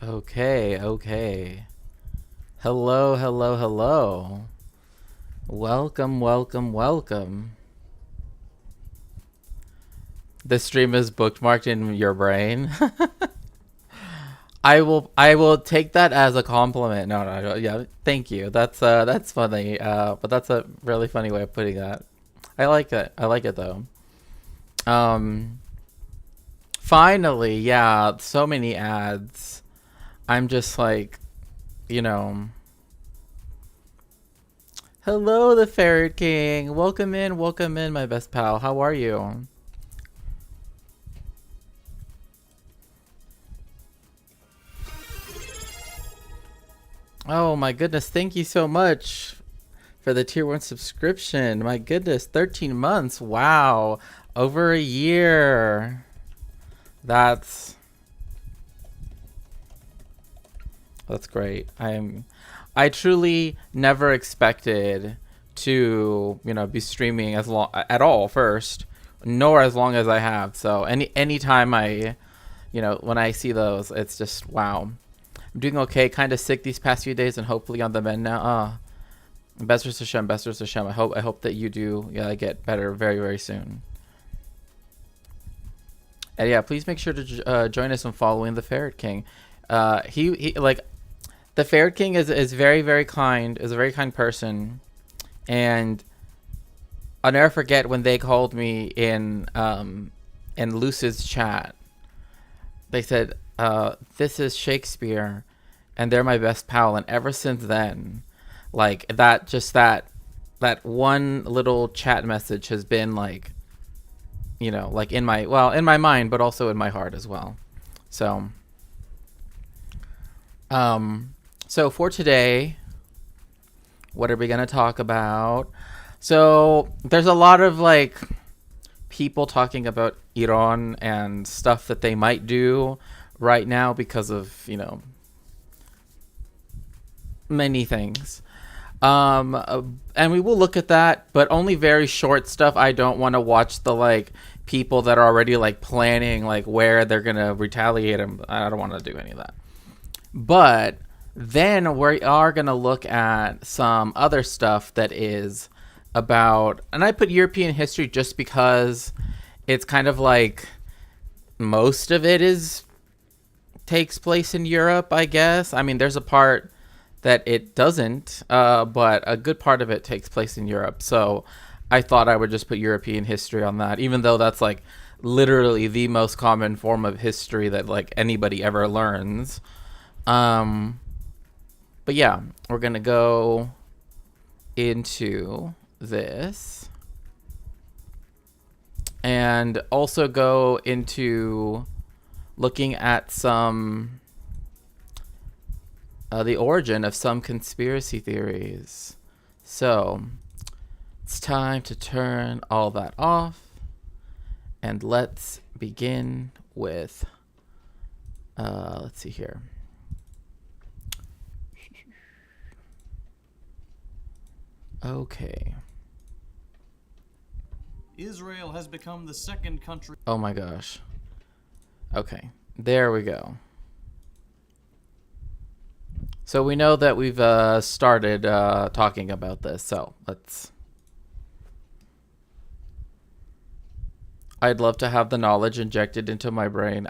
Okay, okay. Hello, hello, hello. Welcome, welcome, welcome. The stream is bookmarked in your brain. I will take that as a compliment. No, yeah, thank you. That's funny. But that's a really funny way of putting that. I like it. I like it though. Um, Finally, yeah, so many ads. I'm just like, you know, hello, the Ferret King. Welcome in, my best pal. How are you? Oh my goodness, thank you so much for the tier 1 subscription. My goodness, 13 months. Wow. Over a year. That's that's great. I truly never expected to, be streaming as long at all first, nor as long as I have. So anytime when I see those, it's just wow. I'm doing okay. Kind of sick these past few days, and hopefully on the mend now. Best wishes Hashem, best wishes Hashem. I hope that you do get better very very soon. And yeah, please make sure to join us in following the Ferret King. He like the Ferret King is very very kind. Is a very kind person, and I'll never forget when they called me in Lucid's chat. They said, "This is Shakespeare, and they're my best pal." And ever since then, like that one little chat message has been like, like in my mind, but also in my heart as well. So, so for today, what are we gonna talk about? So there's a lot of like people talking about Iran and stuff that they might do right now because of many things. And we will look at that, but only very short stuff. I don't want to watch the like people that are already like planning like where they're gonna retaliate. I don't want to do any of that. But then we are gonna look at some other stuff that is about, and I put European history just because it's kind of like most of it is takes place in Europe, I guess. I mean, there's a part that it doesn't, but a good part of it takes place in Europe. So I thought I would just put European history on that, even though that's like literally the most common form of history that like anybody ever learns. But yeah, we're gonna go into this and also go into looking at some the origin of some conspiracy theories. So it's time to turn all that off and let's begin with let's see here. Okay. Israel has become the second country. Oh my gosh. Okay, there we go. So we know that we've started talking about this. So let's. I'd love to have the knowledge injected into my brain.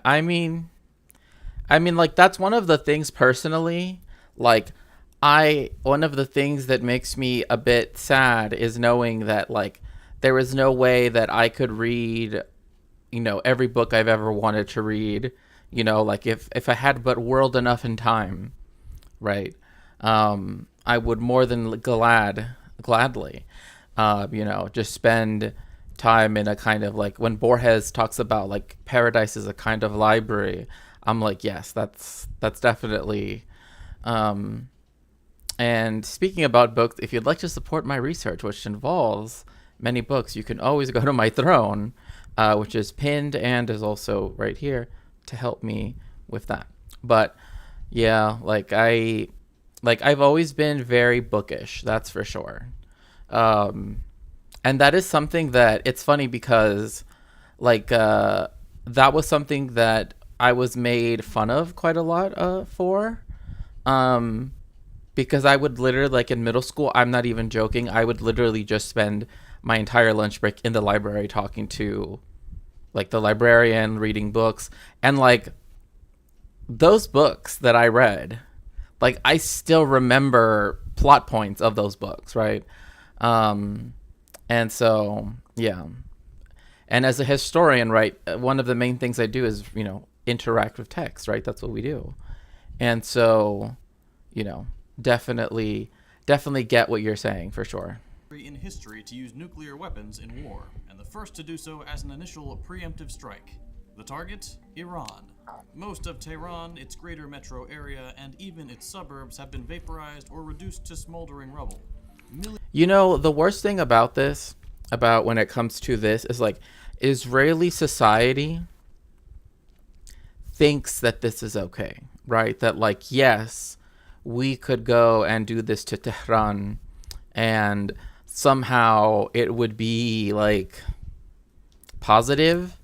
Like that's one of the things personally. Like, one of the things that makes me a bit sad is knowing that like there is no way that I could read, every book I've ever wanted to read. Like if I had but world enough in time. Right. I would more than gladly, just spend time in a kind of like when Borges talks about like paradise is a kind of library. I'm like, yes, that's definitely. And speaking about books, if you'd like to support my research, which involves many books, you can always go to my throne, which is pinned and is also right here to help me with that. But yeah, I've always been very bookish, that's for sure. And that is something that it's funny because that was something that I was made fun of quite a lot for. Um, because I would literally, like in middle school, I'm not even joking, I would literally just spend my entire lunch break in the library talking to like the librarian, reading books, and like those books that I read, like I still remember plot points of those books, right? Um, and so yeah, and as a historian, right, one of the main things I do is interact with text, right? That's what we do, and so you know, definitely get what you're saying for sure. In history to use nuclear weapons in war, and the first to do so as an initial preemptive strike. The target? Iran. Most of Tehran, its greater metro area, and even its suburbs have been vaporized or reduced to smoldering rubble. The worst thing about this, about when it comes to this, is like Israeli society thinks that this is okay, right? That like, yes, we could go and do this to Tehran and somehow it would be like positive.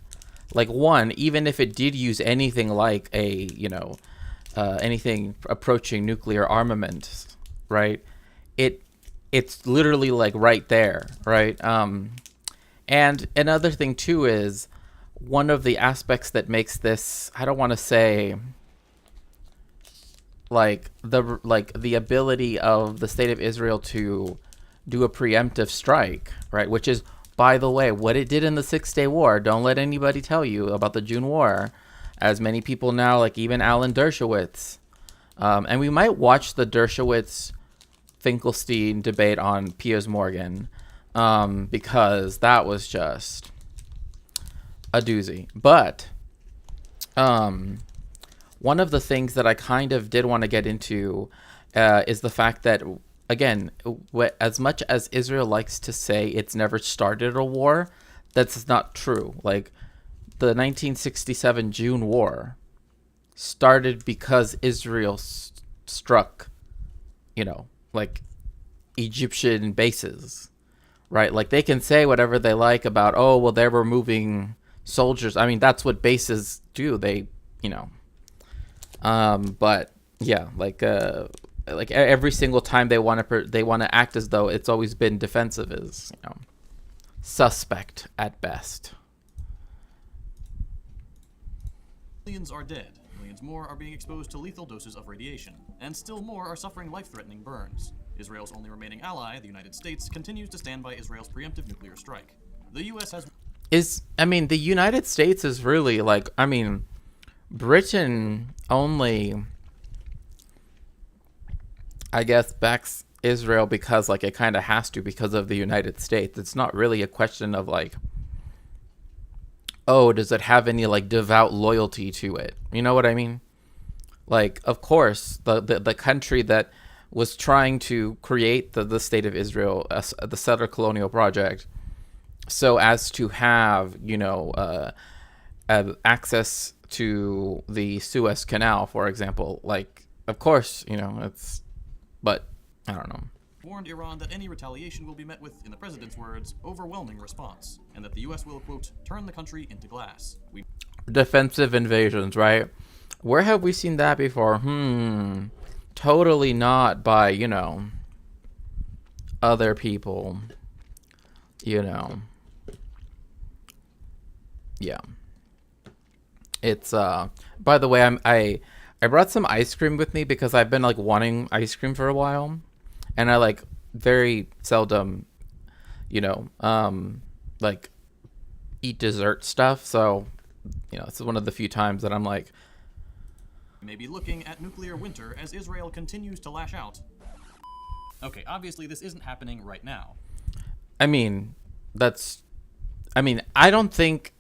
Like one, even if it did use anything like a, anything approaching nuclear armament, right? It's literally like right there, right? And another thing too is one of the aspects that makes this, I don't want to say like the ability of the state of Israel to do a preemptive strike, right? Which is, by the way, what it did in the 6-Day War. Don't let anybody tell you about the June War, as many people now, like even Alan Dershowitz, and we might watch the Dershowitz Finkelstein debate on Piers Morgan, because that was just a doozy. But one of the things that I kind of did want to get into is the fact that, again, as much as Israel likes to say it's never started a war, that's not true. Like, the 1967 June War started because Israel struck, like Egyptian bases, right? Like, they can say whatever they like about, oh, well, they were moving soldiers. I mean, that's what bases do. They, but yeah, like every single time they want to act as though it's always been defensive is, suspect at best. Millions are dead. Millions more are being exposed to lethal doses of radiation, and still more are suffering life-threatening burns. Israel's only remaining ally, the United States, continues to stand by Israel's preemptive nuclear strike. The U.S. has... the United States is really like, Britain only, I guess, backs Israel because, like, it kind of has to because of the United States. It's not really a question of, like, oh, does it have any, like, devout loyalty to it? You know what I mean? Like, of course, the country that was trying to create the state of Israel, the settler colonial project, so as to have, access to the Suez Canal, for example. Like, of course, it's, but I don't know. Warned Iran that any retaliation will be met with, in the president's words, overwhelming response, and that the U.S. will, quote, turn the country into glass. Defensive invasions, right? Where have we seen that before? Totally not by, other people, Yeah. It's, by the way, I brought some ice cream with me because I've been, like, wanting ice cream for a while. And I, like, very seldom, like, eat dessert stuff. So, it's one of the few times that I'm like... may be looking at nuclear winter as Israel continues to lash out. Okay, obviously this isn't happening right now. I don't think...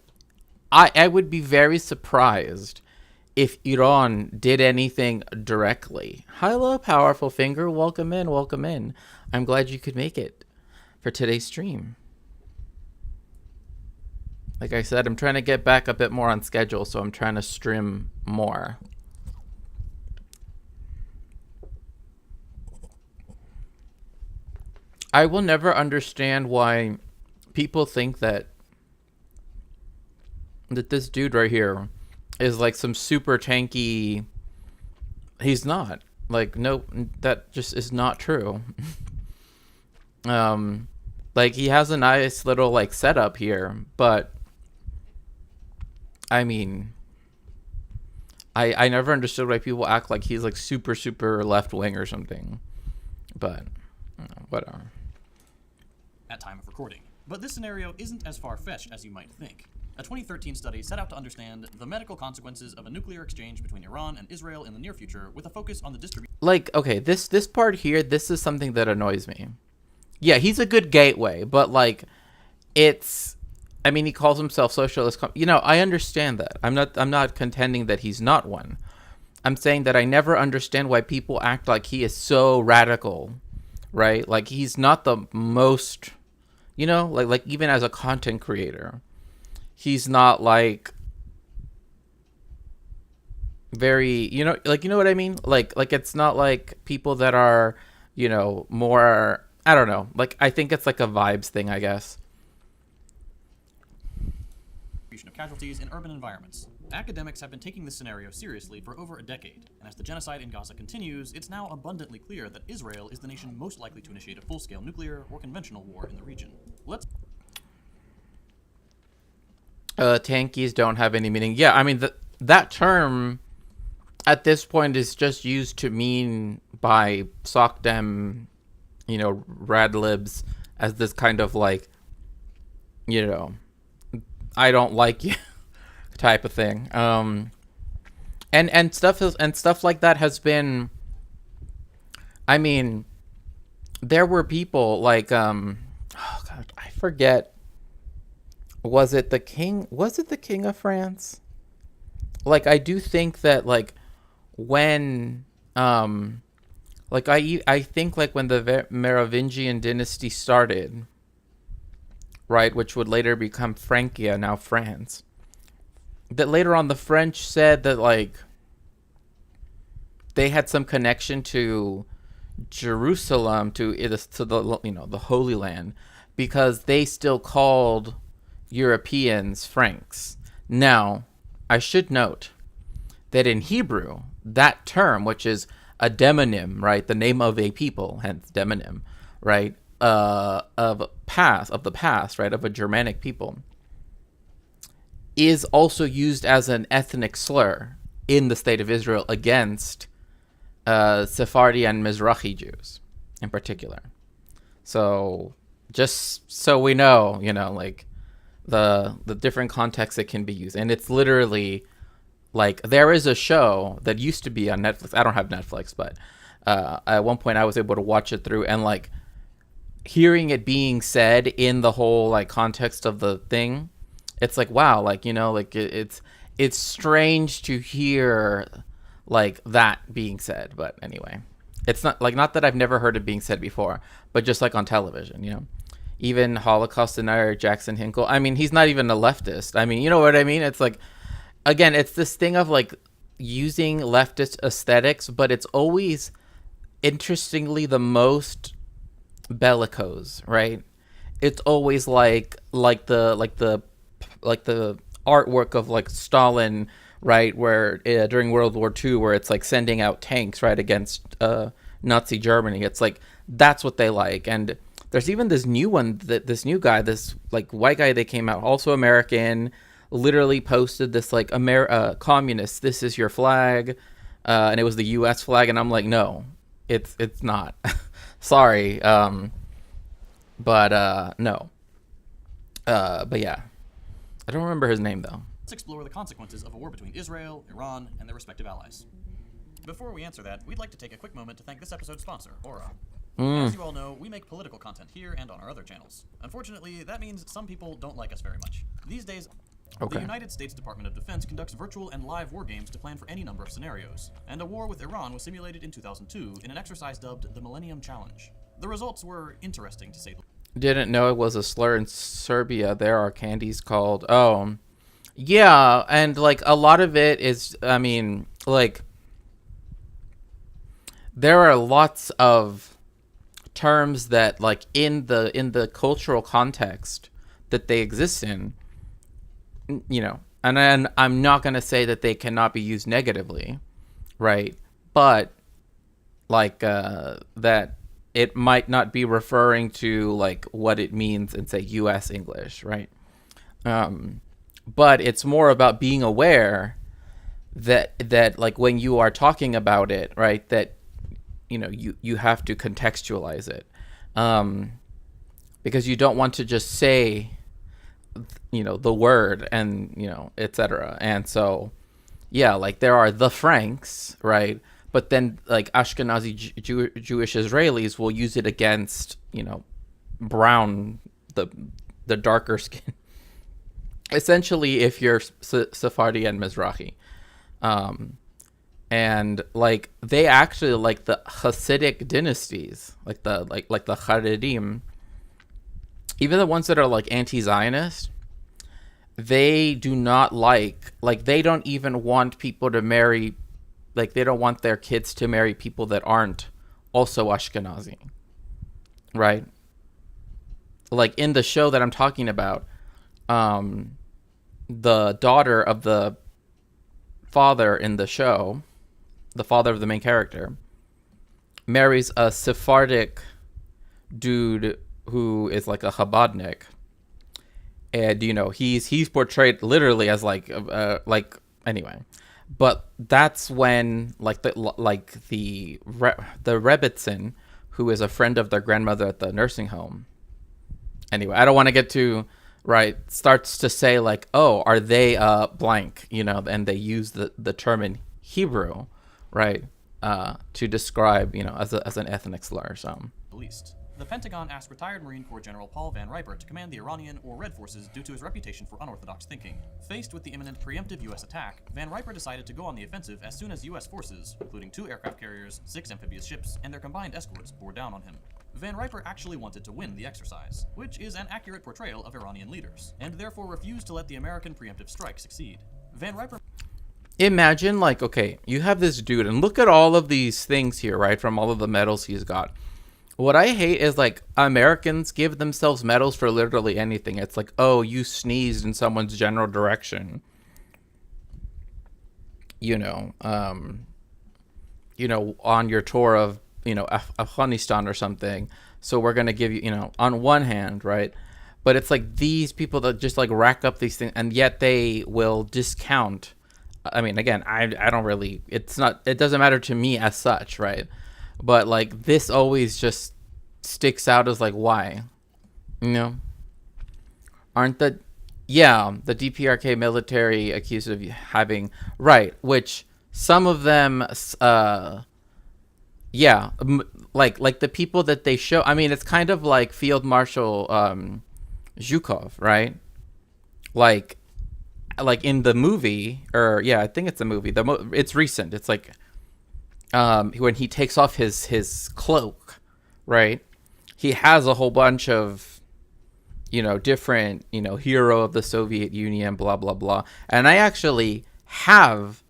I would be very surprised if Iran did anything directly. Hello, Powerful Finger. Welcome in. I'm glad you could make it for today's stream. Like I said, I'm trying to get back a bit more on schedule, so I'm trying to stream more. I will never understand why people think that this dude right here is like some super tanky. He's not. Like, no, that just is not true. Like, he has a nice little like setup here, but I mean, I never understood why people act like he's like super super left wing or something, but whatever. At time of recording. But this scenario isn't as far-fetched as you might think. A 2013 study set out to understand the medical consequences of a nuclear exchange between Iran and Israel in the near future, with a focus on the distribution. Like, okay, this part here, this is something that annoys me. Yeah, he's a good gateway, but like, it's. I mean, he calls himself socialist. I understand that. I'm not contending that he's not one. I'm saying that I never understand why people act like he is so radical, right? Like, he's not the most, like even as a content creator, he's not like very, like, you know what I mean? Like it's not like people that are, more, I don't know. Like, I think it's like a vibes thing, I guess. Of casualties in urban environments. Academics have been taking this scenario seriously for over a decade, and as the genocide in Gaza continues, it's now abundantly clear that Israel is the nation most likely to initiate a full-scale nuclear or conventional war in the region. Tankies don't have any meaning. Yeah, I mean, that term at this point is just used to mean by SOCDEM, rad libs, as this kind of like, I don't like you type of thing. And stuff like that has been, I mean, there were people like oh god, I forget. Was it the king of France? Like, I do think that like when like I think like when the Merovingian dynasty started, right, which would later become Francia, now France, that later on the French said that like they had some connection to Jerusalem, to the the Holy Land, because they still called Europeans Franks. Now, I should note that in Hebrew, that term, which is a demonym, right, the name of a people, hence demonym, right, of the past, right, of a Germanic people, is also used as an ethnic slur in the state of Israel against Sephardi and Mizrahi Jews in particular. So just so we know, like the different contexts it can be used. And it's literally like, there is a show that used to be on Netflix. I don't have Netflix, but at one point I was able to watch it through, and like hearing it being said in the whole like context of the thing, it's like, wow, like, like it's strange to hear like that being said. But anyway, it's not that I've never heard it being said before, but just like on television, even Holocaust denier Jackson Hinkle. I mean, he's not even a leftist. I mean, you know what I mean? It's like, again, it's this thing of like using leftist aesthetics, but it's always interestingly the most bellicose, right? It's always like the artwork of like Stalin, right, where during World War II, where it's like sending out tanks, right, against Nazi Germany. It's like, that's what they like. And there's even this new one, this new guy, this like white guy that came out, also American, literally posted this like communist, this is your flag, and it was the US flag, and I'm like, no, it's not. Sorry, but no. But yeah, I don't remember his name though. Let's explore the consequences of a war between Israel, Iran, and their respective allies. Before we answer that, we'd like to take a quick moment to thank this episode's sponsor, Aura. As you all know, we make political content here and on our other channels. Unfortunately, that means some people don't like us very much. These days, the United States Department of Defense conducts virtual and live war games to plan for any number of scenarios, and a war with Iran was simulated in 2002 in an exercise dubbed the Millennium Challenge. The results were interesting, to say the least. Didn't know it was a slur in Serbia. There are candies called, oh, yeah, and like a lot of it is, I mean, like, there are lots of terms that like in the cultural context that they exist in, and then I'm not going to say that they cannot be used negatively, right? But like that it might not be referring to like what it means in say US English, right? But it's more about being aware that like when you are talking about it, right, that you have to contextualize it, because you don't want to just say the word and etc. And so yeah, like there are the Franks, right? But then like Ashkenazi Jewish Israelis will use it against brown, the darker skin. Essentially, if you're Sephardi and Mizrahi, and like they actually like the Hasidic dynasties, like the Haredim, even the ones that are like anti-Zionist, they do not like they don't even want people to marry, like they don't want their kids to marry people that aren't also Ashkenazi, right? Like in the show that I'm talking about, the daughter of the father in the show, the father of the main character, marries a Sephardic dude who is like a Chabadnik, and he's portrayed literally as like anyway. But that's when the Rebbitzin, who is a friend of their grandmother at the nursing home. Anyway, I don't want to get too right. Starts to say like, oh, are they blank? And they use the term in Hebrew, right, to describe as an ethnic slur. So. Released. The Pentagon asked retired Marine Corps General Paul Van Riper to command the Iranian or Red Forces due to his reputation for unorthodox thinking. Faced with the imminent preemptive U.S. attack, Van Riper decided to go on the offensive as soon as U.S. forces, including 2 aircraft carriers, 6 amphibious ships, and their combined escorts, bore down on him. Van Riper actually wanted to win the exercise, which is an accurate portrayal of Iranian leaders, and therefore refused to let the American preemptive strike succeed. Van Riper... Imagine, like, okay, you have this dude, and look at all of these things here, right, from all of the medals he's got. What I hate is, like, Americans give themselves medals for literally anything. It's like, oh, you sneezed in someone's general direction. On your tour of, Afghanistan or something. So we're going to give you, on one hand, right? But it's like these people that just, like, rack up these things, and yet they will discount. I mean, again, I don't really, it doesn't matter to me as such, right? But like this always just sticks out as like, why? Aren't the DPRK military accused of having, right, which some of them like the people that they show, I mean, it's kind of like Field Marshal Zhukov, right? Like in the movie, or I think it's a movie. It's recent. It's like when he takes off his cloak, right? He has a whole bunch of different hero of the Soviet Union, blah blah blah. And I actually have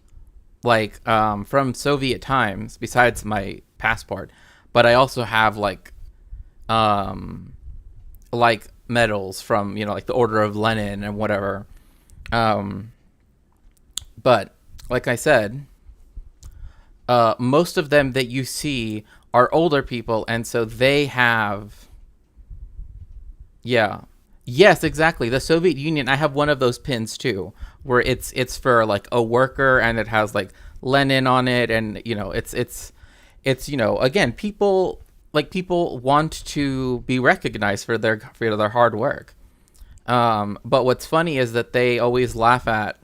from Soviet times, besides my passport, but I also have like medals from like the Order of Lenin and whatever. But like I said, most of them that you see are older people, and so they have, yes, exactly. The Soviet Union, I have one of those pins too, where it's for like a worker, and it has like Lenin on it, and it's again, people want to be recognized for their hard work. But what's funny is that they always laugh at,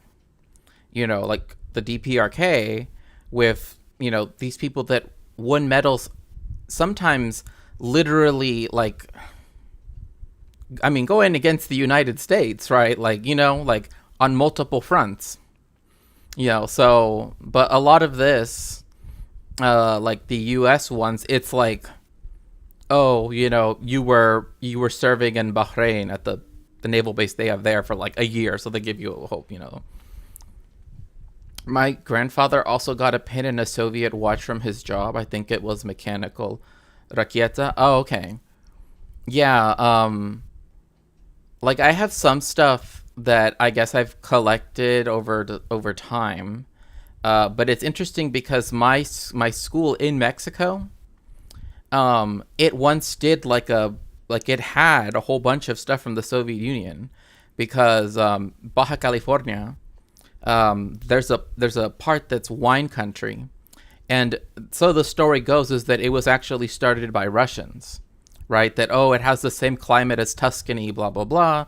like the DPRK with, these people that won medals, sometimes literally going against the United States, right? Like, like on multiple fronts, so, but a lot of this, like the US ones, it's like, oh, you were serving in Bahrain at the naval base they have there for like a year, so they give you a hope. My grandfather also got a pin in a Soviet watch from his job. I think it was mechanical Rakieta. Oh, okay. Yeah, like I have some stuff that I guess I've collected over time. But it's interesting because my school in Mexico, it once did it had a whole bunch of stuff from the Soviet Union, because Baja California, there's a part that's wine country, and so the story goes is that it was actually started by Russians, right? That, oh, it has the same climate as Tuscany, blah blah blah,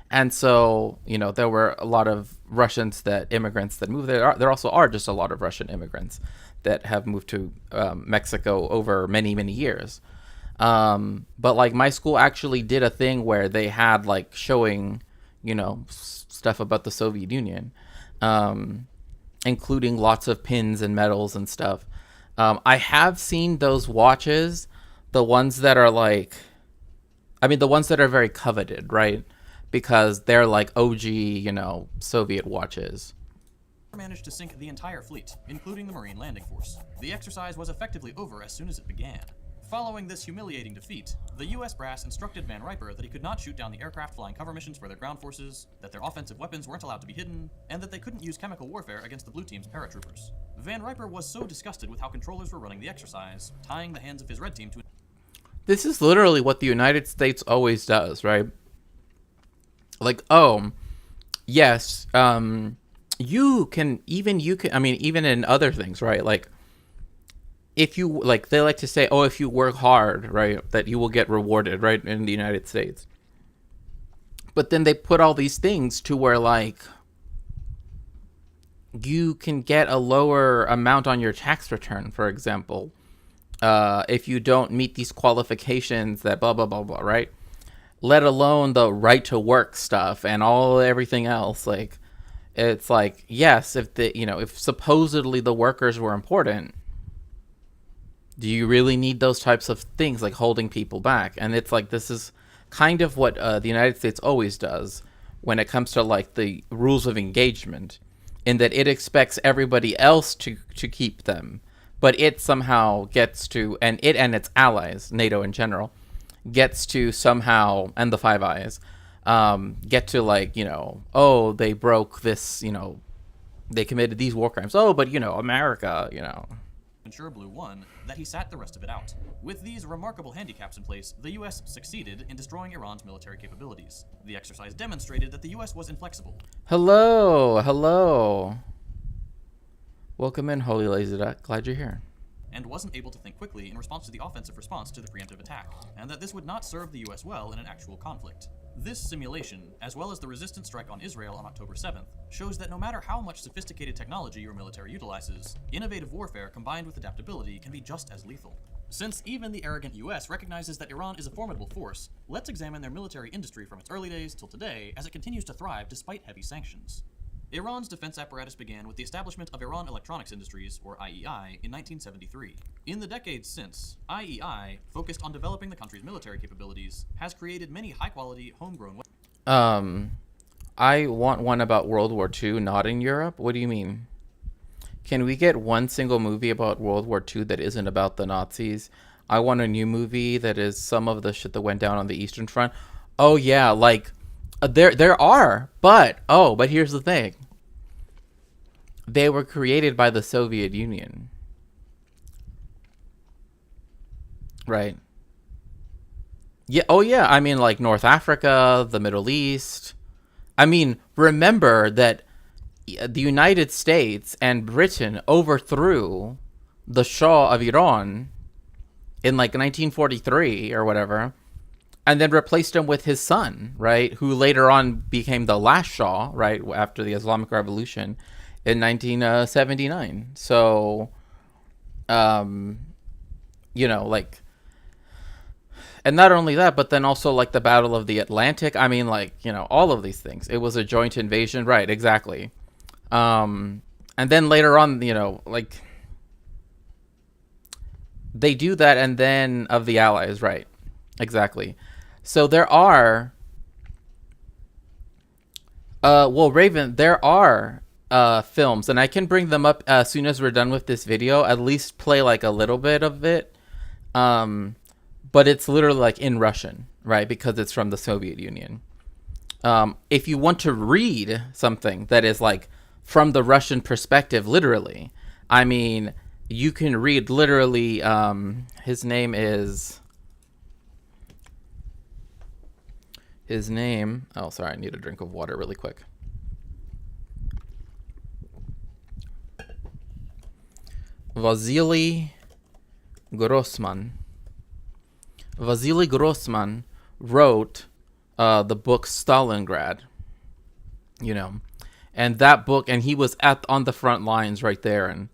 and so there were a lot of Russians, that immigrants that moved there. There also are just a lot of Russian immigrants that have moved to Mexico over many many years. But like my school actually did a thing where they had like showing, stuff about the Soviet Union, including lots of pins and medals and stuff. I have seen those watches, the ones that are the ones that are very coveted, right? Because they're like OG, Soviet watches. Managed to sink the entire fleet, including the Marine Landing Force. The exercise was effectively over as soon as it began. Following this humiliating defeat, the U.S. brass instructed Van Riper that he could not shoot down the aircraft flying cover missions for their ground forces, that their offensive weapons weren't allowed to be hidden, and that they couldn't use chemical warfare against the Blue Team's paratroopers. Van Riper was so disgusted with how controllers were running the exercise, tying the hands of his Red Team to... This is literally what the United States always does, right? Like, oh, yes, even in other things, right? Like, if you, like, they like to say, oh, if you work hard, right, that you will get rewarded, right, in the United States. But then they put all these things to where, like, you can get a lower amount on your tax return, for example, if you don't meet these qualifications that blah, blah, blah, blah, right? Let alone the right to work stuff and everything else. Like, it's like, yes, if supposedly the workers were important, do you really need those types of things, like holding people back? And it's like, this is kind of what the United States always does when it comes to like the rules of engagement, in that it expects everybody else to keep them, but it somehow gets to, and it and its allies, NATO in general, gets to somehow, and the Five Eyes, get to like, oh, they broke this, they committed these war crimes. Oh, but America, ensure Blue won, that he sat the rest of it out. With these remarkable handicaps in place, the US succeeded in destroying Iran's military capabilities. The exercise demonstrated that the US was inflexible. Hello. Welcome in, Holy Lazy Duck. Glad you're here. And wasn't able to think quickly in response to the offensive response to the preemptive attack, and that this would not serve the US well in an actual conflict. This simulation, as well as the resistance strike on Israel on October 7th, shows that no matter how much sophisticated technology your military utilizes, innovative warfare combined with adaptability can be just as lethal. Since even the arrogant US recognizes that Iran is a formidable force, let's examine their military industry from its early days till today as it continues to thrive despite heavy sanctions. Iran's defense apparatus began with the establishment of Iran Electronics Industries, or IEI, in 1973. In the decades since, IEI, focused on developing the country's military capabilities, has created many high-quality, homegrown weapons. I want one about World War II, not in Europe. What do you mean? Can we get one single movie about World War II that isn't about the Nazis? I want a new movie that is some of the shit that went down on the Eastern Front. Oh yeah, like... There are, but here's the thing. They were created by the Soviet Union. Right. Yeah, oh yeah, I mean like North Africa, the Middle East. I mean, remember that the United States and Britain overthrew the Shah of Iran in like 1943 or whatever, and then replaced him with his son, right? Who later on became the last Shah, right? After the Islamic Revolution in 1979. So, like, and not only that, but then also like the Battle of the Atlantic. I mean, like, all of these things. It was a joint invasion, right? Exactly. And then later on, like, they do that, and then of the Allies, right? Exactly. So there are, Raven, there are films, and I can bring them up as soon as we're done with this video, at least play like a little bit of it. But it's literally like in Russian, right? Because it's from the Soviet Union. if you want to read something that is like from the Russian perspective, literally, I mean, you can read literally. His name is. Oh, sorry, I need a drink of water really quick. Vasily Grossman. Vasily Grossman wrote the book Stalingrad, and that book, and he was on the front lines right there. And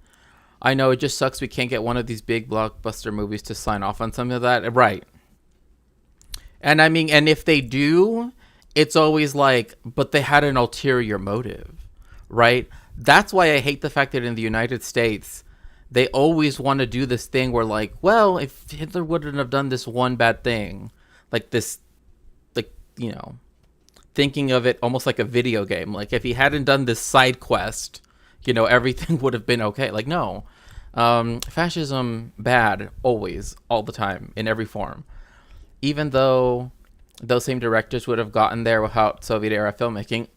I know it just sucks we can't get one of these big blockbuster movies to sign off on something of that, right? And I mean, and if they do, it's always like, but they had an ulterior motive, right? That's why I hate the fact that in the United States, they always want to do this thing where like, well, if Hitler wouldn't have done this one bad thing, like this, like, thinking of it almost like a video game. Like if he hadn't done this side quest, everything would have been okay. Like, no, fascism, bad, always, all the time, in every form. Even though those same directors would have gotten there without Soviet era filmmaking.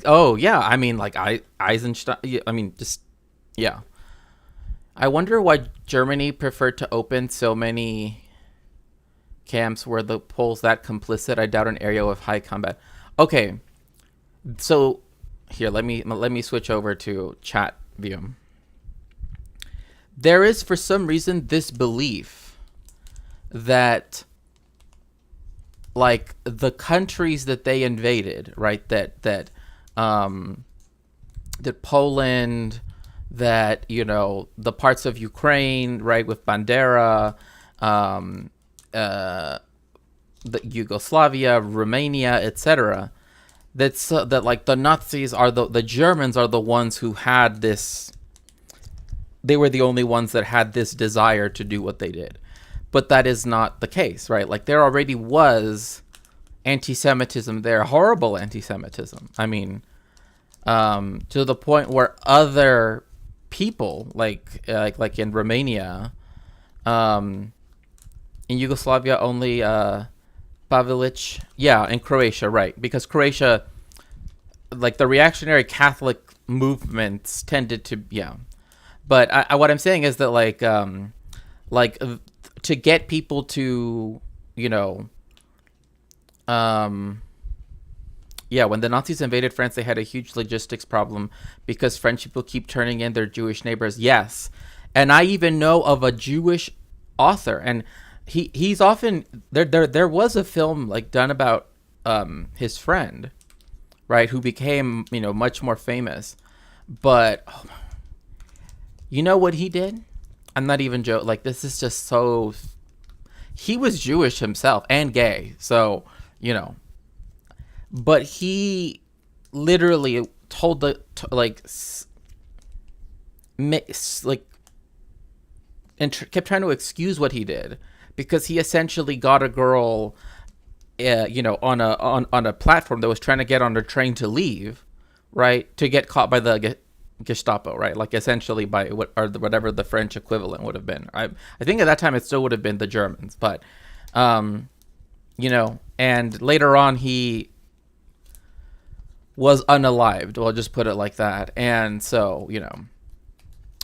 Oh yeah, I mean, like Eisenstein. I mean, just yeah. I wonder why Germany preferred to open so many camps where the Poles that complicit. I doubt an area with high combat. Okay, so here let me switch over to chat view. There is for some reason this belief that like the countries that they invaded, right? That Poland, that the parts of Ukraine, right, with Bandera, the Yugoslavia, Romania, etc. That like the Nazis are the Germans are the ones who had this. They were the only ones that had this desire to do what they did. But that is not the case, right? Like there already was anti-Semitism there, horrible anti-Semitism. I mean, to the point where other people, like in Romania, in Yugoslavia, only Pavelic, yeah, in Croatia, right? Because Croatia, like the reactionary Catholic movements tended to, yeah. But what I'm saying is that to get people to, when the Nazis invaded France, they had a huge logistics problem because French people keep turning in their Jewish neighbors. Yes. And I even know of a Jewish author, and he's often there was a film like done about his friend, right, who became, much more famous. But you know what he did? I'm not even joking. Like, this is just so... He was Jewish himself and gay. So, But he literally told kept trying to excuse what he did. Because he essentially got a girl, on a platform that was trying to get on a train to leave, right? To get caught by the Gestapo, right? Like essentially by whatever the French equivalent would have been. I think at that time it still would have been the Germans, but and later on he was unalived. Well, I'll just put it like that. And so,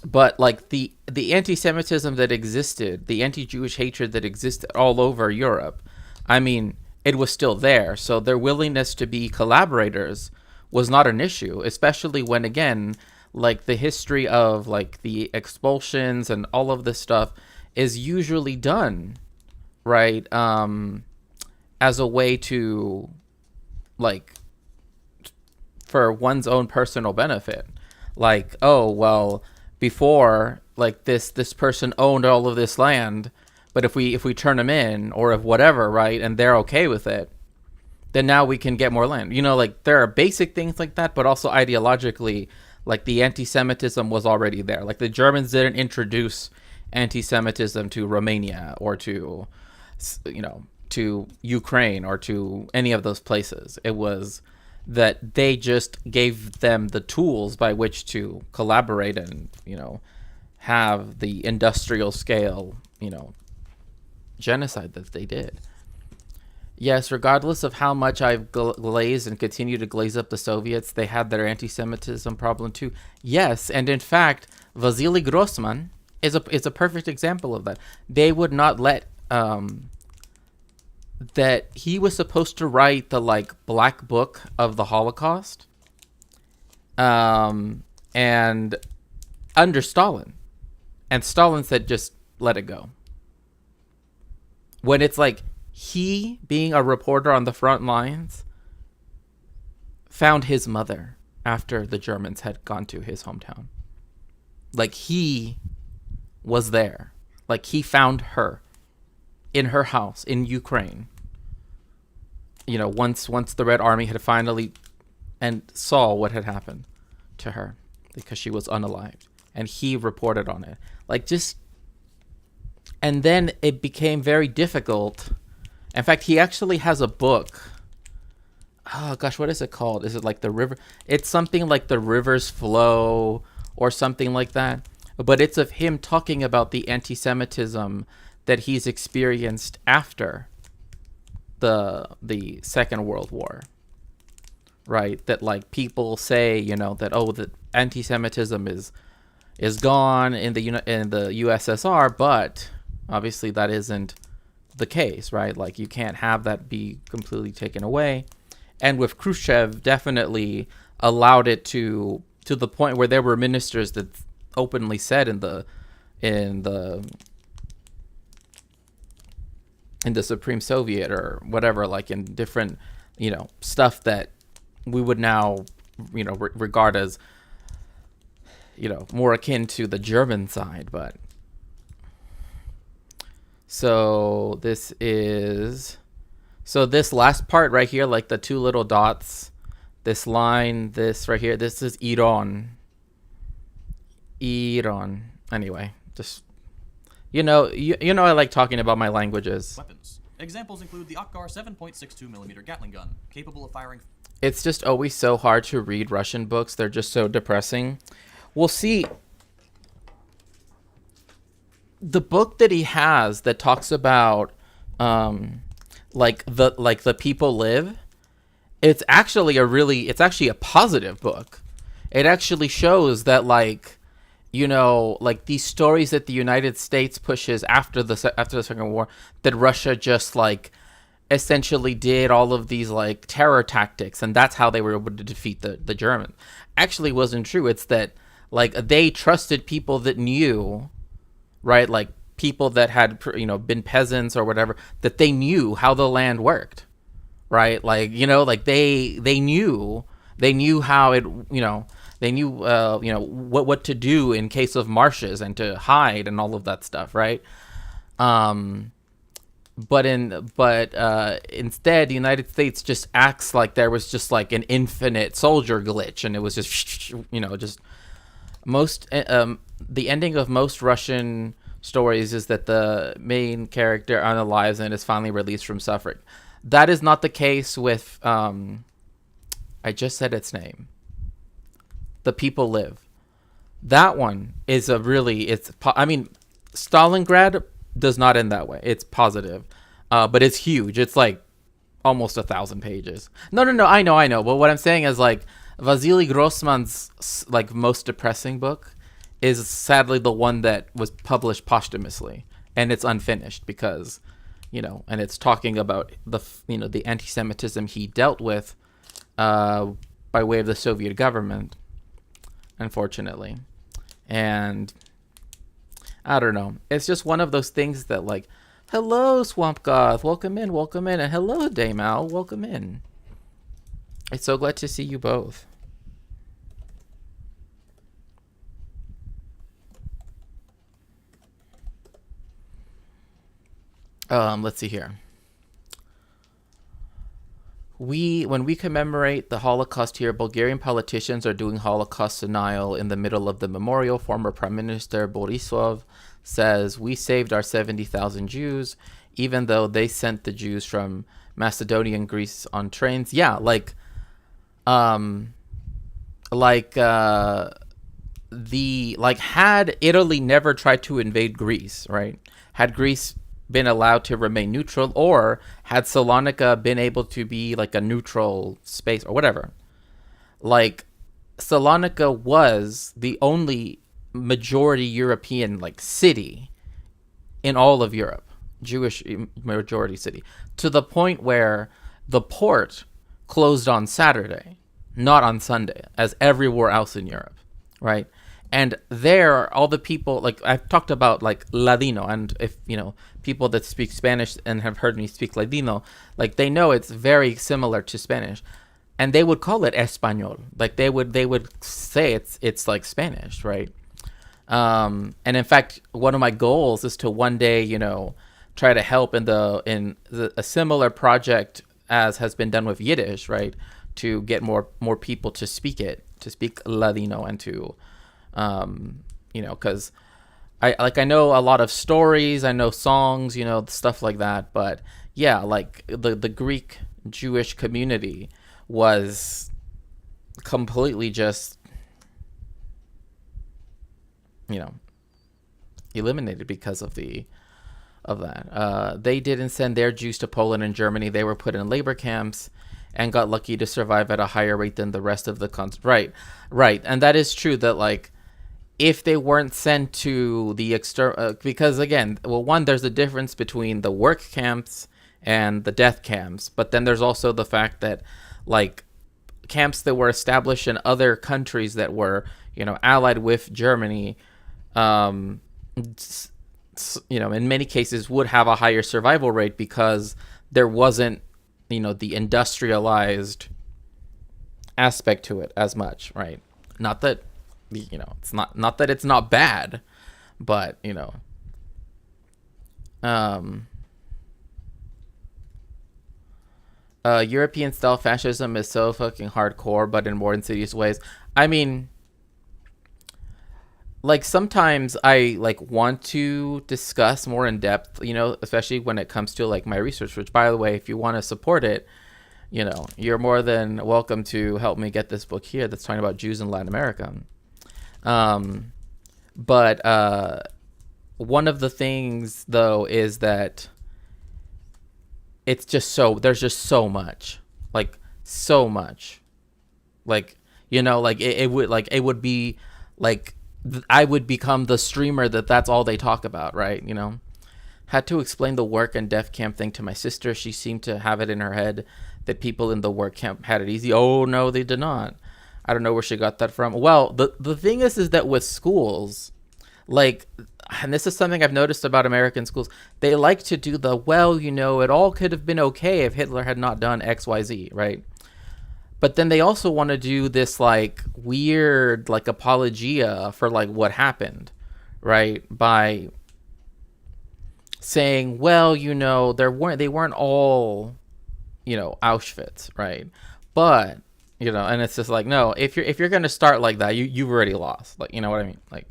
but like the anti-Semitism that existed, the anti-Jewish hatred that existed all over Europe, I mean, it was still there. So their willingness to be collaborators was not an issue, especially when, again, like the history of like the expulsions and all of this stuff is usually done, right, as a way to like for one's own personal benefit. Like, oh, well, before, like this person owned all of this land, but if we turn them in or if whatever, right, and they're okay with it, then now we can get more land. Like there are basic things like that, but also ideologically, like the anti-Semitism was already there. Like the Germans didn't introduce anti-Semitism to Romania or to, to Ukraine or to any of those places. It was that they just gave them the tools by which to collaborate and, have the industrial scale, genocide that they did. Yes, regardless of how much I've glazed and continue to glaze up the Soviets, they had their anti-Semitism problem too. Yes, and in fact, Vasily Grossman is a perfect example of that. They would not let that he was supposed to write the like black book of the Holocaust, and under Stalin, and Stalin said just let it go. When it's like he, being a reporter on the front lines, found his mother after the Germans had gone to his hometown. Like he was there. Like he found her in her house in Ukraine. You know, once the Red Army had finally and saw what had happened to her because she was unalived, and he reported on it. Like just, and then it became very difficult. In fact, he actually has a book. Oh gosh, what is it called? Is it like the river? It's something like The Rivers Flow or something like that. But it's of him talking about the anti-Semitism that he's experienced after the Second World War. Right? That like people say, you know, that that anti-Semitism is gone in the USSR, but obviously that isn't the case, right? Like you can't have that be completely taken away. And with Khrushchev, definitely allowed it to the point where there were ministers that openly said in the Supreme Soviet or whatever, like in different, stuff that we would now, regard as, more akin to the German side. But so this last part right here, like the two little dots, this line, this right here, this is Iran. Anyway, just, I like talking about my languages. Weapons. Examples include the Okhtar 7.62mm Gatling gun, capable of firing... It's just always so hard to read Russian books. They're just so depressing. We'll see. The book that he has that talks about, like the people live, it's actually a positive book. It actually shows that like these stories that the United States pushes after the Second War, that Russia just like essentially did all of these like terror tactics, and that's how they were able to defeat the Germans. Actually wasn't true. It's that like they trusted people that knew, right? Like people that had, been peasants or whatever, that they knew how the land worked, right? Like, like they knew how it, they knew, what to do in case of marshes and to hide and all of that stuff, right? But instead, the United States just acts like there was just like an infinite soldier glitch, and it was just, just most. The ending of most Russian stories is that the main character unalives and is finally released from suffering. That is not the case with. I just said its name. The People Live. That one is Stalingrad does not end that way. It's positive, but it's huge. It's like almost 1,000 pages. No. I know. But what I'm saying is like Vasily Grossman's like most depressing book is sadly the one that was published posthumously, and it's unfinished because, and it's talking about the anti-Semitism he dealt with, by way of the Soviet government, unfortunately. And I don't know. It's just one of those things that like, hello, Swamp Goth, welcome in. And hello, Daymal, welcome in. I'm so glad to see you both. Let's see here. When we commemorate the Holocaust here, Bulgarian politicians are doing Holocaust denial. In the middle of the memorial, former Prime Minister Borisov says, "We saved our 70,000 Jews, even though they sent the Jews from Macedonia and Greece on trains." Yeah, had Italy never tried to invade Greece, right? Had Greece been allowed to remain neutral, or had Salonika been able to be like a neutral space or whatever. Like, Salonika was the only majority European like city in all of Europe, Jewish majority city, to the point where the port closed on Saturday, not on Sunday, as everywhere else in Europe, right? And there, all the people, like I've talked about, like Ladino, and if people that speak Spanish and have heard me speak Ladino, like they know it's very similar to Spanish, and they would call it Español, like they would say it's like Spanish, right? And in fact, one of my goals is to one day, try to help in a similar project as has been done with Yiddish, right? To get more people to speak Ladino, and to, because I know a lot of stories, I know songs, stuff like that. But yeah, like the Greek Jewish community was completely just, eliminated because of that. They didn't send their Jews to Poland and Germany. They were put in labor camps and got lucky to survive at a higher rate than the rest of the right. And that is true, that like if they weren't sent to the external, because again, well, one, there's a difference between the work camps and the death camps, but then there's also the fact that like camps that were established in other countries that were allied with Germany, in many cases would have a higher survival rate because there wasn't the industrialized aspect to it as much, right? Not that it's not that it's not bad, but European style fascism is so fucking hardcore, but in more insidious ways. I mean, like sometimes I like want to discuss more in depth, especially when it comes to like my research, which by the way, if you want to support it, you're more than welcome to help me get this book here that's talking about Jews in Latin America. But one of the things though is that it's just there's just so much, like it would be like I would become the streamer that's all they talk about, right? Had to explain the work and death camp thing to my sister. She seemed to have it in her head that people in the work camp had it easy. Oh no, they did not. I don't know where she got that from. Well, the thing is that with schools, like, and this is something I've noticed about American schools, they like to do it all could have been okay if Hitler had not done XYZ, right? But then they also want to do this like weird like apologia for like what happened, right? By saying, they weren't all, Auschwitz, right? But and it's just like, no, if you're gonna start like that, you've already lost. Like, you know what I mean? Like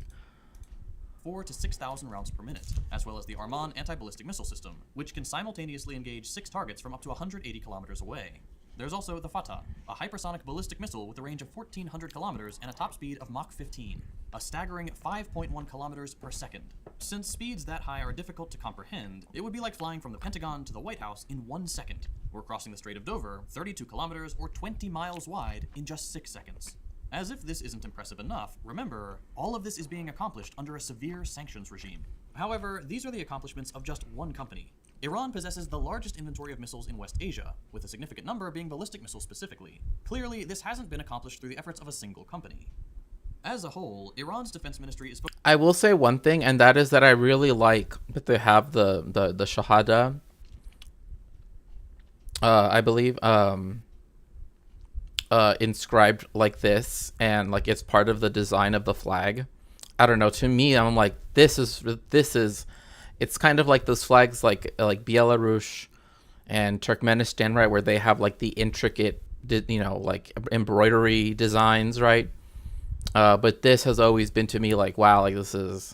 4,000 to 6,000 rounds per minute, as well as the Arman anti-ballistic missile system, which can simultaneously engage 6 targets from up to 180 kilometers away. There's also the Fatah, a hypersonic ballistic missile with a range of 1,400 kilometers and a top speed of Mach 15, a staggering 5.1 kilometers per second. Since speeds that high are difficult to comprehend, it would be like flying from the Pentagon to the White House in 1 second, or crossing the Strait of Dover, 32 kilometers or 20 miles wide, in just 6 seconds. As if this isn't impressive enough, remember, all of this is being accomplished under a severe sanctions regime. However, these are the accomplishments of just one company. Iran possesses the largest inventory of missiles in West Asia, with a significant number being ballistic missiles specifically. Clearly, this hasn't been accomplished through the efforts of a single company. As a whole, Iran's defense ministry is... I will say one thing, and that is that I really like that they have the Shahada, I believe, inscribed like this, and like it's part of the design of the flag. I don't know, to me, I'm like, this is it's kind of like those flags like Belarus and Turkmenistan, right, where they have like the intricate like embroidery designs, right? But this has always been to me like, wow, like this is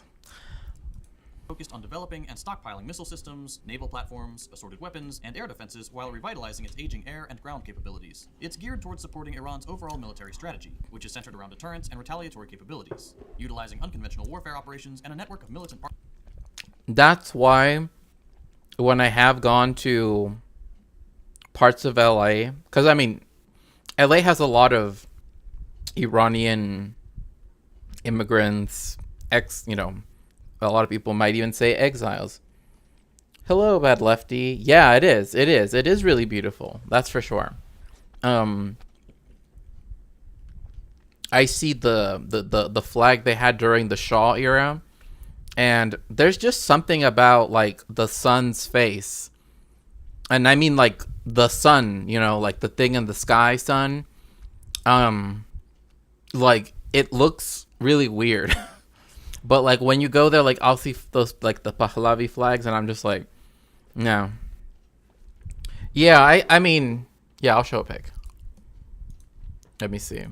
focused on developing and stockpiling missile systems, naval platforms, assorted weapons, and air defenses while revitalizing its aging air and ground capabilities. It's geared towards supporting Iran's overall military strategy, which is centered around deterrence and retaliatory capabilities, utilizing unconventional warfare operations and a network of militant... That's why when I have gone to parts of LA, because I mean, LA has a lot of Iranian immigrants, a lot of people might even say exiles. Hello, Bad Lefty. Yeah, it is. It is. It is really beautiful. That's for sure. I see the flag they had during the Shah era, and there's just something about like the sun's face, and I mean like the sun, like the thing in the sky, sun. Like it looks really weird, but like when you go there, like I'll see those like the Pahlavi flags, and I'm just like, no. Yeah, I mean, yeah, I'll show a pic. Let me see.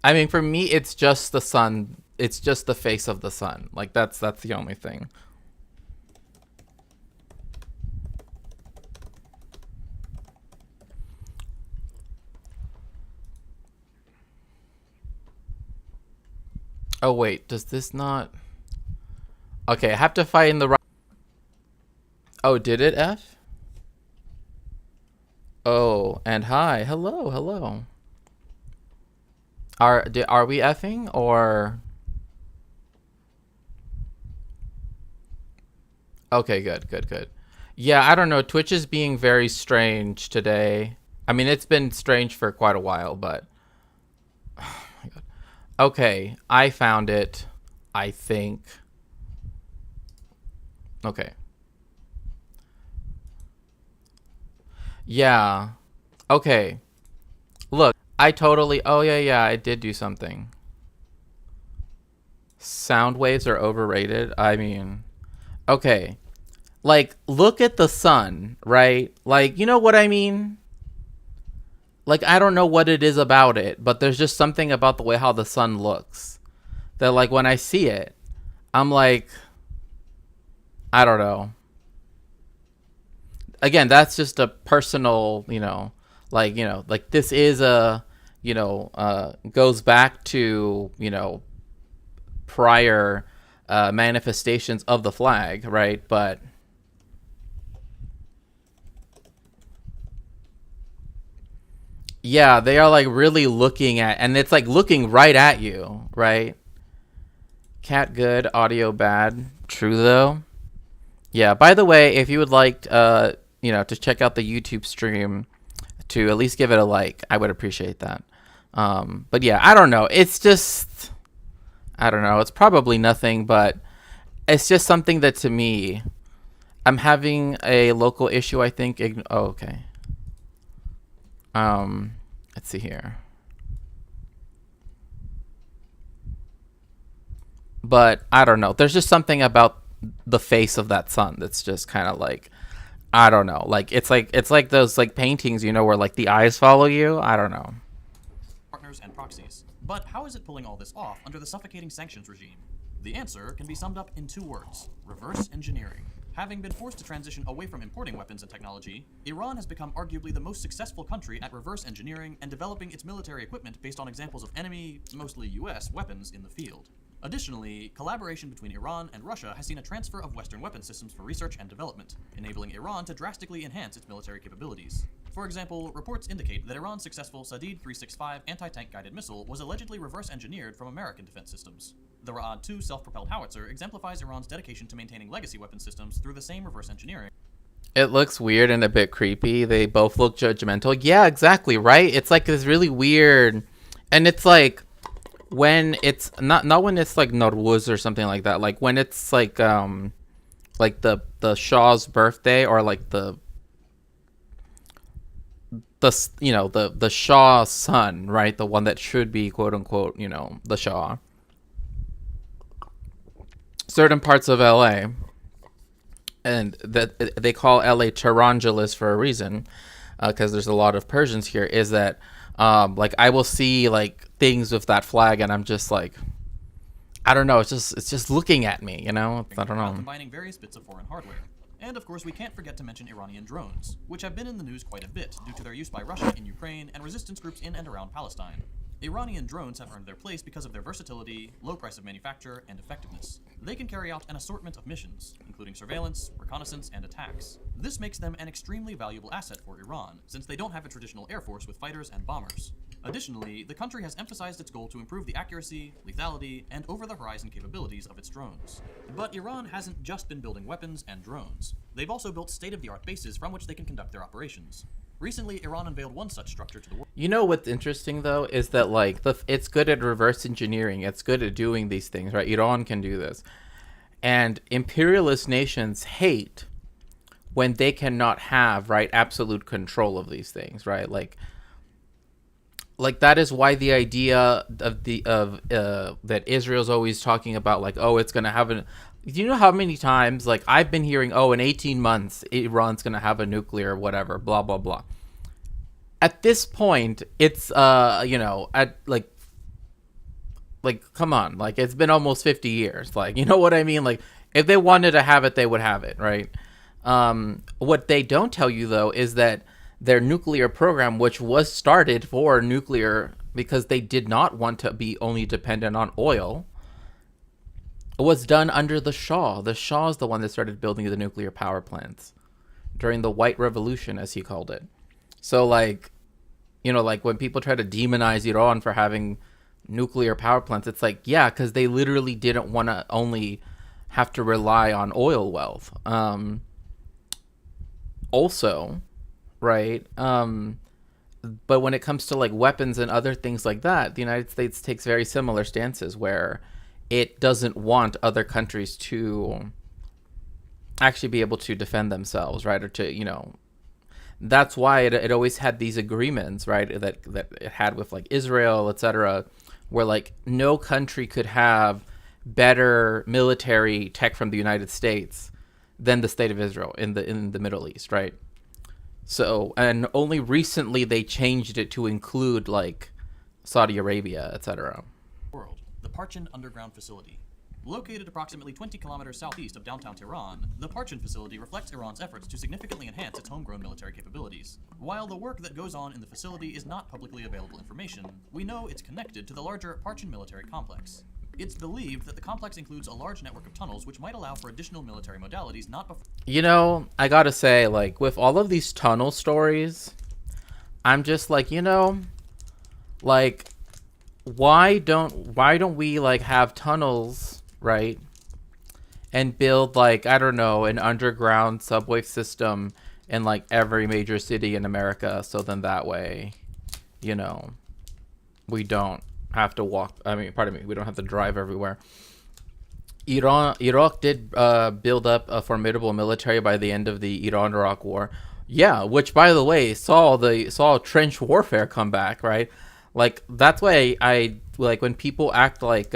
I mean, for me, it's just the sun. It's just the face of the sun. Like that's the only thing. Oh wait, does this not? Okay, I have to find the right. Oh, did it F? Oh, and hi, hello. Are we effing or? Okay, good. Yeah, I don't know. Twitch is being very strange today. I mean, it's been strange for quite a while, but oh my God. Okay, I found it. I think. Okay. Yeah. Okay. Look, I totally. Oh yeah, I did do something. Sound waves are overrated. I mean, okay. Like, look at the sun, right? Like, you know what I mean? Like, I don't know what it is about it, but there's just something about the way how the sun looks that, like, when I see it, I'm like, I don't know. Again, that's just a personal, like this is a, goes back to, prior manifestations of the flag, right? But yeah, they are like really looking at, and it's like looking right at you, right? Cat good, audio bad. True though. Yeah, by the way, if you would like to check out the YouTube stream, to at least give it a like, I would appreciate that. But yeah, I don't know. It's just, I don't know. It's probably nothing, but it's just something that to me, I'm having a local issue, I think. Oh, okay. Let's see here. But I don't know. There's just something about the face of that sun that's just kind of like, I don't know. Like it's like those like paintings, where like the eyes follow you. I don't know. Partners and proxies. But how is it pulling all this off under the suffocating sanctions regime? The answer can be summed up in 2 words: reverse engineering. Having been forced to transition away from importing weapons and technology, Iran has become arguably the most successful country at reverse engineering and developing its military equipment based on examples of enemy, mostly US, weapons in the field. Additionally, collaboration between Iran and Russia has seen a transfer of Western weapon systems for research and development, enabling Iran to drastically enhance its military capabilities. For example, reports indicate that Iran's successful Sadid 365 anti-tank guided missile was allegedly reverse engineered from American defense systems. The Ra'ad 2 self-propelled howitzer exemplifies Iran's dedication to maintaining legacy weapon systems through the same reverse engineering. It looks weird and a bit creepy. They both look judgmental. Yeah, exactly, right? It's like this really weird, and it's like when it's not when it's like Nowruz or something like that. Like when it's like the Shah's birthday, or like the Shah's son, right? The one that should be quote unquote, the Shah. Certain parts of LA, and that they call LA Tehrangeles for a reason, because there's a lot of Persians here, is that like I will see like things with that flag, and I'm just like, I don't know, it's just looking at me, I don't know. Combining various bits of foreign hardware. And of course, we can't forget to mention Iranian drones, which have been in the news quite a bit due to their use by Russia in Ukraine and resistance groups in and around Palestine. Iranian drones have earned their place because of their versatility, low price of manufacture, and effectiveness. They can carry out an assortment of missions, including surveillance, reconnaissance, and attacks. This makes them an extremely valuable asset for Iran, since they don't have a traditional air force with fighters and bombers. Additionally, the country has emphasized its goal to improve the accuracy, lethality, and over-the-horizon capabilities of its drones. But Iran hasn't just been building weapons and drones. They've also built state-of-the-art bases from which they can conduct their operations. Recently, Iran unveiled one such structure to the world. You know what's interesting though is that like it's good at reverse engineering. It's good at doing these things, right? Iran can do this, and imperialist nations hate when they cannot have right absolute control of these things, right? Like that is why the idea of that Israel's always talking about like, oh, it's gonna have an. Do you know how many times like I've been hearing, oh, in 18 months Iran's gonna have a nuclear whatever, blah blah blah. At this point, it's at like come on, like it's been almost 50 years. Like, you know what I mean? Like if they wanted to have it, they would have it, right? What they don't tell you though is that their nuclear program, which was started for nuclear because they did not want to be only dependent on oil, was done under the Shah. The Shah is the one that started building the nuclear power plants during the White Revolution, as he called it. So, like, you know, like when people try to demonize Iran for having nuclear power plants, it's like, yeah, because they literally didn't want to only have to rely on oil wealth. Also, right? But when it comes to like weapons and other things like that, the United States takes very similar stances where it doesn't want other countries to actually be able to defend themselves, right? Or to, you know, that's why it always had these agreements, right? That it had with like Israel, etc., where like no country could have better military tech from the United States than the state of Israel in the Middle East, right? So, and only recently they changed it to include like Saudi Arabia, etc. World, the Parchin Underground Facility. Located approximately 20 kilometers southeast of downtown Tehran, the Parchin facility reflects Iran's efforts to significantly enhance its homegrown military capabilities. While the work that goes on in the facility is not publicly available information, we know it's connected to the larger Parchin military complex. It's believed that the complex includes a large network of tunnels which might allow for additional military modalities not before. You know, I gotta say, like, with all of these tunnel stories, I'm just like, you know, like, why don't we like have tunnels, right? And build like, I don't know, an underground subway system in like every major city in America, so then that way, you know, we don't have to walk. I mean, pardon me, we don't have to drive everywhere. Iraq did build up a formidable military by the end of the Iran-Iraq War. Yeah, which by the way saw trench warfare come back, right? Like that's why I like when people act like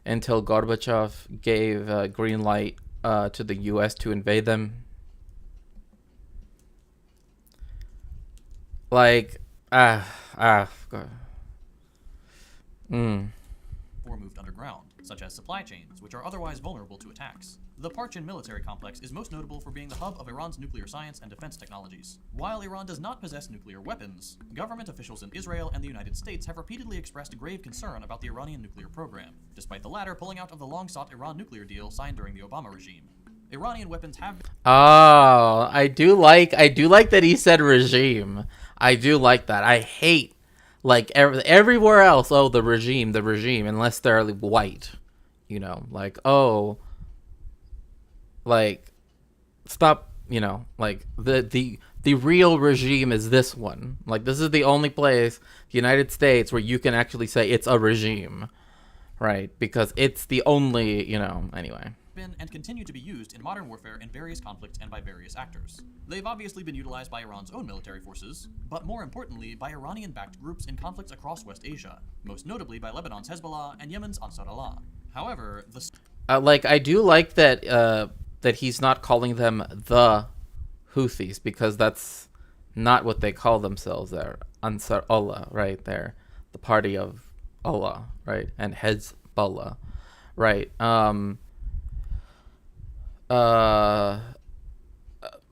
until Gorbachev gave green light to the U.S. to invade them. Like God. Or moved underground, such as supply chains, which are otherwise vulnerable to attacks. The Parchin military complex is most notable for being the hub of Iran's nuclear science and defense technologies. While Iran does not possess nuclear weapons, government officials in Israel and the United States have repeatedly expressed grave concern about the Iranian nuclear program, despite the latter pulling out of the long-sought Iran nuclear deal signed during the Obama regime. Iranian weapons have been... Oh, I do like that he said regime. I do like that. I hate like everywhere else. Oh, the regime, unless they're white, you know, like, oh, like, stop, you know, like the real regime is this one. Like, this is the only place, the United States, where you can actually say it's a regime, right? Because it's the only, you know, anyway. Been and continue to be used in modern warfare in various conflicts and by various actors. They've obviously been utilized by Iran's own military forces, but more importantly by Iranian-backed groups in conflicts across West Asia, most notably by Lebanon's Hezbollah and Yemen's Ansar Allah. However, like, I do like that that he's not calling them the Houthis, because that's not what they call themselves. They're Ansar Allah, right? They're the party of Allah, right? And Hezbollah, right?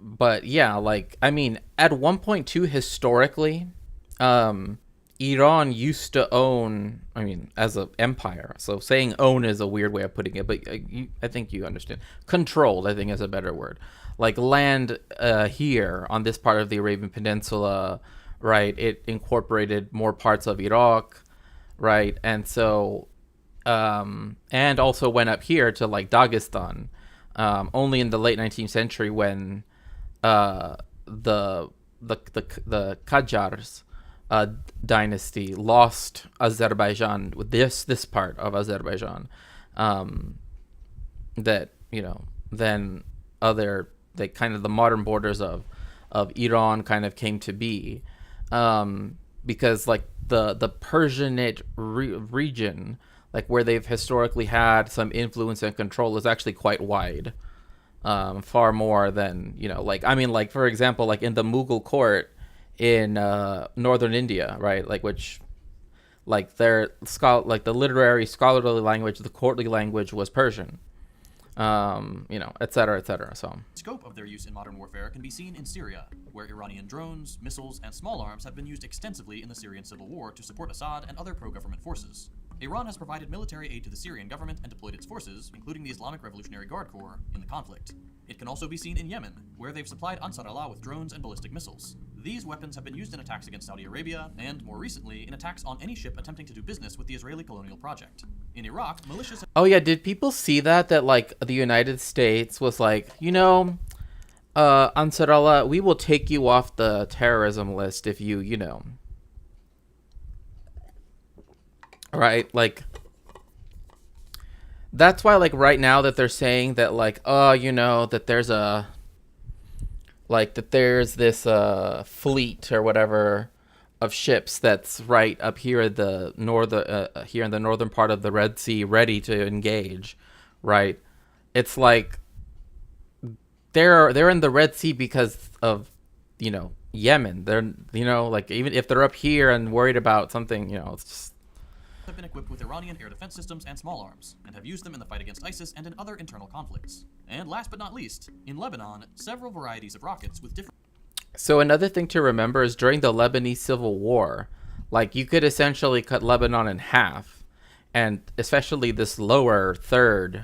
But yeah, like, I mean, at one point too, historically, Iran used to own, I mean, as an empire. So saying own is a weird way of putting it, but I think you understand. Controlled, I think, is a better word. Like land here on this part of the Arabian Peninsula, right? It incorporated more parts of Iraq, right? And so, and also went up here to like Dagestan, only in the late 19th century when the Qajars dynasty lost Azerbaijan, with this part of Azerbaijan, that then they kind of the modern borders of Iran kind of came to be, because like the Persianate region, like where they've historically had some influence and control, is actually quite wide, far more than like, I mean, like for example, like in the Mughal court in northern India, right? Like which, like like the literary scholarly language, the courtly language was Persian, et cetera, et cetera. So scope of their use in modern warfare can be seen in Syria, where Iranian drones, missiles, and small arms have been used extensively in the Syrian civil war to support Assad and other pro-government forces. Iran has provided military aid to the Syrian government and deployed its forces, including the Islamic Revolutionary Guard Corps, in the conflict. It can also be seen in Yemen, where they've supplied Ansar Allah with drones and ballistic missiles. These weapons have been used in attacks against Saudi Arabia, and more recently, in attacks on any ship attempting to do business with the Israeli colonial project. In Iraq, militias... Oh yeah, did people see that like the United States was like, Ansar Allah, we will take you off the terrorism list if you, right? Like, that's why, like, right now that they're saying that, like, that there's this fleet or whatever of ships that's right up here in the northern part of the Red Sea, ready to engage, right? It's like they're in the Red Sea because of Yemen. They're like, even if they're up here and worried about something, it's just... have been equipped with Iranian air defense systems and small arms, and have used them in the fight against ISIS and in other internal conflicts. And last but not least, in Lebanon, several varieties of rockets with different... So another thing to remember is during the Lebanese Civil War, like, you could essentially cut Lebanon in half, and especially this lower third,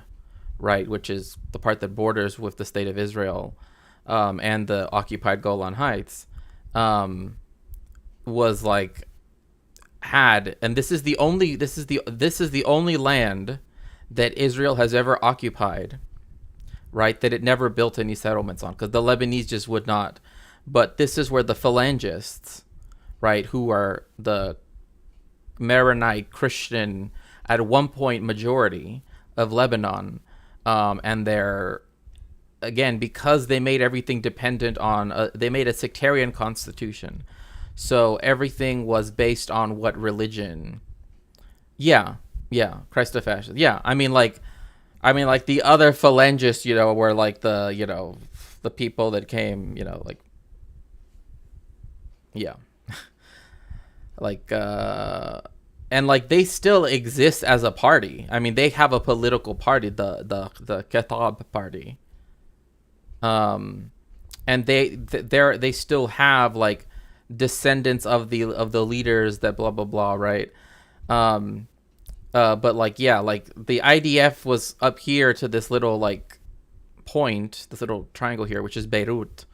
right, which is the part that borders with the state of Israel, and the occupied Golan Heights, was like... and this is the only land that Israel has ever occupied, right, that it never built any settlements on, because the Lebanese just would not. But this is where the Phalangists, right, who are the Maronite Christian at one point majority of Lebanon, and they're, again, because they made everything dependent on they made a sectarian constitution. So everything was based on what religion? Yeah, Christofascist. Yeah, I mean like the other Phalangists, were like the, the people that came, like, yeah, like, and like they still exist as a party. I mean, they have a political party, the Ketab party, and they still have like descendants of the leaders that blah blah blah, right? But like, yeah, like the IDF was up here to this little like point, this little triangle here, which is Beirut,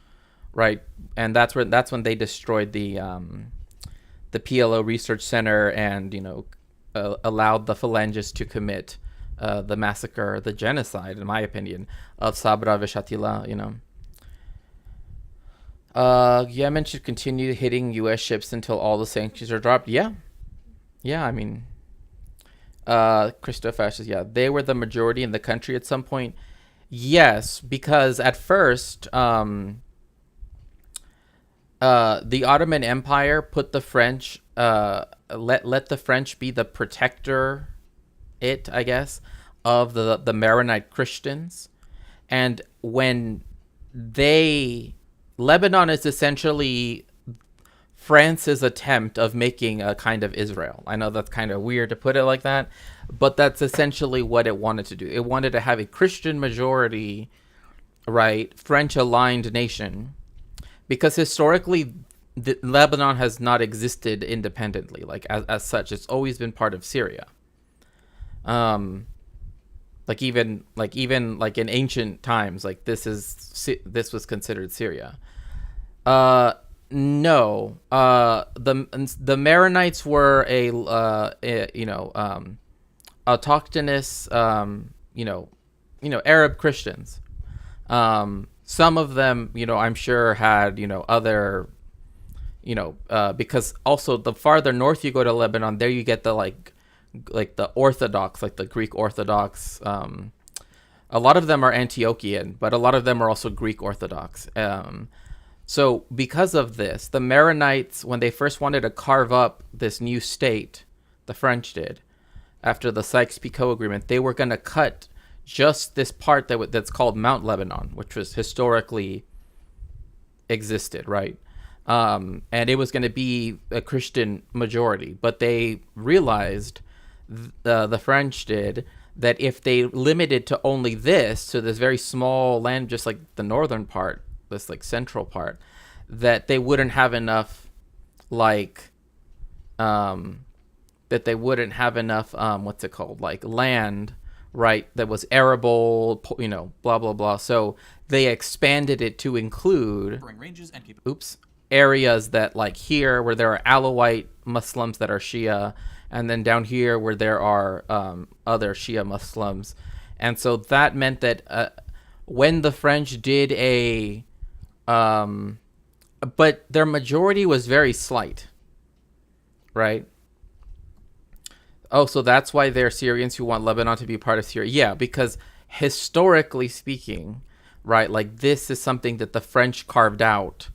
right? And that's when they destroyed the PLO research center and allowed the Phalangists to commit the massacre, the genocide, in my opinion, of Sabra Veshatila. Yemen should continue hitting U.S. ships until all the sanctions are dropped. Yeah, I mean, Christoph, yeah, they were the majority in the country at some point. Yes, because at first, the Ottoman Empire put the French, let the French be the protector, I guess, of the Maronite Christians, and when Lebanon is essentially France's attempt of making a kind of Israel. I know that's kind of weird to put it like that, but that's essentially what it wanted to do. It wanted to have a Christian majority, right, French-aligned nation, because historically Lebanon has not existed independently, like as such. It's always been part of Syria. Um, like in ancient times, like this was considered Syria. Uh, no. The Maronites were autochthonous Arab Christians. Some of them, I'm sure had other because also the farther north you go to Lebanon, there you get the like the Orthodox, like the Greek Orthodox. A lot of them are Antiochian, but a lot of them are also Greek Orthodox. So because of this, the Maronites, when they first wanted to carve up this new state, the French did, after the Sykes-Picot Agreement, they were going to cut just this part that's called Mount Lebanon, which was historically existed, right? And it was going to be a Christian majority. But they realized, the French did, that if they limited to only this, to this very small land, just like the northern part, this like central part, that they wouldn't have enough, like, what's it called, like land, right, that was arable, blah blah blah. So they expanded it to include ranges and areas that, like here where there are Alawite Muslims that are Shia, and then down here where there are other Shia Muslims. And so that meant that when the French did but their majority was very slight, right? Oh, so that's why they're Syrians who want Lebanon to be part of Syria. Yeah, because historically speaking, right, like this is something that the French carved out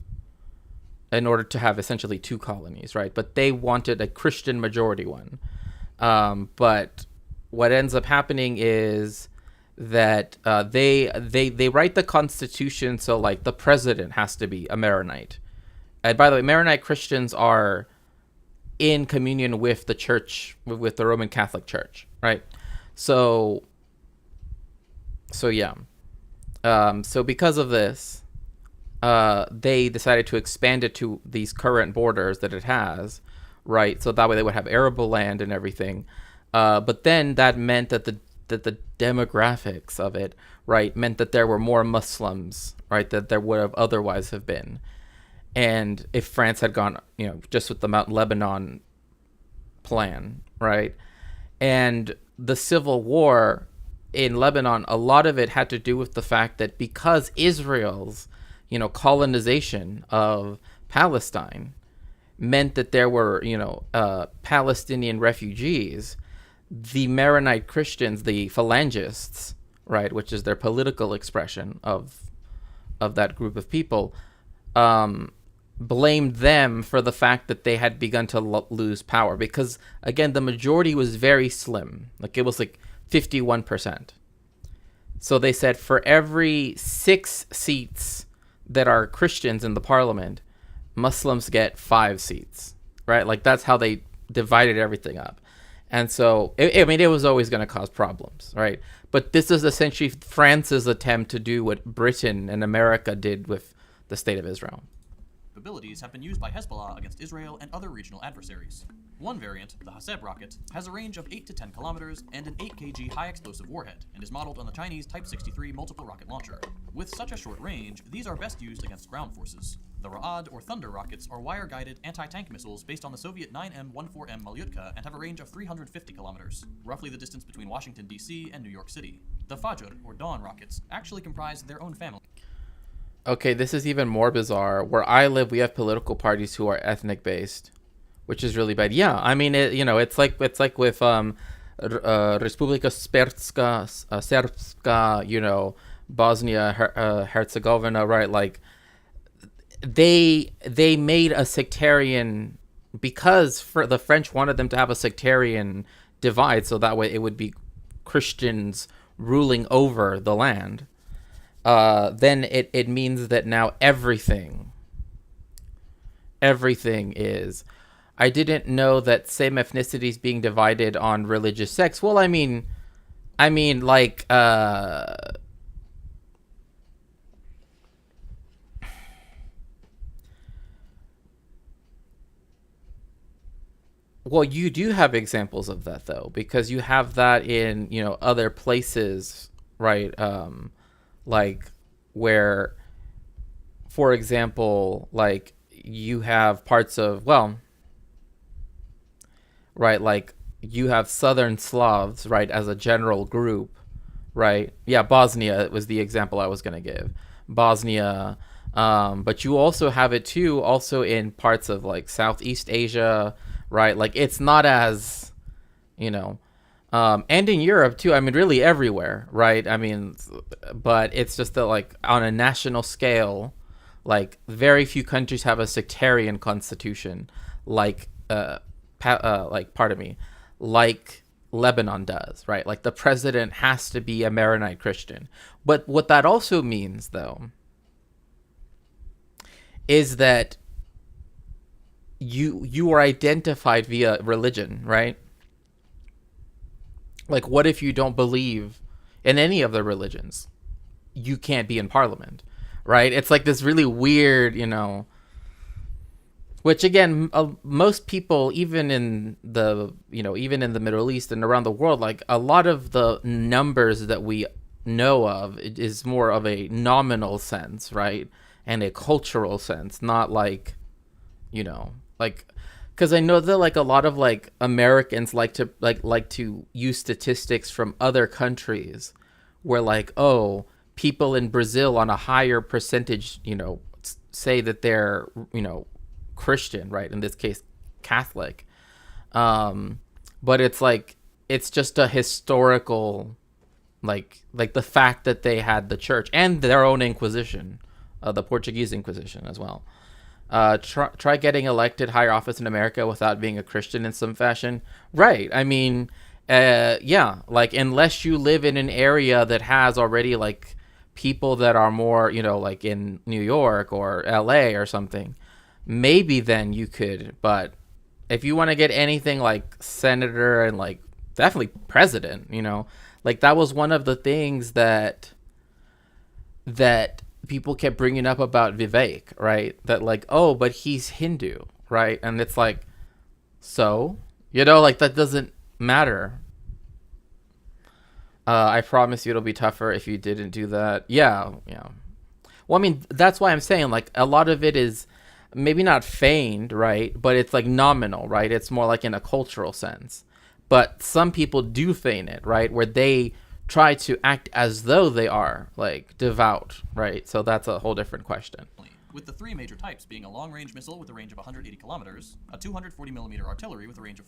in order to have essentially two colonies, right? But they wanted a Christian majority one. But what ends up happening is that they write the Constitution, so like the president has to be a Maronite. And by the way, Maronite Christians are in communion with the church, with the Roman Catholic Church, right? So yeah. So because of this, they decided to expand it to these current borders that it has, right? So that way they would have arable land and everything. But then that meant that the demographics of it, right, meant that there were more Muslims, right, that there would have otherwise have been. And if France had gone, just with the Mount Lebanon plan, right? And the civil war in Lebanon, a lot of it had to do with the fact that because Israel's, colonization of Palestine meant that there were, Palestinian refugees, the Maronite Christians, the Phalangists, right, which is their political expression of that group of people, blamed them for the fact that they had begun to lose power, because again the majority was very slim, like it was like 51%. So they said for every 6 seats that are Christians in the parliament, Muslims get 5 seats, right? Like that's how they divided everything up. And so it was always going to cause problems, right? But this is essentially France's attempt to do what Britain and America did with the state of Israel. Abilities have been used by Hezbollah against Israel and other regional adversaries. One variant, the Haseb rocket, has a range of 8 to 10 kilometers and an 8 kg high-explosive warhead, and is modeled on the Chinese Type 63 multiple rocket launcher. With such a short range, these are best used against ground forces. The Ra'ad or Thunder rockets are wire-guided anti-tank missiles based on the Soviet 9M14M Malyutka and have a range of 350 kilometers, roughly the distance between Washington, D.C. and New York City. The Fajr, or Dawn rockets, actually comprise their own family. Okay, this is even more bizarre. Where I live, we have political parties who are ethnic based, which is really bad. Yeah, I mean, it's like with Respublika Srpska, Bosnia Herzegovina, right? Like they made a sectarian, because the French wanted them to have a sectarian divide, so that way it would be Christians ruling over the land. Then it means that now everything is. I didn't know that same ethnicities being divided on religious sects. Well, I mean, like, Well, you do have examples of that though, because you have that in, other places, right? Like where, for example, like you have parts of, well, right, like you have Southern Slavs, right, as a general group, right? Yeah, Bosnia was the example I was going to give. Bosnia, but you also have it too, also in parts of like Southeast Asia, right? Like it's not as, you know, and in Europe too. I mean, really everywhere, right? I mean, but it's just that like on a national scale, like very few countries have a sectarian constitution, like pardon me, like Lebanon does, right? Like the president has to be a Maronite Christian. But what that also means, though, is that you are identified via religion, right? Like, what if you don't believe in any of the religions? You can't be in parliament, right? It's like this really weird, which again, most people, even in the Middle East and around the world, like a lot of the numbers that we know of, it is more of a nominal sense, right? And a cultural sense, not like, like, because I know that like a lot of like Americans like to use statistics from other countries, where like, oh, people in Brazil on a higher percentage, say that they're, Christian, right? In this case, Catholic. But it's like, it's just a historical, like the fact that they had the church and their own Inquisition, the Portuguese Inquisition as well. Try getting elected higher office in America without being a Christian in some fashion. Right. I mean, yeah, like unless you live in an area that has already like people that are more, like in New York or LA or something, maybe then you could. But if you want to get anything like senator and like definitely president, like that was one of the things that people kept bringing up about Vivek, right? That like, oh, but he's Hindu, right? And it's like, so, like that doesn't matter. I promise you it'll be tougher if you didn't do that. Yeah. Well, I mean, that's why I'm saying like a lot of it is maybe not feigned, right? But it's like nominal, right? It's more like in a cultural sense. But some people do feign it, right? Where they try to act as though they are like devout, right? So that's a whole different question. With the three major types being a long-range missile with a range of 180 kilometers, a 240mm artillery with a range of...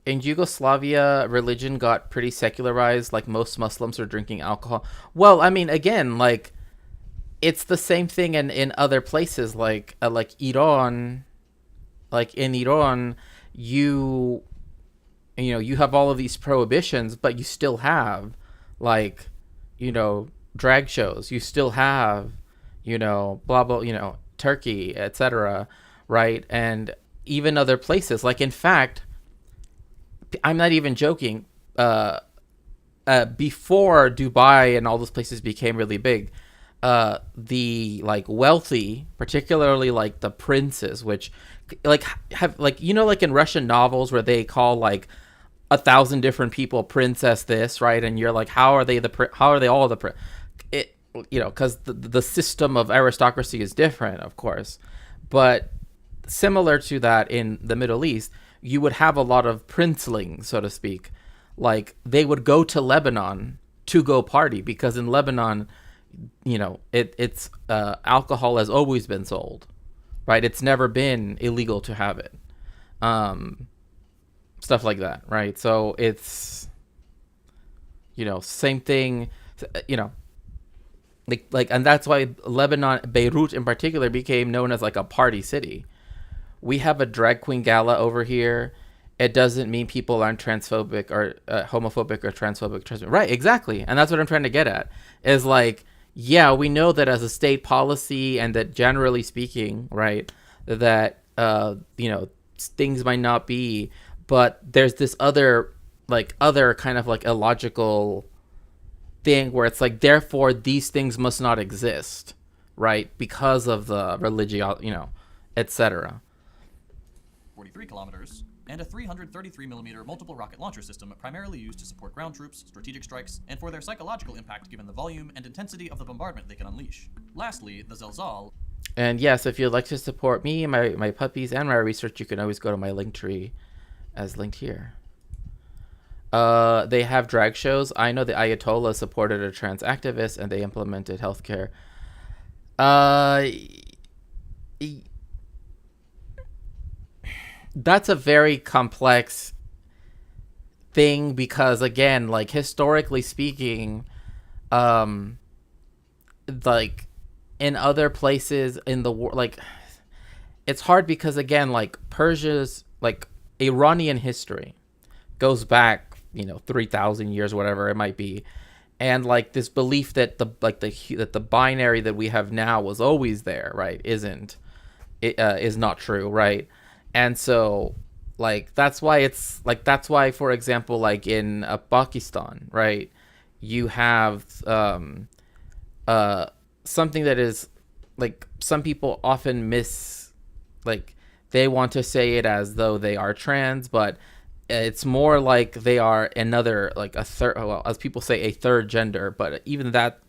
In Yugoslavia, religion got pretty secularized, like most Muslims are drinking alcohol. Well, I mean, again, like it's the same thing in other places, like Iran. Like in Iran, you have all of these prohibitions, but you still have like, drag shows. You still have, blah, blah, Turkey, etc. Right. And even other places, like, in fact, I'm not even joking. Before Dubai and all those places became really big, the like wealthy, particularly like the princes, which like have like, like in Russian novels where they call like 1,000 different people princess this, right? And you're like, how are they all the it, because the system of aristocracy is different, of course. But similar to that in the Middle East, you would have a lot of princelings, so to speak. Like they would go to Lebanon to go party, because in Lebanon, it's alcohol has always been sold, right? It's never been illegal to have it. Stuff like that, right? So it's, same thing, like, and that's why Lebanon, Beirut in particular, became known as like a party city. We have a drag queen gala over here. It doesn't mean people aren't transphobic or homophobic or transphobic. Right, exactly. And that's what I'm trying to get at, is like, yeah, we know that as a state policy, and that generally speaking, right, that, things might not be, but there's this other kind of like illogical thing where it's like, therefore these things must not exist, right? Because of the religion, etc. 43 kilometers, and a 333mm multiple rocket launcher system primarily used to support ground troops, strategic strikes, and for their psychological impact given the volume and intensity of the bombardment they can unleash. Lastly, the Zelzal. And yes, if you'd like to support me, my puppies, and my research, you can always go to my link tree as linked here. They have drag shows. I know the Ayatollah supported a trans activist and they implemented healthcare. That's a very complex thing because, again, like, historically speaking, like, in other places in the world, like, it's hard because, again, like, Persia's, like, Iranian history goes back, 3,000 years, whatever it might be. And, like, this belief that the binary that we have now was always there, right, is not true, right? And so, like, that's why, for example, like, in Pakistan, right, you have something that is, like, some people often like, they want to say it as though they are trans, but it's more like they are another, like, a third, well, as people say, a third gender, but even that,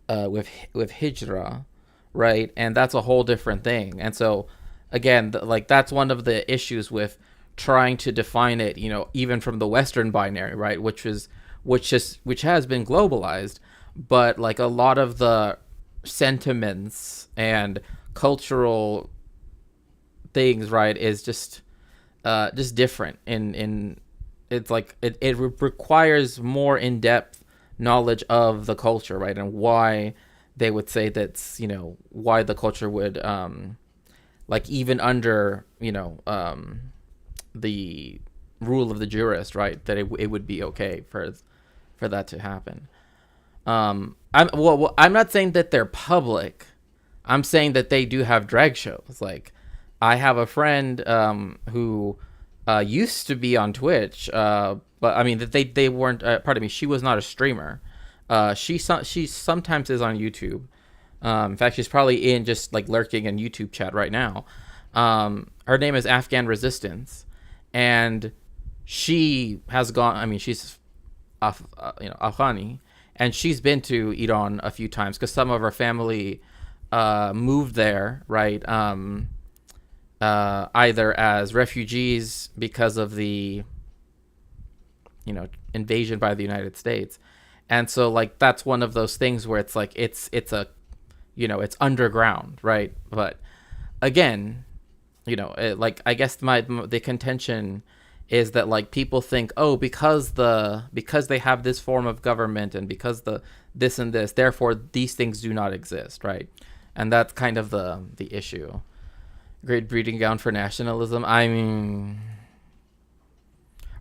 with hijra, right, and that's a whole different thing. And so, again, like, that's one of the issues with trying to define it, even from the Western binary, right, which has been globalized, but, like, a lot of the sentiments and cultural things, right, is just different in it's like it requires more in-depth knowledge of the culture, right, and why they would say that's, why the culture would, like, even under, the rule of the jurist, right, that it would be okay for that to happen. I'm not saying that they're public. I'm saying that they do have drag shows. Like, I have a friend who used to be on Twitch, but I mean that they weren't. Pardon me, she was not a streamer. She sometimes is on YouTube. In fact, she's probably in just, like, lurking in YouTube chat right now. Her name is Afghan Resistance, and she has gone. I mean, she's Afghani, and she's been to Iran a few times because some of her family moved there, right? Either as refugees because of the, invasion by the United States. And so, like, that's one of those things where it's like, it's it's underground, right? But again, like, I guess the contention is that, like, people think, oh, because they have this form of government and because this and this, therefore these things do not exist, right? And that's kind of the issue. Great breeding ground for nationalism. I mean,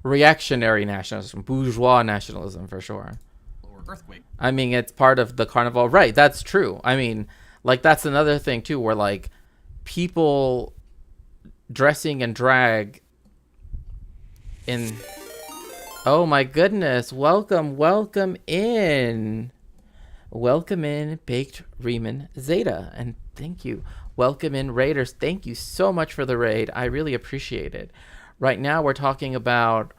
reactionary nationalism, bourgeois nationalism, for sure. Or earthquake. I mean, it's part of the carnival, right? That's true. I mean, like, that's another thing too, where, like, people dressing in drag in. Oh my goodness! Welcome in, Baked Riemann Zeta, and thank you. Welcome in, Raiders. Thank you so much for the raid. I really appreciate it. Right now, we're talking about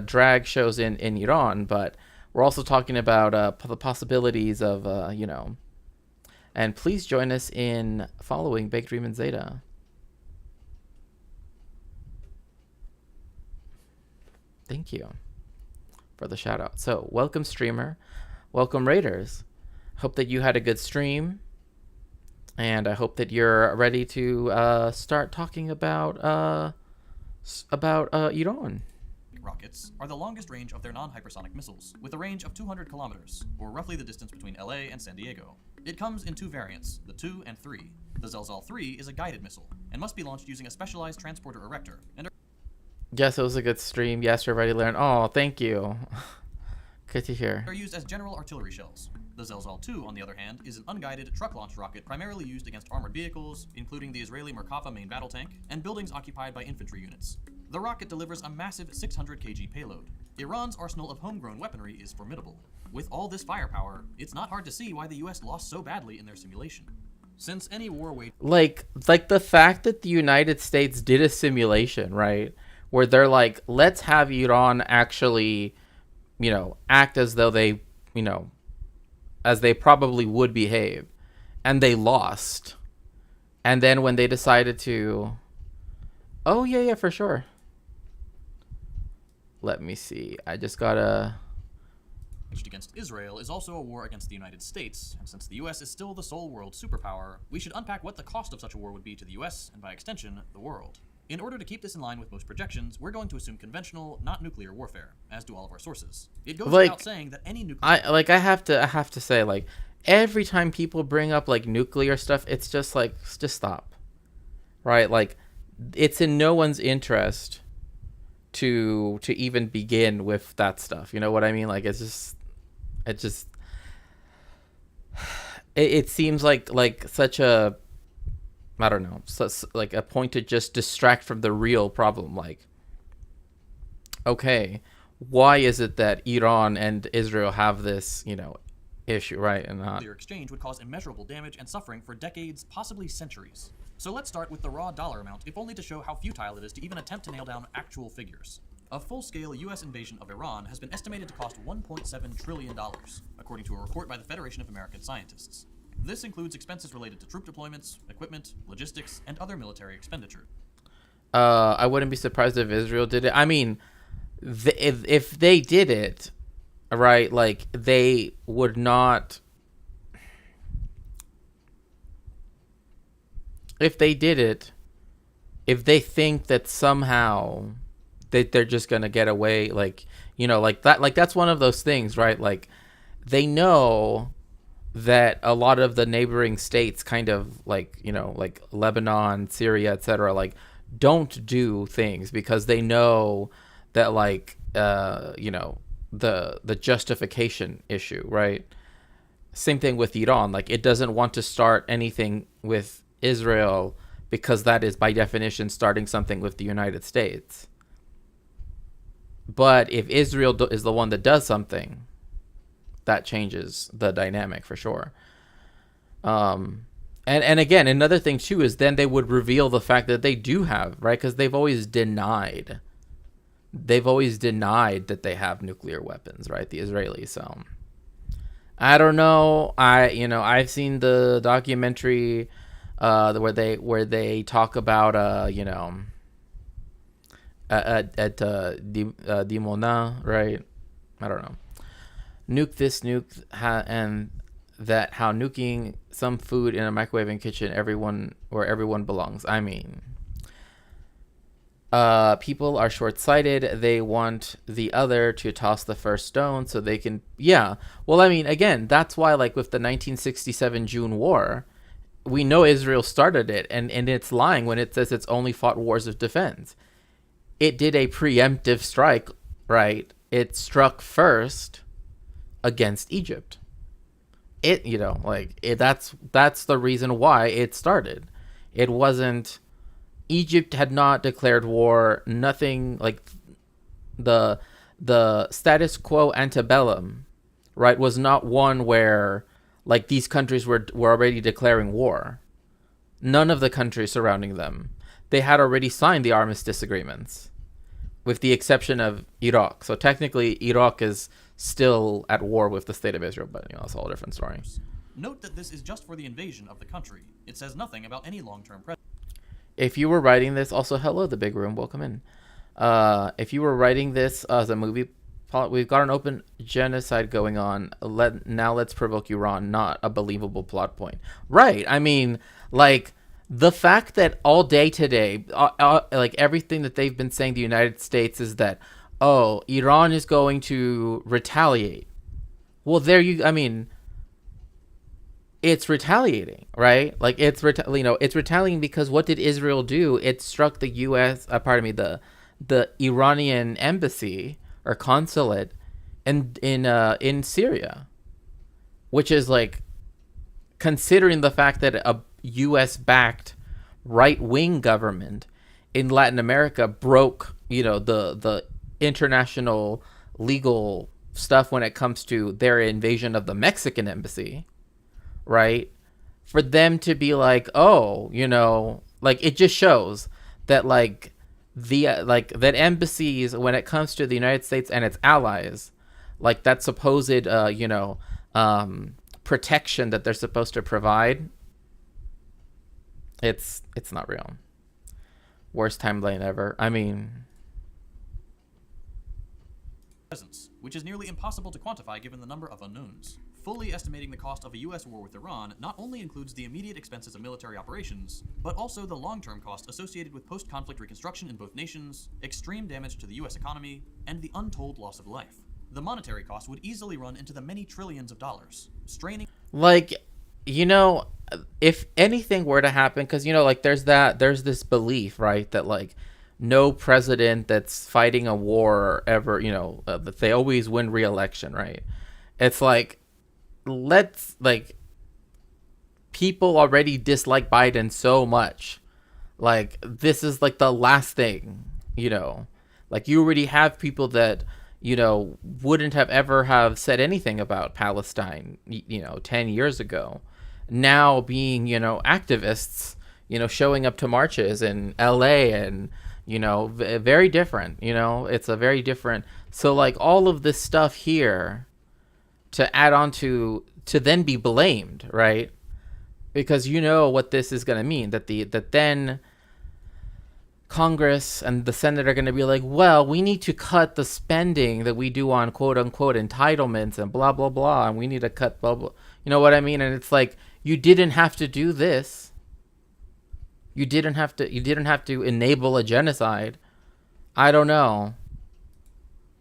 drag shows in Iran, but we're also talking about the possibilities of, And please join us in following Baked Riemann Zeta. Thank you for the shout out. So, welcome, streamer. Welcome, Raiders. Hope that you had a good stream. And I hope that you're ready to start talking about Iran. Rockets are the longest range of their non-hypersonic missiles, with a range of 200 kilometers, or roughly the distance between LA and San Diego. It comes in two variants, the 2 and 3. The Zelzal 3 is a guided missile, and must be launched using a specialized transporter erector. And yes, it was a good stream. Yes, you're ready to learn. Oh, thank you. Good to hear. Are used as general artillery shells. The Zelzal 2, on the other hand, is an unguided truck-launched rocket primarily used against armored vehicles, including the Israeli Merkava main battle tank, and buildings occupied by infantry units. The rocket delivers a massive 600 kg payload. Iran's arsenal of homegrown weaponry is formidable. With all this firepower, it's not hard to see why the US lost so badly in their simulation. Since any war waged Like the fact that the United States did a simulation, right? Where they're like, let's have Iran actually, act as though they, you know, as they probably would behave, and they lost. And then when they decided to, oh yeah, for sure. Let me see. I just gotta. against Israel is also a war against the United States, and since the US is still the sole world superpower, we should unpack what the cost of such a war would be to the US, and by extension, the world. In order to keep this in line with most projections, we're going to assume conventional, not nuclear warfare, as do all of our sources. It goes without saying that any nuclear I have to say, like, every time people bring up like nuclear stuff, it's just like, just stop. Right? Like, it's in no one's interest to even begin with that stuff. You know what I mean? Like, it seems like such a, I don't know, such like a point to just distract from the real problem. Like, okay, why is it that Iran and Israel have this, issue, right? And not nuclear exchange would cause immeasurable damage and suffering for decades, possibly centuries. So let's start with the raw dollar amount, if only to show how futile it is to even attempt to nail down actual figures. A full-scale U.S. invasion of Iran has been estimated to cost $1.7 trillion, according to a report by the Federation of American Scientists. This includes expenses related to troop deployments, equipment, logistics, and other military expenditure. I wouldn't be surprised if Israel did it. I mean, if they did it, right, like, they would not. If they did it, if they think that somehow that they're just gonna get away, like, like that, like, that's one of those things, right? Like, they know that a lot of the neighboring states, kind of like, like Lebanon, Syria, etc., like, don't do things because they know that, like, the justification issue, right? Same thing with Iran. Like, it doesn't want to start anything with Israel because that is by definition starting something with the United States. But if Israel is the one that does something, that changes the dynamic for sure. And again, another thing too is then they would reveal the fact that they do have, right? Because they've always denied that they have nuclear weapons, right? The Israelis. So I don't know. I've seen the documentary where they talk about at Dimona, right? I don't know. Nuke this, and that, how nuking some food in a microwave and kitchen, where everyone belongs. I mean, people are short-sighted. They want the other to toss the first stone so they can, yeah. Well, I mean, again, that's why, like, with the 1967 June War, we know Israel started it, and it's lying when it says it's only fought wars of defense. It did a preemptive strike, right? It struck first against Egypt. That's the reason why it started. It wasn't, Egypt had not declared war, nothing, like, the status quo antebellum, right, was not one where, like, these countries were already declaring war. None of the countries surrounding them. They had already signed the armistice agreements, with the exception of Iraq. So technically, Iraq is still at war with the state of Israel, but that's a whole different story. Note that this is just for the invasion of the country. It says nothing about any long-term presence. If you were writing this, also hello, the big room, welcome in. If you were writing this as a movie, we've got an open genocide going on. Now let's provoke Iran, not a believable plot point. Right? I mean, like, the fact that all day today, like, everything that they've been saying, the United States, is that, oh, Iran is going to retaliate. Well, I mean, it's retaliating, right? Like, it's retaliating because what did Israel do? It struck the U.S. The Iranian embassy or consulate in Syria, which is, like, considering the fact that a U.S.-backed right-wing government in Latin America broke, the international legal stuff when it comes to their invasion of the Mexican embassy, right? for them to be like, oh, like it just shows that like that embassies, when it comes to the United States and its allies, like that supposed protection that they're supposed to provide, it's not real. Worst timeline ever. I mean, presence, which is nearly impossible to quantify given the number of unknowns. Fully estimating the cost of a U.S. war with Iran not only includes the immediate expenses of military operations, but also the long-term cost associated with post-conflict reconstruction in both nations, extreme damage to the U.S. economy, and the untold loss of life. The monetary cost would easily run into the many trillions of dollars, straining... like, if anything were to happen, because, like, there's this belief, right, that, like, no president that's fighting a war ever, that they always win re-election, right? It's like, people already dislike Biden so much. Like, this is like the last thing, like you already have people that, wouldn't have ever have said anything about Palestine, 10 years ago, now being, activists, showing up to marches in LA and, very different, it's a very different. So like all of this stuff here to add on to then be blamed, right? Because what this is going to mean, that then Congress and the Senate are going to be like, well, we need to cut the spending that we do on quote unquote entitlements and blah, blah, blah. And we need to cut blah, blah. You know what I mean? And it's like, you didn't have to do this. You didn't have to enable a genocide. I don't know.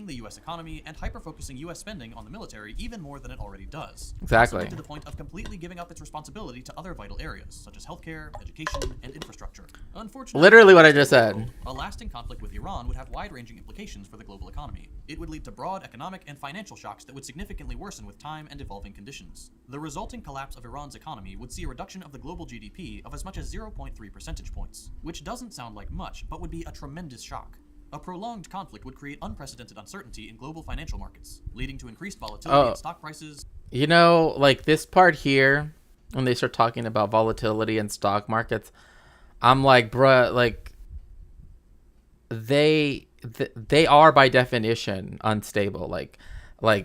The U.S. economy and hyper-focusing U.S. spending on the military even more than it already does. Exactly. To the point of completely giving up its responsibility to other vital areas, such as healthcare, education, and infrastructure. Unfortunately, literally what I just said. A lasting conflict with Iran would have wide-ranging implications for the global economy. It would lead to broad economic and financial shocks that would significantly worsen with time and evolving conditions. The resulting collapse of Iran's economy would see a reduction of the global GDP of as much as 0.3 percentage points, which doesn't sound like much, but would be a tremendous shock. A prolonged conflict would create unprecedented uncertainty in global financial markets, leading to increased volatility in stock prices. Like this part here, when they start talking about volatility in stock markets, I'm like, bruh, like they are by definition unstable. Like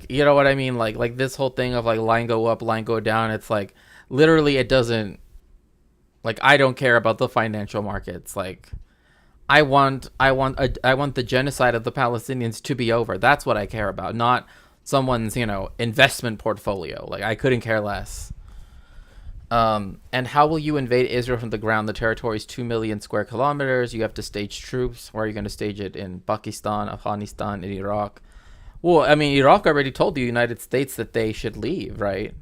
you know what I mean? Like this whole thing of like line go up, line go down. It's like literally it doesn't. Like I don't care about the financial markets. Like. I want the genocide of the Palestinians to be over. That's what I care about, not someone's, investment portfolio. Like I couldn't care less. And how will you invade Israel from the ground? The territory is 2 million square kilometers. You have to stage troops. Where are you going to stage it? In Pakistan, Afghanistan, in Iraq? Well, I mean, Iraq already told the United States that they should leave, right?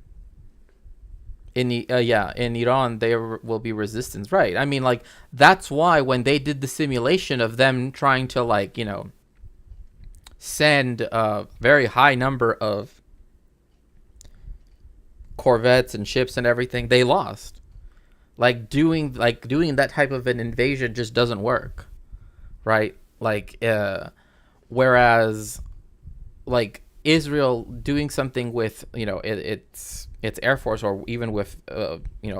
In Iran, there will be resistance, right? I mean, like, that's why when they did the simulation of them trying to, like, send a very high number of corvettes and ships and everything, they lost. Doing that type of an invasion just doesn't work, right? Like, whereas, like, Israel doing something with, its air force, or even with a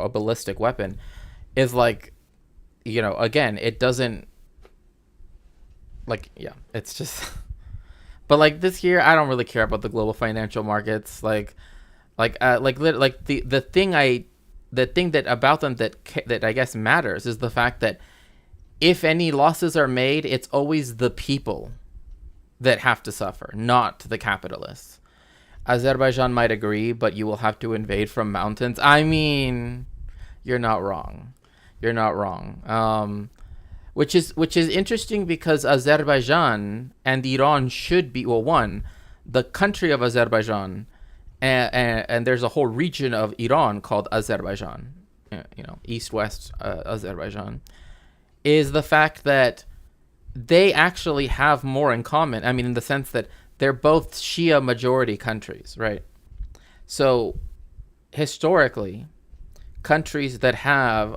ballistic weapon, is like, again, it doesn't, like, yeah, it's just but like this year I don't really care about the global financial markets. The thing that about them that I guess matters is the fact that if any losses are made, it's always the people that have to suffer, not the capitalists. Azerbaijan might agree, but you will have to invade from mountains. I mean, you're not wrong. Which is interesting because Azerbaijan and Iran should be, well, one, the country of Azerbaijan, and there's a whole region of Iran called Azerbaijan, east-west Azerbaijan, is the fact that they actually have more in common. I mean, in the sense that they're both Shia majority countries, right? So historically, countries that have,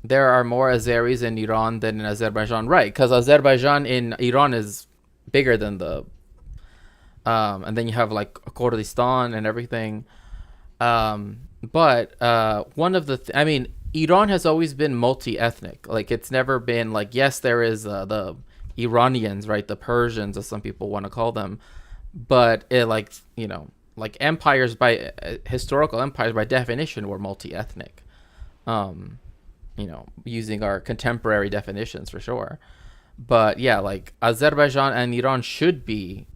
there are more Azeris in Iran than in Azerbaijan, right? Because Azerbaijan in Iran is bigger than and then you have like Kurdistan and everything. And but one of the I mean, Iran has always been multi-ethnic. Like it's never been like, yes, there is the Iranians, right, the Persians, as some people want to call them, but it, like, you know, like empires by historical empires by definition were multi-ethnic. Um, you know, using our contemporary definitions for sure. But yeah, like Azerbaijan and Iran should be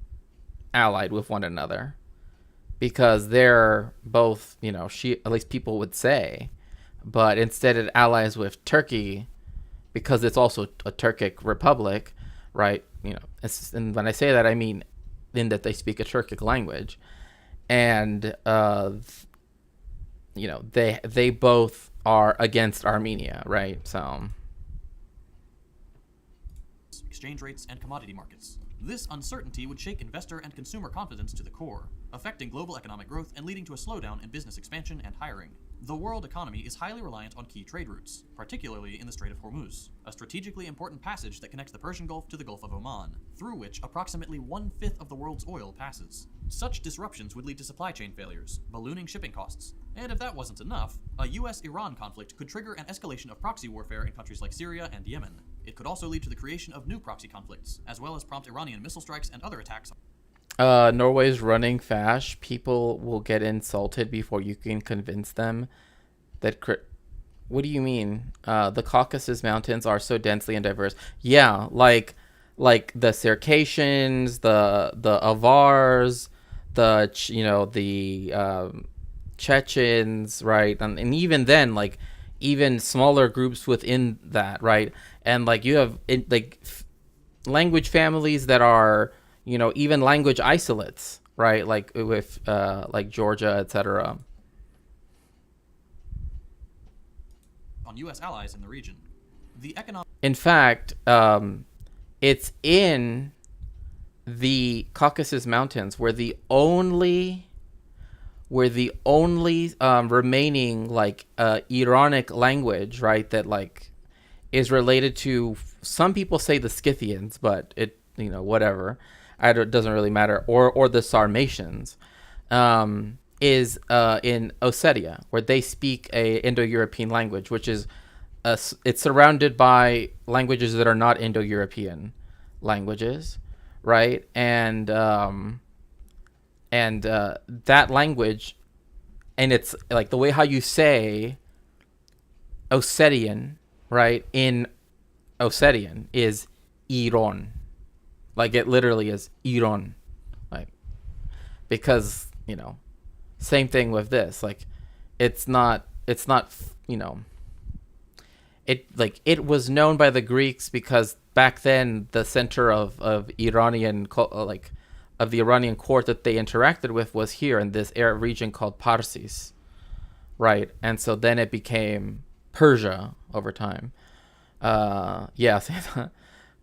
allied with one another because they're both, you know, at least people would say, but instead it allies with Turkey because it's also a Turkic republic, right? You know, and when I say that, I mean in that they speak a Turkic language, and you know, they both are against Armenia, right? So exchange rates, and commodity markets. This uncertainty would shake investor and consumer confidence to the core, affecting global economic growth and leading to a slowdown in business expansion and hiring. The world economy is highly reliant on key trade routes, particularly in the Strait of Hormuz, a strategically important passage that connects the Persian Gulf to the Gulf of Oman, through which approximately 1/5 of the world's oil passes. Such disruptions would lead to supply chain failures, ballooning shipping costs, and if that wasn't enough, a US-Iran conflict could trigger an escalation of proxy warfare in countries like Syria and Yemen. It could also lead to the creation of new proxy conflicts, as well as prompt Iranian missile strikes and other attacks. Norway's running fast. People will get insulted before you can convince them that. What do you mean? The Caucasus Mountains are so densely and diverse. Yeah, like the Circassians, the Avars, the Chechens, right? And even then, like even smaller groups within that, right? And like you have language families that are, you know, even language isolates, right? Like with like Georgia, etc. On U.S. allies in the region, In fact, it's in the Caucasus Mountains where the only remaining like Iranic language, right, that like is related to, some people say the Scythians, but it, you know, whatever, it doesn't really matter, or the Sarmatians, is in Ossetia, where they speak a Indo-European language, which is it's surrounded by languages that are not Indo-European languages, right? And that language, and it's like the way how you say Ossetian, right, in Ossetian is Iran. Like it literally is Iran. Like, because, you know, same thing with this. Like it's not, you know, it was known by the Greeks because back then the center of Iranian of the Iranian court that they interacted with was here in this Arab region called Parsis, right? And so then it became Persia over time. Yeah,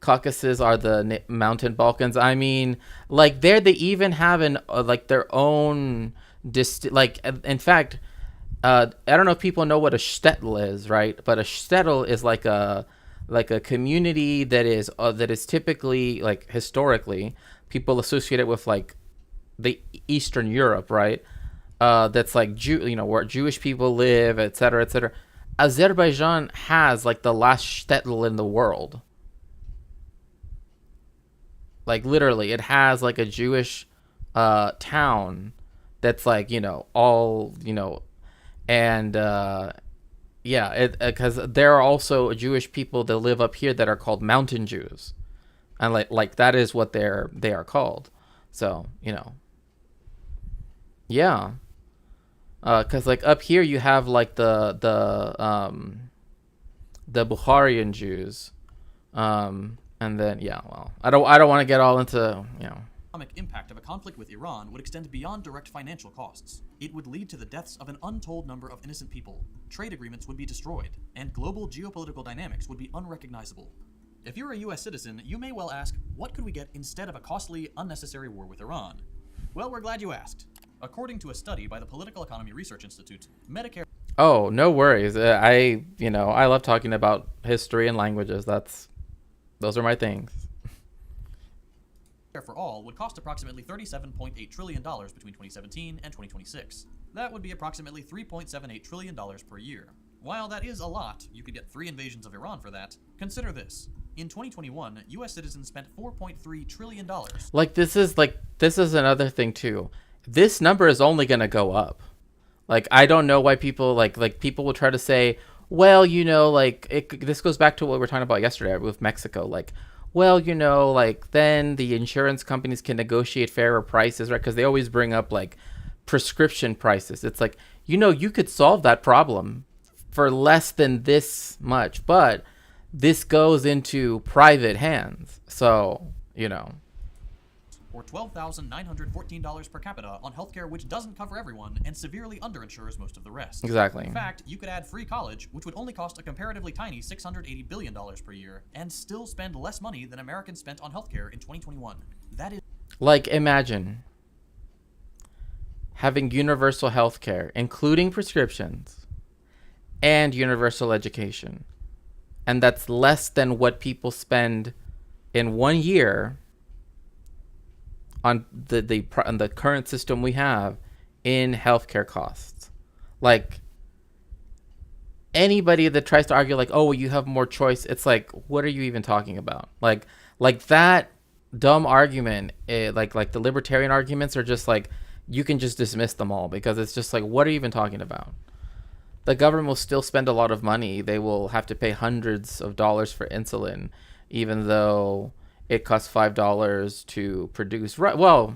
Caucasus are the mountain Balkans. I mean, like there they even have like their own like, in fact, I don't know if people know what a shtetl is, right? But a shtetl is like a community that is typically, like historically, people associate it with like the Eastern Europe, right? That's like where Jewish people live, etc., etc. Azerbaijan has like the last shtetl in the world. Like literally, it has like a Jewish town that's like, you know, all, you know, and yeah, because there are also Jewish people that live up here that are called mountain Jews, and like that is what they are called. So, you know, yeah, because like up here you have like the Bukharian Jews, and then yeah, well, I don't want to get all into, you know. Economic impact of a conflict with Iran would extend beyond direct financial costs. It would lead to the deaths of an untold number of innocent people, trade agreements would be destroyed, and global geopolitical dynamics would be unrecognizable. If you're a US citizen, you may well ask, what could we get instead of a costly, unnecessary war with Iran? Well, we're glad you asked. According to a study by the Political Economy Research Institute, Medicare... Oh, no worries. I love talking about history and languages. Those are my things. for all would cost approximately $37.8 trillion between 2017 and 2026. That would be approximately $3.78 trillion per year. While that is a lot, you could get 3 invasions of Iran for that. Consider this. In 2021, US citizens spent $4.3 trillion. This is another thing too. This number is only going to go up. I don't know why people people will try to say, well, this goes back to what we were talking about yesterday with Mexico. Well, then the insurance companies can negotiate fairer prices, right? Because they always bring up prescription prices. It's you could solve that problem for less than this much, but this goes into private hands. So, Or $12,914 per capita on healthcare which doesn't cover everyone and severely underinsures most of the rest. Exactly. In fact, you could add free college, which would only cost a comparatively tiny $680 billion per year, and still spend less money than Americans spent on healthcare in 2021. That is... Imagine having universal healthcare, including prescriptions, and universal education. And that's less than what people spend in 1 year on the current system we have in healthcare costs. Anybody that tries to argue oh, well, you have more choice, it's what are you even talking about? That dumb argument, the libertarian arguments are just you can just dismiss them all, because it's just what are you even talking about? The government will still spend a lot of money. They will have to pay hundreds of dollars for insulin, even though it costs $5 to produce. Right. Well,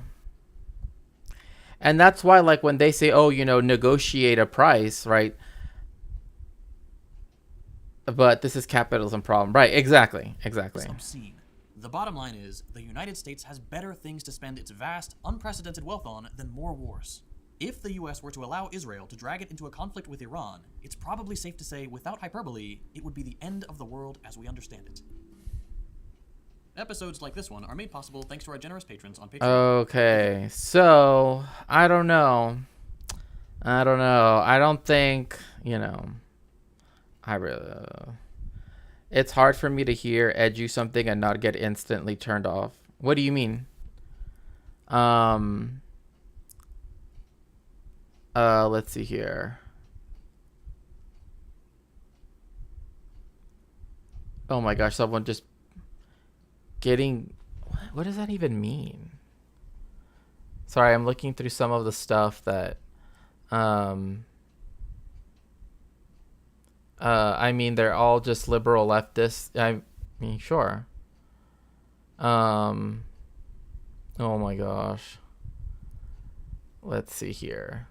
and that's why, when they say, oh, negotiate a price, right? But this is capitalism problem. Right. Exactly. Obscene. The bottom line is, the United States has better things to spend its vast, unprecedented wealth on than more wars. If the US were to allow Israel to drag it into a conflict with Iran, it's probably safe to say, without hyperbole, it would be the end of the world as we understand it. Episodes like this one are made possible thanks to our generous patrons on Patreon. Okay, so I don't know. I don't think, it's hard for me to hear edu something and not get instantly turned off. What do you mean? Let's see here. Oh my gosh, someone just getting... What does that even mean? Sorry, I'm looking through some of the stuff that... I mean, they're all just liberal leftists. I mean, sure. Oh my gosh. Let's see here.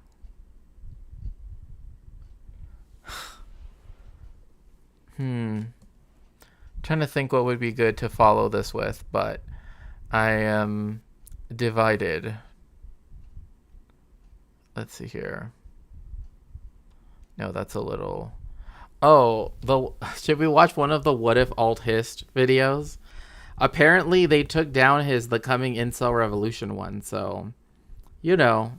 Trying to think what would be good to follow this with, but I am divided. Let's see here. No, that's a little... Oh, should we watch one of the What If Alt Hist videos? Apparently, they took down the Coming Incel Revolution one, so... YouTube...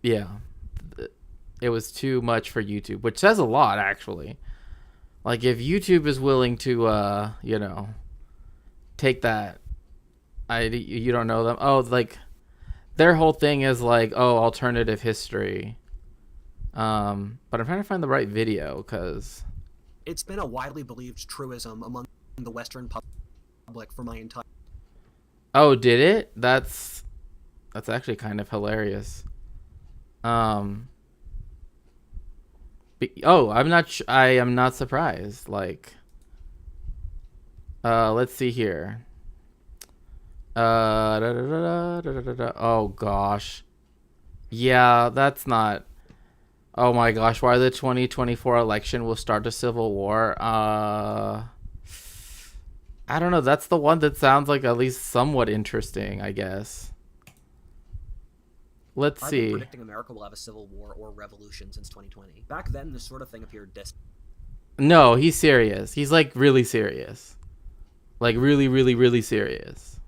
Yeah. It was too much for YouTube, which says a lot, actually. If YouTube is willing to, take that... You don't know them? Oh, their whole thing is alternative history. But I'm trying to find the right video, because... It's been a widely believed truism among the Western public for my entire... Oh, did it? That's actually kind of hilarious. I am not surprised. Let's see here. Oh gosh. Yeah, that's not... Oh my gosh, why the 2024 election will start a civil war? I don't know. That's the one that sounds at least somewhat interesting, I guess. Let's see. I've been predicting America will have a civil war or revolution since 2020. Back then, this sort of thing appeared distant. No, he's serious. He's really serious. Really, really, really serious.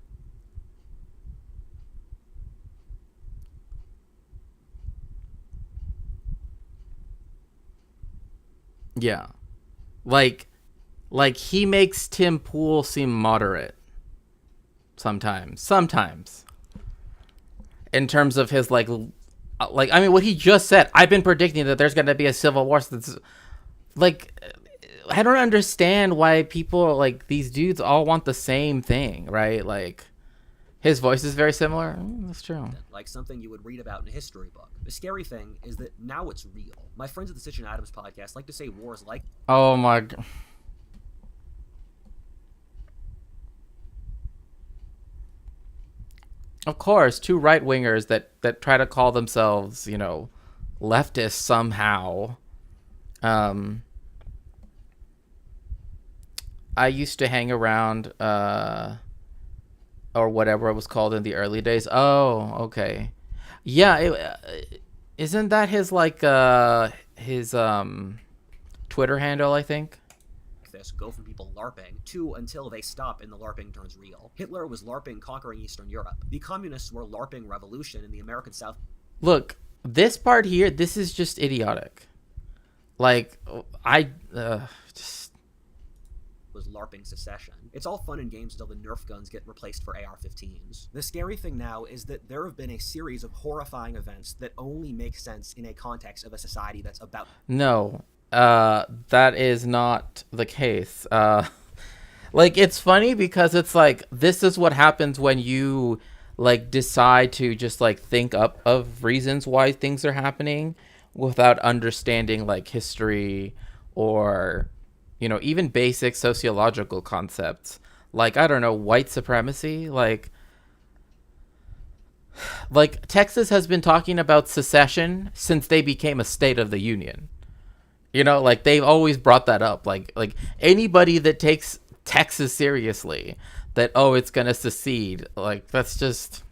Yeah. Like, he makes Tim Pool seem moderate sometimes in terms of his like I mean, what he just said, I've been predicting that there's going to be a civil war since, like, I don't understand why people, like, these dudes all want the same thing, right? Like, his voice is very similar. That's true. Like something you would read about in a history book. The scary thing is that now it's real. My friends at the Stitch and Adams podcast like to say wars like... Oh my god. Of course, two right-wingers that try to call themselves, you know, leftists somehow. I used to hang around, or whatever it was called in the early days. Oh, okay. Yeah, isn't that his, like, his Twitter handle, I think? This go from people LARPing to until they stop and the LARPing turns real. Hitler was LARPing conquering Eastern Europe. The communists were LARPing revolution in the American South. Look, this part here, this is just idiotic. Like, just... was LARPing secession. It's all fun and games until the Nerf guns get replaced for AR-15s. The scary thing now is that there have been a series of horrifying events that only make sense in a context of a society that's about... No. That is not the case. Like, it's funny because it's like, this is what happens when you, like, decide to just, like, think up of reasons why things are happening without understanding, like, history or, you know, even basic sociological concepts. Like, I don't know, white supremacy. Like, Texas has been talking about secession since they became a state of the union. You know, like, they've always brought that up. Like anybody that takes Texas seriously, that, oh, it's going to secede, like, that's just...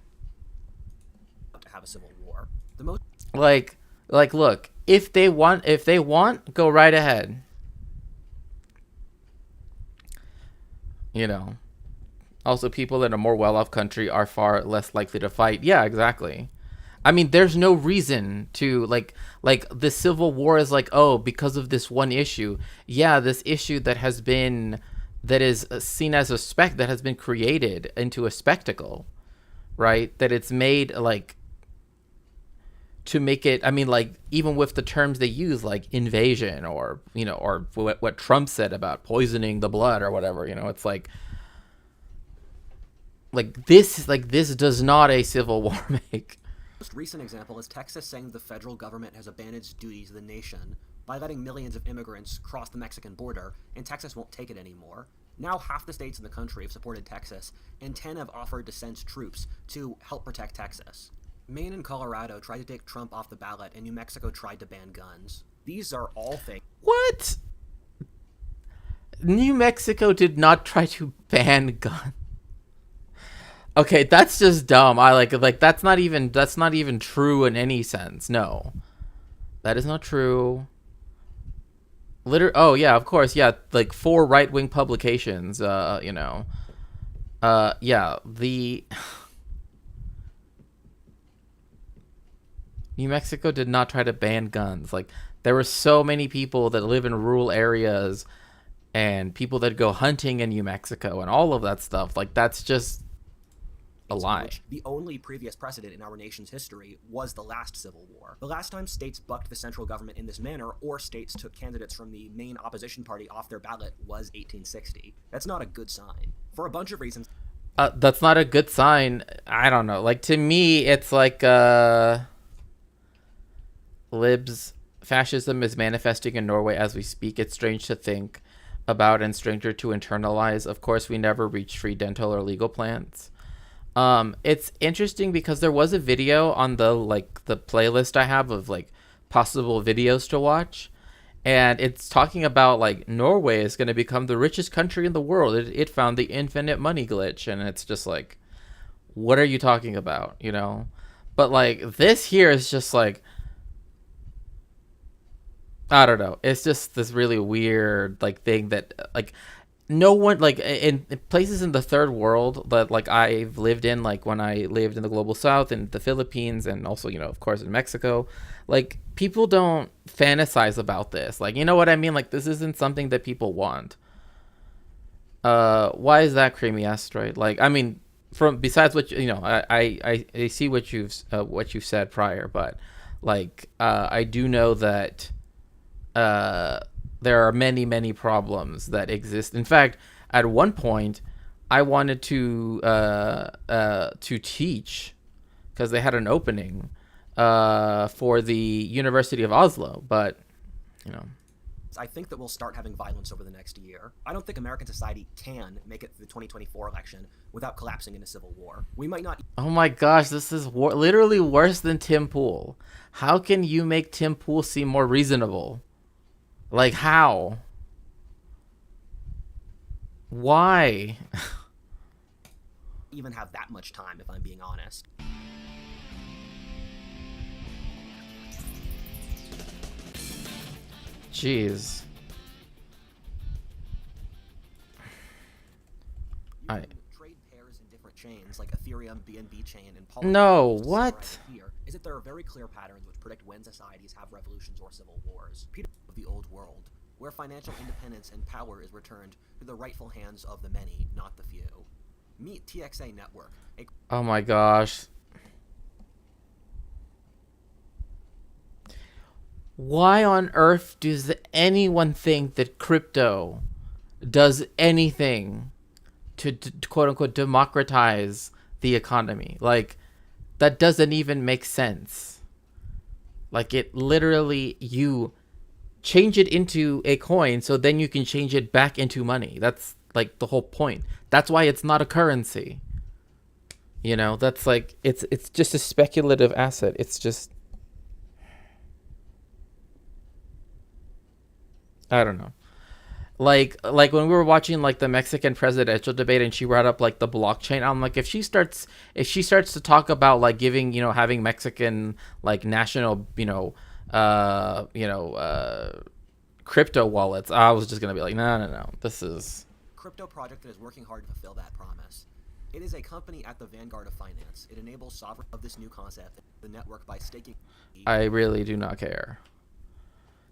to have a civil war. The most... Like, look, if they want, go right ahead. You know. Also, people in a more well-off country are far less likely to fight. Yeah, exactly. I mean, there's no reason to, like the Civil War is like, oh, because of this one issue. Yeah, this issue that is seen as that has been created into a spectacle, right? That it's made, like, to make it, I mean, like, even with the terms they use, like invasion or, you know, or what Trump said about poisoning the blood or whatever, you know, it's like this does not a Civil War make. Most recent example is Texas saying the federal government has abandoned its duty to the nation by letting millions of immigrants cross the Mexican border, and Texas won't take it anymore. Now half the states in the country have supported Texas, and 10 have offered to send troops to help protect Texas. Maine and Colorado tried to take Trump off the ballot, and New Mexico tried to ban guns. These are all things... What? New Mexico did not try to ban guns. Okay, that's just dumb. I like that's not even true in any sense. No. That is not true. Oh yeah, of course, yeah, like 4 right-wing publications, you know. Yeah, the New Mexico did not try to ban guns. Like, there were so many people that live in rural areas and people that go hunting in New Mexico and all of that stuff. Like, that's just a lie. The only previous precedent in our nation's history was the last Civil War. The last time states bucked the central government in this manner, or states took candidates from the main opposition party off their ballot, was 1860. That's not a good sign. For a bunch of reasons. That's not a good sign. I don't know. Like, to me, it's like, libs, fascism is manifesting in Norway as we speak. It's strange to think about and stranger to internalize. Of course, we never reached free dental or legal plans. It's interesting because there was a video on the playlist I have of, like, possible videos to watch, and it's talking about, like, Norway is going to become the richest country in the world. It found the infinite money glitch, and it's just like, what are you talking about, you know? But, like, this here is just like, I don't know. It's just this really weird, like, thing that, like, no one, like, in places in the third world that, like, I've lived in, like, when I lived in the global south and the Philippines and also, you know, of course, in Mexico, like, people don't fantasize about this. Like, you know what I mean? Like, this isn't something that people want. Why is that creamy asteroid? Like, I mean, from besides what you know, I see what you've said prior, but like, I do know that there are many problems that exist. In fact, at one point, I wanted to teach because they had an opening for the University of Oslo, but you know. I think that we'll start having violence over the next year. I don't think American society can make it through the 2024 election without collapsing into civil war. We might not. Oh my gosh, this is literally worse than Tim Pool. How can you make Tim Pool seem more reasonable? Like, how? Why? Even have that much time, if I'm being honest. Jeez. Trade pairs in different chains like Ethereum, BNB chain, and Polygon. No, what? Here is that there are very clear patterns which predict when societies have revolutions or civil wars. Peter of the old world, where financial independence and power is returned to the rightful hands of the many, not the few. Meet TXA Network. Oh my gosh. Why on earth does anyone think that crypto does anything to quote unquote democratize the economy? Like, that doesn't even make sense. Like, it literally, you change it into a coin so then you can change it back into money. That's like the whole point. That's why it's not a currency. You know, that's like, it's just a speculative asset. It's just, I don't know. Like when we were watching like the Mexican presidential debate and she brought up like the blockchain, I'm like, if she starts to talk about like giving, you know, having Mexican like national, crypto wallets, I was just gonna be like, no, this is crypto project that is working hard to fulfill that promise. It is a company at the vanguard of finance. It enables sovereign of this new concept, the network, by staking. I really do not care.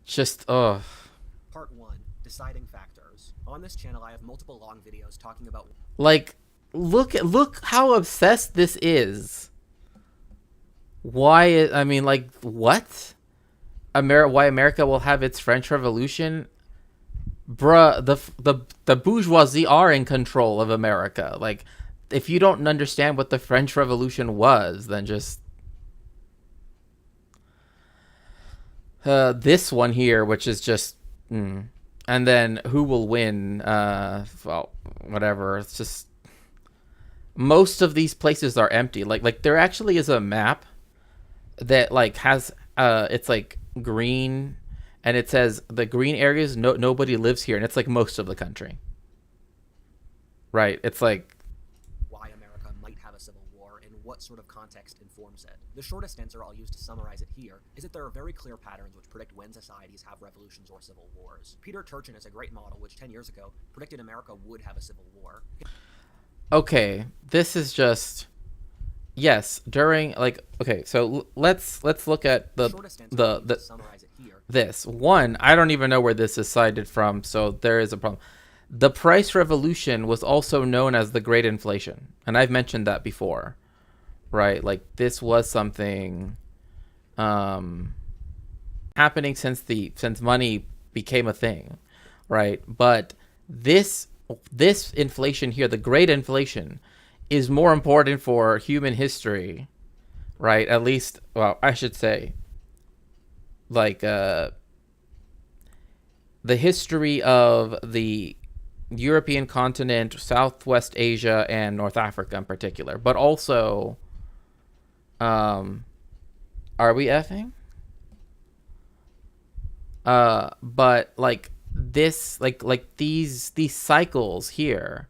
Just Part 1. Deciding factors. On this channel, I have multiple long videos talking about. Like, look how obsessed this is. Why? I mean, like, what? Why America will have its French Revolution? Bruh, the bourgeoisie are in control of America. Like, if you don't understand what the French Revolution was, then just this one here, which is just and then who will win? Well, whatever. It's just most of these places are empty. Like there actually is a map that like has it's like green, and it says the green areas nobody lives here, and it's like most of the country. Right? It's like why America might have a civil war and what sort of context informs it. The shortest answer I'll use to summarize it here is that there are very clear patterns which predict when societies have revolutions or civil wars. Peter Turchin is a great model which 10 years ago predicted America would have a civil war. Okay, this is just yes, during like okay, so let's look at the summarize it here. This one, I don't even know where this is cited from, so there is a problem. The price revolution was also known as the Great Inflation, and I've mentioned that before. Right, like this was something happening since money became a thing, right? But this inflation here, the Great Inflation, is more important for human history, right? At least, well, I should say, like the history of the European continent, Southwest Asia, and North Africa in particular, but also. Are we effing? But like this, like these cycles here,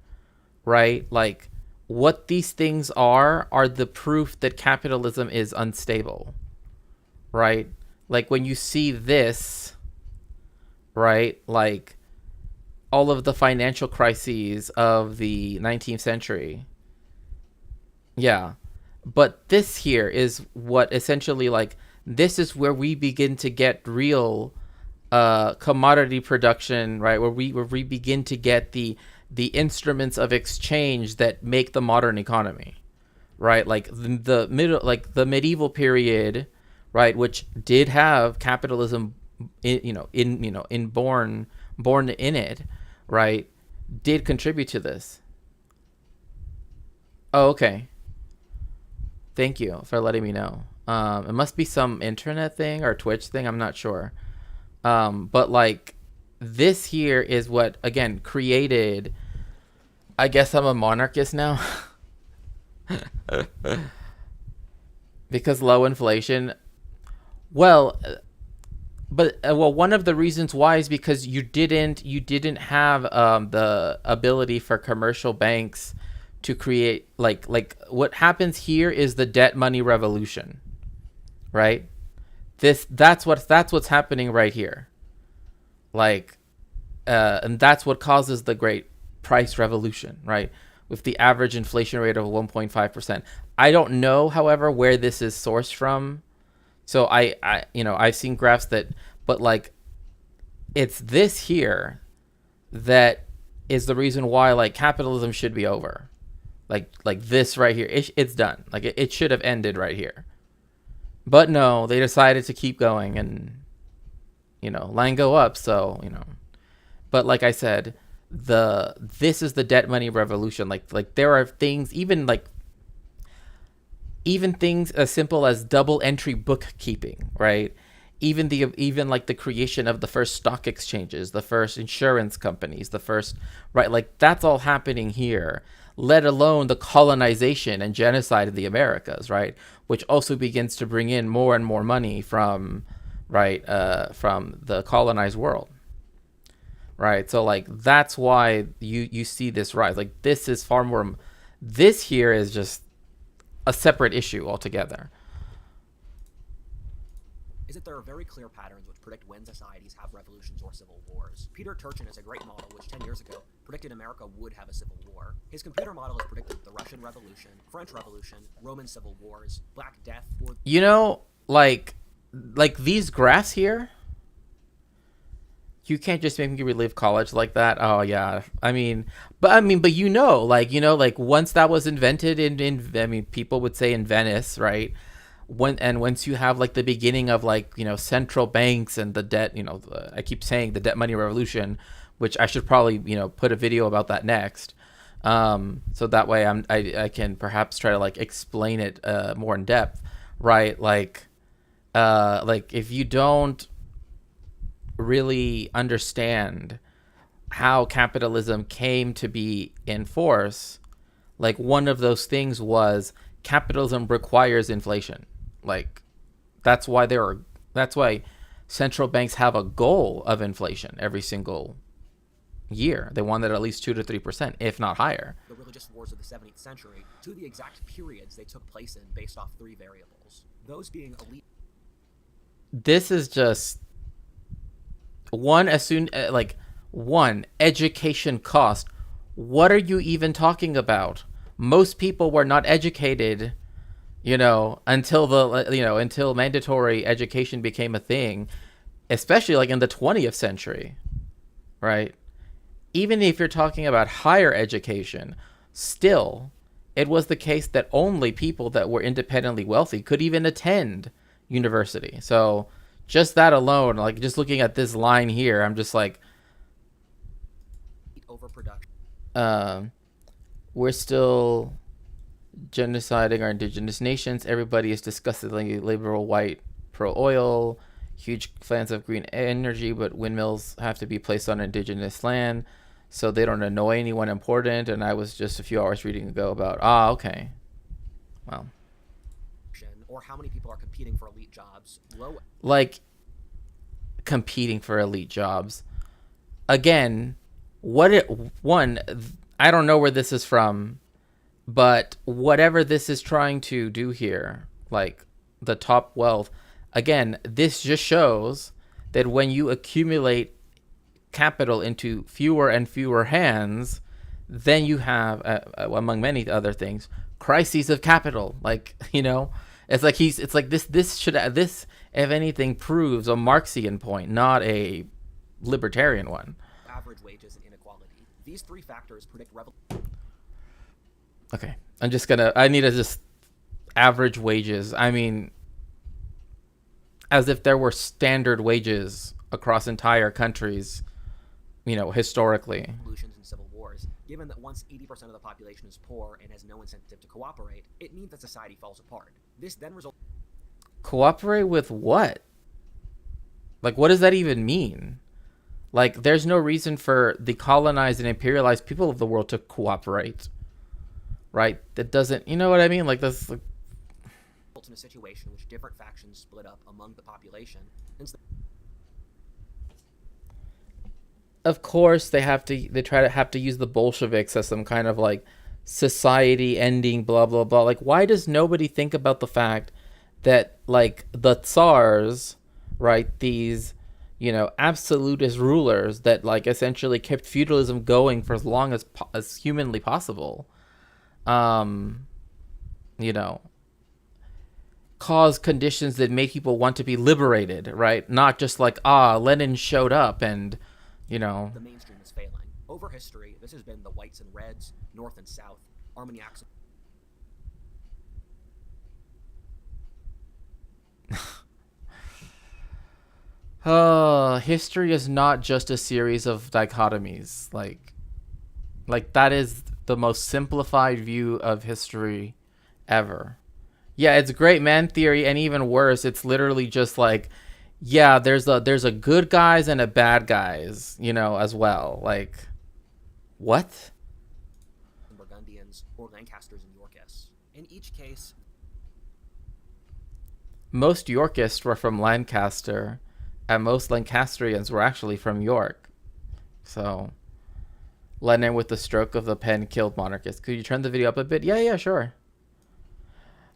right? Like what these things are the proof that capitalism is unstable, right? Like when you see this, right? Like all of the financial crises of the 19th century. Yeah. But this here is what essentially like this is where we begin to get real commodity production, right? Where we begin to get the the instruments of exchange that make the modern economy, right? Like the medieval period, right, which did have capitalism, born in it, right, did contribute to this. Oh, okay. Thank you for letting me know. It must be some internet thing or Twitch thing. I'm not sure. But like this here is what again created. I guess I'm a monarchist now. Because low inflation. Well, one of the reasons why is because you didn't have the ability for commercial banks to create like what happens here is the debt money revolution, right? That's what's happening right here, like, and that's what causes the great price revolution, right? With the average inflation rate of 1.5%. I don't know, however, where this is sourced from. So I've seen graphs but like it's this here that is the reason why like capitalism should be over. Like this right here, it's done. Like it should have ended right here. But no, they decided to keep going and, line go up. So, but like I said, this is the debt money revolution. Like there are things, even things as simple as double entry bookkeeping, right? Even like the creation of the first stock exchanges, the first insurance companies, the first, right? Like that's all happening here, let alone the colonization and genocide of the Americas, right? Which also begins to bring in more and more money from, right, from the colonized world, right? So like that's why you see this rise. Like this is far more. This here is just a separate issue altogether. Is that there are very clear patterns which predict when societies have revolutions or civil wars. Peter Turchin is a great model which 10 years ago predicted America would have a civil war. His computer model has predicted the Russian Revolution, French Revolution, Roman Civil Wars, Black Death, or... like these graphs here, you can't just make me relive college like that. Oh yeah. But once that was invented in people would say in Venice, right? Once you have like the beginning of like, central banks and the debt, I keep saying the debt money revolution, which I should probably, put a video about that next. So that way I can perhaps try to like explain it more in depth, right? Like if you don't really understand how capitalism came to be in force, like one of those things was capitalism requires inflation. Like that's why central banks have a goal of inflation every single year. They want it at least 2 to 3%, if not higher. The religious wars of the 17th century to the exact periods they took place in based off 3 variables. Those being elite. This is just one education cost. What are you even talking about? Most people were not educated, until mandatory education became a thing, especially like in the 20th century, right? Even if you're talking about higher education, still, it was the case that only people that were independently wealthy could even attend university. So just that alone, like just looking at this line here, I'm just like, overproduction. We're still genociding our indigenous nations. Everybody is disgustingly liberal, white, pro-oil, huge fans of green energy, but windmills have to be placed on indigenous land so they don't annoy anyone important. And I was just a few hours reading ago about, okay. Well. Or how many people are competing for elite jobs. Like, competing for elite jobs. Again, I don't know where this is from, but whatever this is trying to do here, like the top wealth, again, this just shows that when you accumulate capital into fewer and fewer hands, then you have, among many other things, crises of capital. Like, it's like this, if anything, proves a Marxian point, not a libertarian one. Average wages and inequality. These three factors predict Okay, I need to just average wages. I mean, as if there were standard wages across entire countries, historically. revolutions and civil wars. Given that once 80% of the population is poor and has no incentive to cooperate, it means that society falls apart. This then results. Cooperate with what? Like, what does that even mean? Like, there's no reason for the colonized and imperialized people of the world to cooperate, right? That doesn't, you know what I mean? Like, that's like, in a situation in which different factions split up among the population. Of course, they have to use the Bolsheviks as some kind of like society ending, blah blah blah. Like, why does nobody think about the fact that like the Tsars, right? These, absolutist rulers that like essentially kept feudalism going for as long as humanly possible. Cause conditions that make people want to be liberated, right? Not just like, Lenin showed up and, The mainstream is failing. Over history, this has been the whites and reds, north and south, Armagnacs. History is not just a series of dichotomies. Like that is the most simplified view of history ever. Yeah, it's great man theory, and even worse, it's literally just like, yeah, there's a good guys and a bad guys, as well. Like, what? Burgundians or Lancasters and Yorkists. In each case, most Yorkists were from Lancaster, and most Lancastrians were actually from York. So, Lenin with the stroke of the pen killed monarchists. Could you turn the video up a bit? Yeah, sure.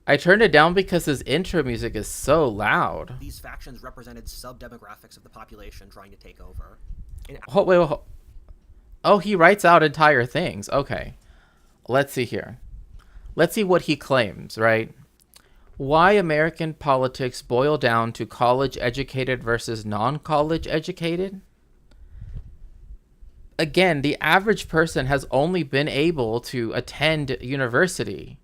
I turned it down because his intro music is so loud. These factions represented sub-demographics of the population trying to take over. Wait. Oh, he writes out entire things. Okay. Let's see here. Let's see what he claims, right? Why American politics boil down to college-educated versus non-college educated? Again, the average person has only been able to attend university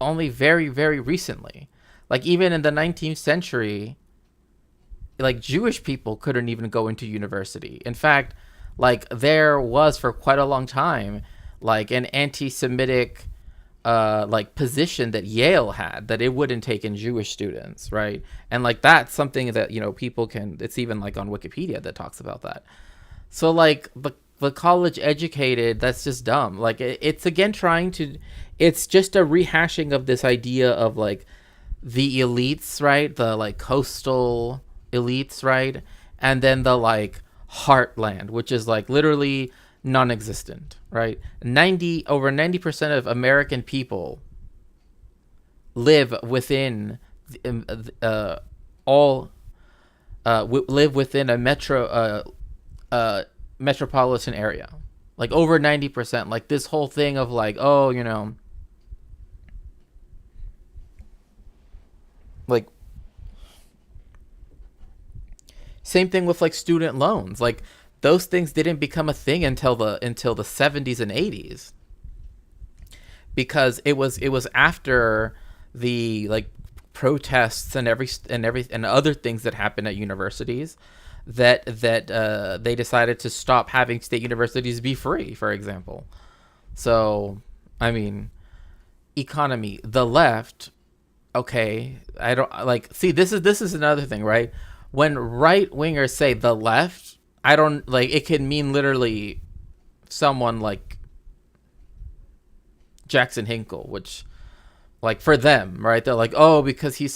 only very, very recently. Like, even in the 19th century, like, Jewish people couldn't even go into university. In fact, like, there was for quite a long time like an anti-Semitic like position that Yale had, that it wouldn't take in Jewish students, right? And like that's something that people can, it's even like on Wikipedia that talks about that. So like the college educated, that's just dumb. Like it's again it's just a rehashing of this idea of like the elites, right? The like coastal elites, right? And then the like heartland, which is like literally non-existent, right? Over 90% of American people live within live within a metropolitan area. Like over 90%. Like this whole thing of like, like same thing with like student loans. Like those things didn't become a thing until the 70s and 80s, because it was after the like protests and other things that happened at universities that they decided to stop having state universities be free, for example. So, I mean, economy, the left, okay, I don't like, see, this is another thing, right? When right wingers say the left, I don't like, it can mean literally someone like Jackson Hinkle, which like for them, right? They're like, oh, because he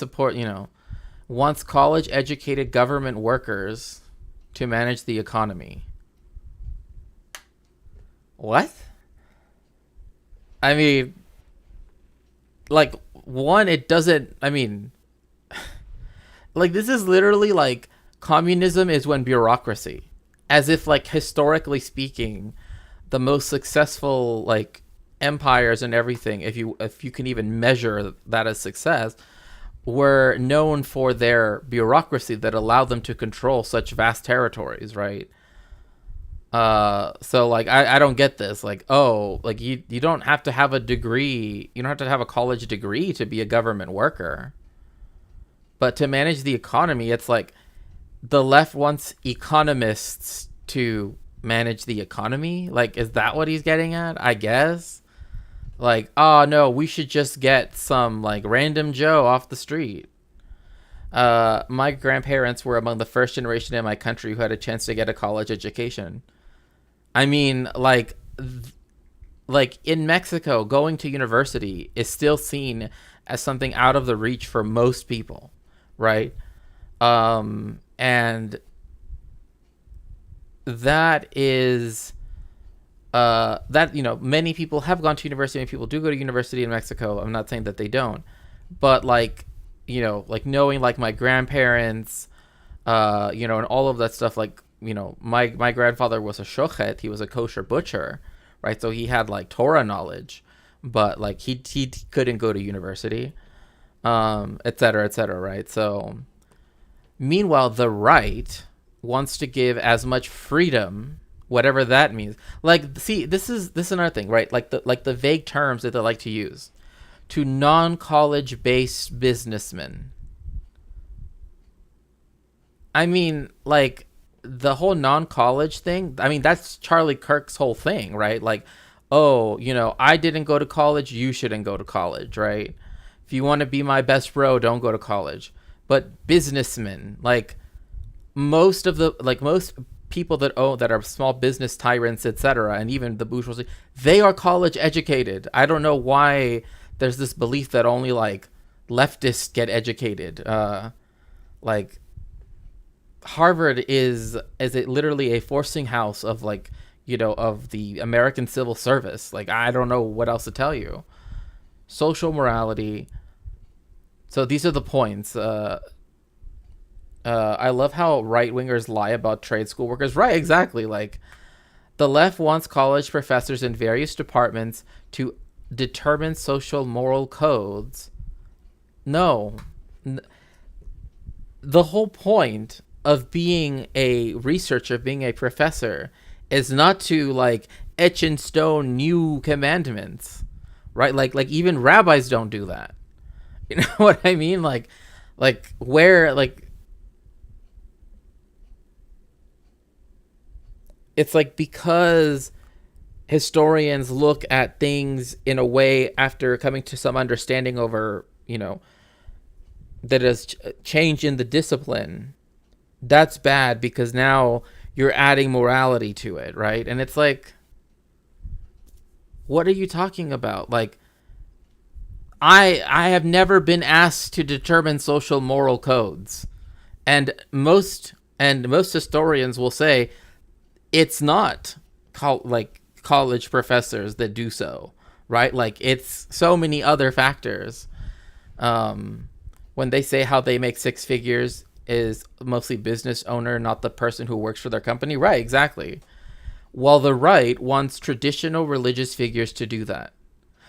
wants college educated government workers to manage the economy. What? I mean, like, one, it doesn't, I mean, like, this is literally like communism is when bureaucracy, as if like historically speaking, the most successful like empires and everything, if you can even measure that as success, were known for their bureaucracy that allowed them to control such vast territories, right? So like I don't get this. Like, oh, like you don't have to have a degree, you don't have to have a college degree to be a government worker. But to manage the economy, it's like the left wants economists to manage the economy. Like, is that what he's getting at? I guess. Like, oh no, we should just get some like random Joe off the street. My grandparents were among the first generation in my country who had a chance to get a college education. I mean, like in Mexico, going to university is still seen as something out of the reach for most people, right? And that is that, you know, many people have gone to university, many people do go to university in Mexico. I'm not saying that they don't, but like, you know, like knowing like my grandparents, you know, and all of that stuff, like, you know, my grandfather was a shochet, he was a kosher butcher, right? So he had like Torah knowledge, but like he couldn't go to university, et cetera, right? So meanwhile, the right wants to give as much freedom, whatever that means. Like, see, this is another thing, right? Like the vague terms that they like to use to non-college based businessmen. I mean, like the whole non-college thing. I mean, that's Charlie Kirk's whole thing, right? Like, oh, you know, I didn't go to college, you shouldn't go to college, right? If you want to be my best bro, don't go to college. But businessmen, like most people that own, that are small business tyrants, etc., and even the bourgeoisie, they are college educated. I don't know why there's this belief that only like leftists get educated. Like Harvard is it literally a forcing house of like, you know, of the American civil service. Like, I don't know what else to tell you. Social morality. So these are the points. I love how right-wingers lie about trade school workers. Right, exactly. Like, the left wants college professors in various departments to determine social moral codes. No. The whole point of being a researcher, being a professor, is not to, like, etch in stone new commandments. Right? Like even rabbis don't do that. You know what I mean? Like where, like, it's like because historians look at things in a way after coming to some understanding over, you know, that has changed in the discipline, that's bad because now you're adding morality to it, right? And it's like, what are you talking about? Like, I have never been asked to determine social moral codes, and most historians will say it's not college professors that do so, right? Like, it's so many other factors. When they say how they make six figures is mostly business owner, not the person who works for their company, right? Exactly. While the right wants traditional religious figures to do that,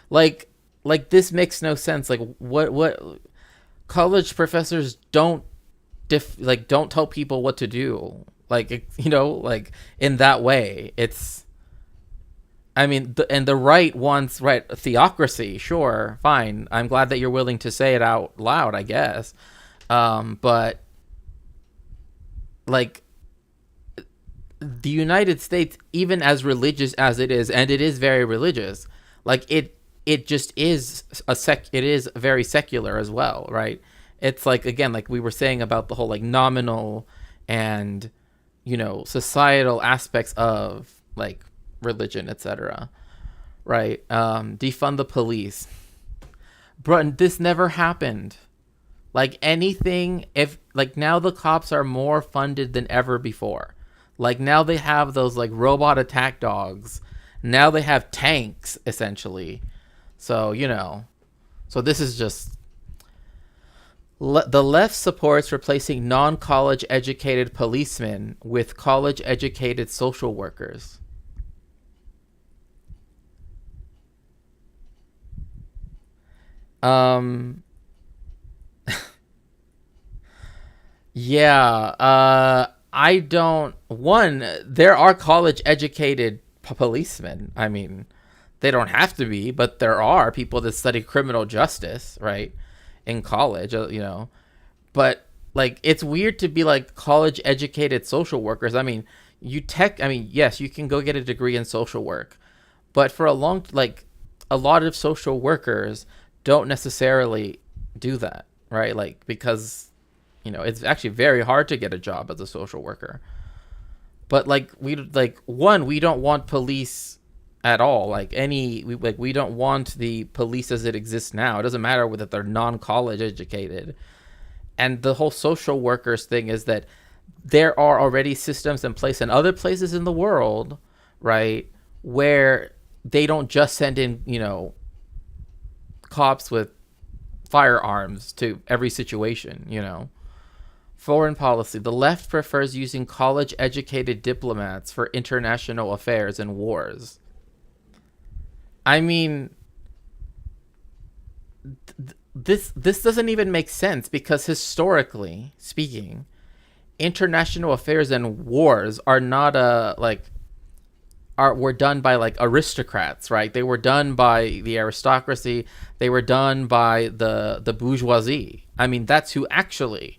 like this makes no sense. Like, what college professors don't don't tell people what to do, like, you know, like in that way. It's, I mean, the right wants, right, theocracy, sure, fine, I'm glad that you're willing to say it out loud, I guess, but like the United States, even as religious as it is, and it is very religious, like it just is it is very secular as well, right? It's like, again, like we were saying about the whole like nominal and, you know, societal aspects of like religion, etc., right? Defund the police, but this never happened. Like anything, if like now the cops are more funded than ever before. Like now they have those like robot attack dogs. Now they have tanks essentially. So, you know, so this is just the left supports replacing non-college educated policemen with college educated social workers. Yeah, I don't. One, there are college educated policemen. I mean, they don't have to be, but there are people that study criminal justice, right, in college, But like, it's weird to be like college educated social workers. I mean, yes, you can go get a degree in social work, but for a lot of social workers don't necessarily do that, right? Like, because it's actually very hard to get a job as a social worker. But we don't want police at all. We don't want the police as it exists now. It doesn't matter whether they're non-college educated. And the whole social workers thing is that there are already systems in place in other places in the world, right, where they don't just send in, cops with firearms to every situation, Foreign policy. The left prefers using college-educated diplomats for international affairs and wars. I mean, this doesn't even make sense, because historically speaking, international affairs and wars are not were done by aristocrats, right? They were done by the aristocracy. They were done by the bourgeoisie. I mean, that's who actually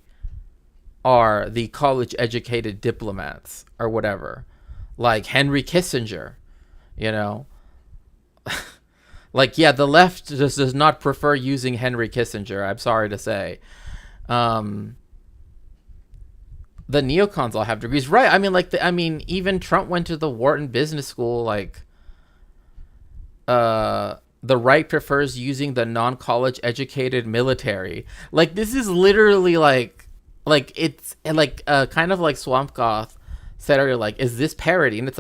are the college educated diplomats or whatever, like Henry Kissinger, the left just does not prefer using Henry Kissinger, I'm sorry to say. The neocons all have degrees, right? I mean, even Trump went to the Wharton Business School. The right prefers using the non-college educated military. This is literally it's kind of like Swamp Goth said earlier, is this parody? And it's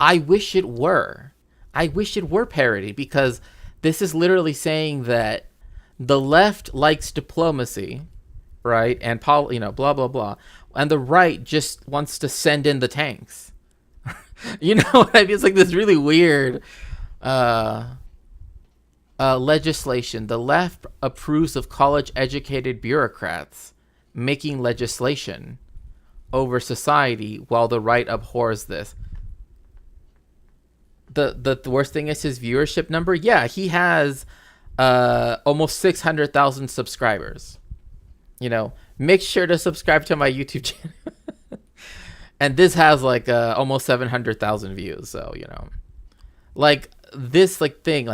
I wish it were. I wish it were parody, because this is literally saying that the left likes diplomacy, right? And blah, blah, blah. And the right just wants to send in the tanks. You know what I mean? It's this really weird legislation. The left approves of college-educated bureaucrats making legislation over society, while the right abhors this. The worst thing is his viewership number. Yeah, he has almost 600,000 subscribers. Make sure to subscribe to my YouTube channel. And this has almost 700,000 views. So this thing,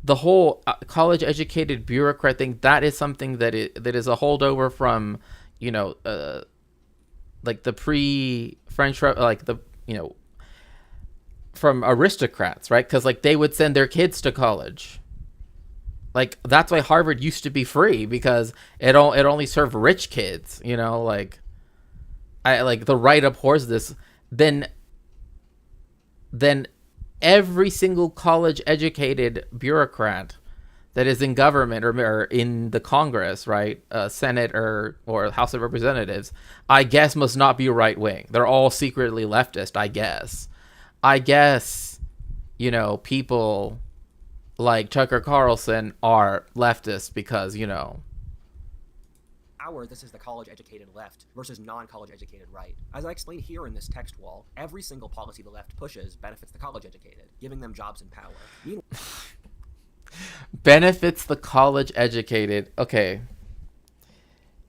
the whole college educated bureaucrat thing, that is something that is a holdover from the pre-French, from aristocrats, right? Because they would send their kids to college. That's why Harvard used to be free, because it only served rich kids. The right abhors this. Then every single college educated bureaucrat that is in government or in the Congress, right, Senate or House of Representatives, I guess must not be right wing. They're all secretly leftist, I guess. People like Tucker Carlson are leftist because, This is the college-educated left versus non-college-educated right. As I explained here in this text wall, every single policy the left pushes benefits the college-educated, giving them jobs and power. Benefits the college-educated. Okay.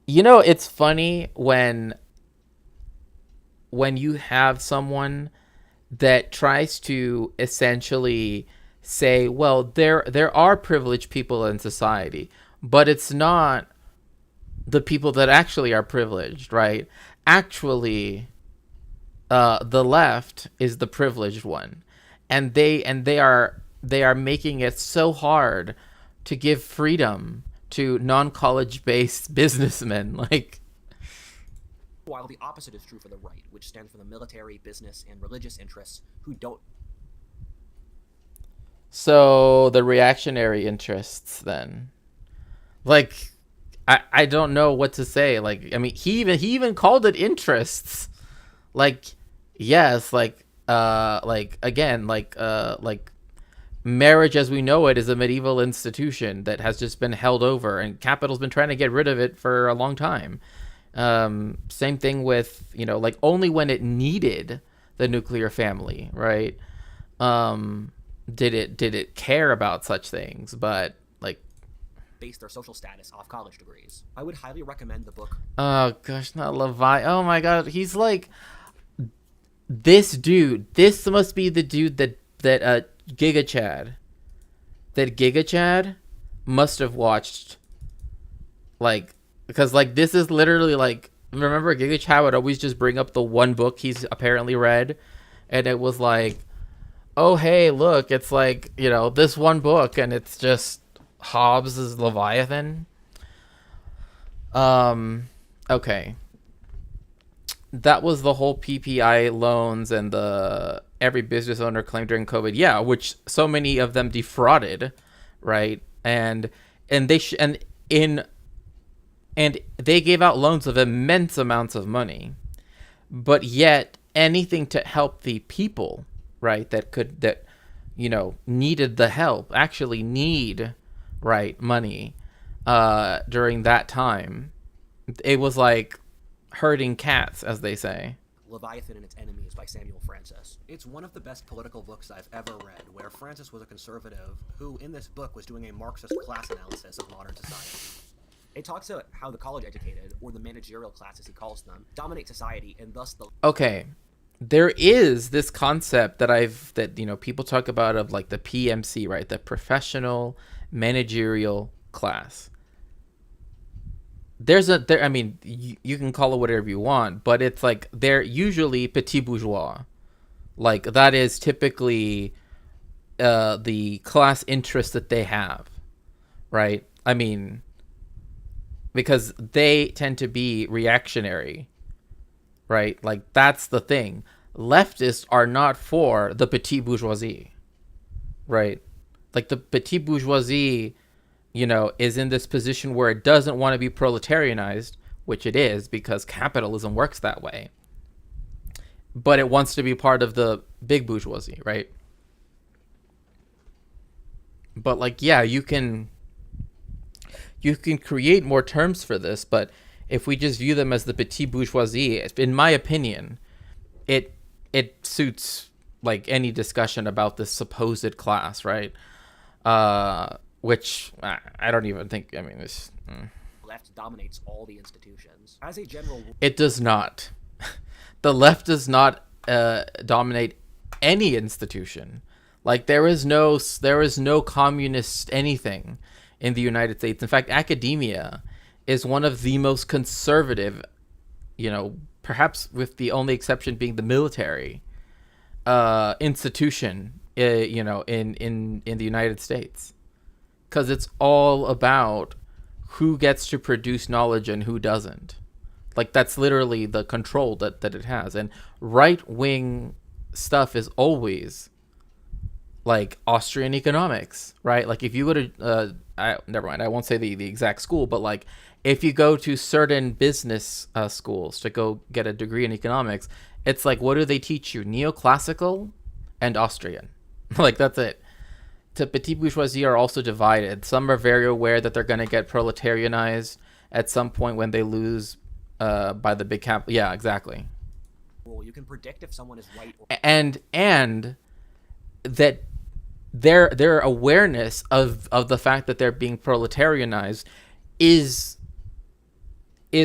It's funny when you have someone that tries to essentially say, well, there are privileged people in society, but it's not the people that actually are privileged, right? Actually, the left is the privileged one, and they are making it so hard to give freedom to non-college based businessmen, While the opposite is true for the right, which stands for the military, business, and religious interests who don't. So the reactionary interests, then, I don't know what to say. He even called it interests. Yes, again, marriage as we know it is a medieval institution that has just been held over, and capital's been trying to get rid of it for a long time. Same thing with, like only when it needed the nuclear family, right? Did it care about such things, but like, base their social status off college degrees. I would highly recommend the book. Oh gosh, not Levi. Oh my god, he's like this dude. This must be the dude that Giga Chad. That Giga Chad must have watched. Like, because like this is literally like, remember Giga Chad would always just bring up the one book he's apparently read, and it was like, oh hey, look, it's like, this one book, and it's just Hobbes' Leviathan. Okay. That was the whole PPI loans and the every business owner claimed during COVID. Yeah, which so many of them defrauded, right? And they they gave out loans of immense amounts of money, but yet anything to help the people, right? That needed the help, actually need, right, money, during that time. It was like herding cats, as they say. Leviathan and Its Enemies by Samuel Francis. It's one of the best political books I've ever read, where Francis was a conservative who, in this book, was doing a Marxist class analysis of modern society. It talks about how the college-educated, or the managerial class as he calls them, dominate society, and thus the... Okay, there is this concept that people talk about of like the PMC, right? The professional managerial class. I mean, you can call it whatever you want, but it's like they're usually petit bourgeois. Like that is typically the class interest that they have, right? I mean, because they tend to be reactionary, right? Like that's the thing. Leftists are not for the petit bourgeoisie, right? Like the petit bourgeoisie, is in this position where it doesn't want to be proletarianized, which it is because capitalism works that way. But it wants to be part of the big bourgeoisie, right? But like, yeah, you can create more terms for this, but if we just view them as the petit bourgeoisie, in my opinion, it suits like any discussion about this supposed class, right? Which I don't even think. I mean, this left dominates all the institutions. As a general, it does not. The left does not dominate any institution. Like there is no communist anything in the United States. In fact, academia is one of the most conservative, perhaps with the only exception being the military institution, in the United States. Because it's all about who gets to produce knowledge and who doesn't. Like, that's literally the control that it has. And right-wing stuff is always, like, Austrian economics, right? Like, if you go to... never mind, I won't say the exact school, but, like, if you go to certain business schools to go get a degree in economics, it's like, what do they teach you? Neoclassical and Austrian. Like, that's it. The petit bourgeoisie are also divided. Some are very aware that they're going to get proletarianized at some point when they lose by the big cap. Yeah, exactly. Well, you can predict if someone is right or... And that their awareness of the fact that they're being proletarianized is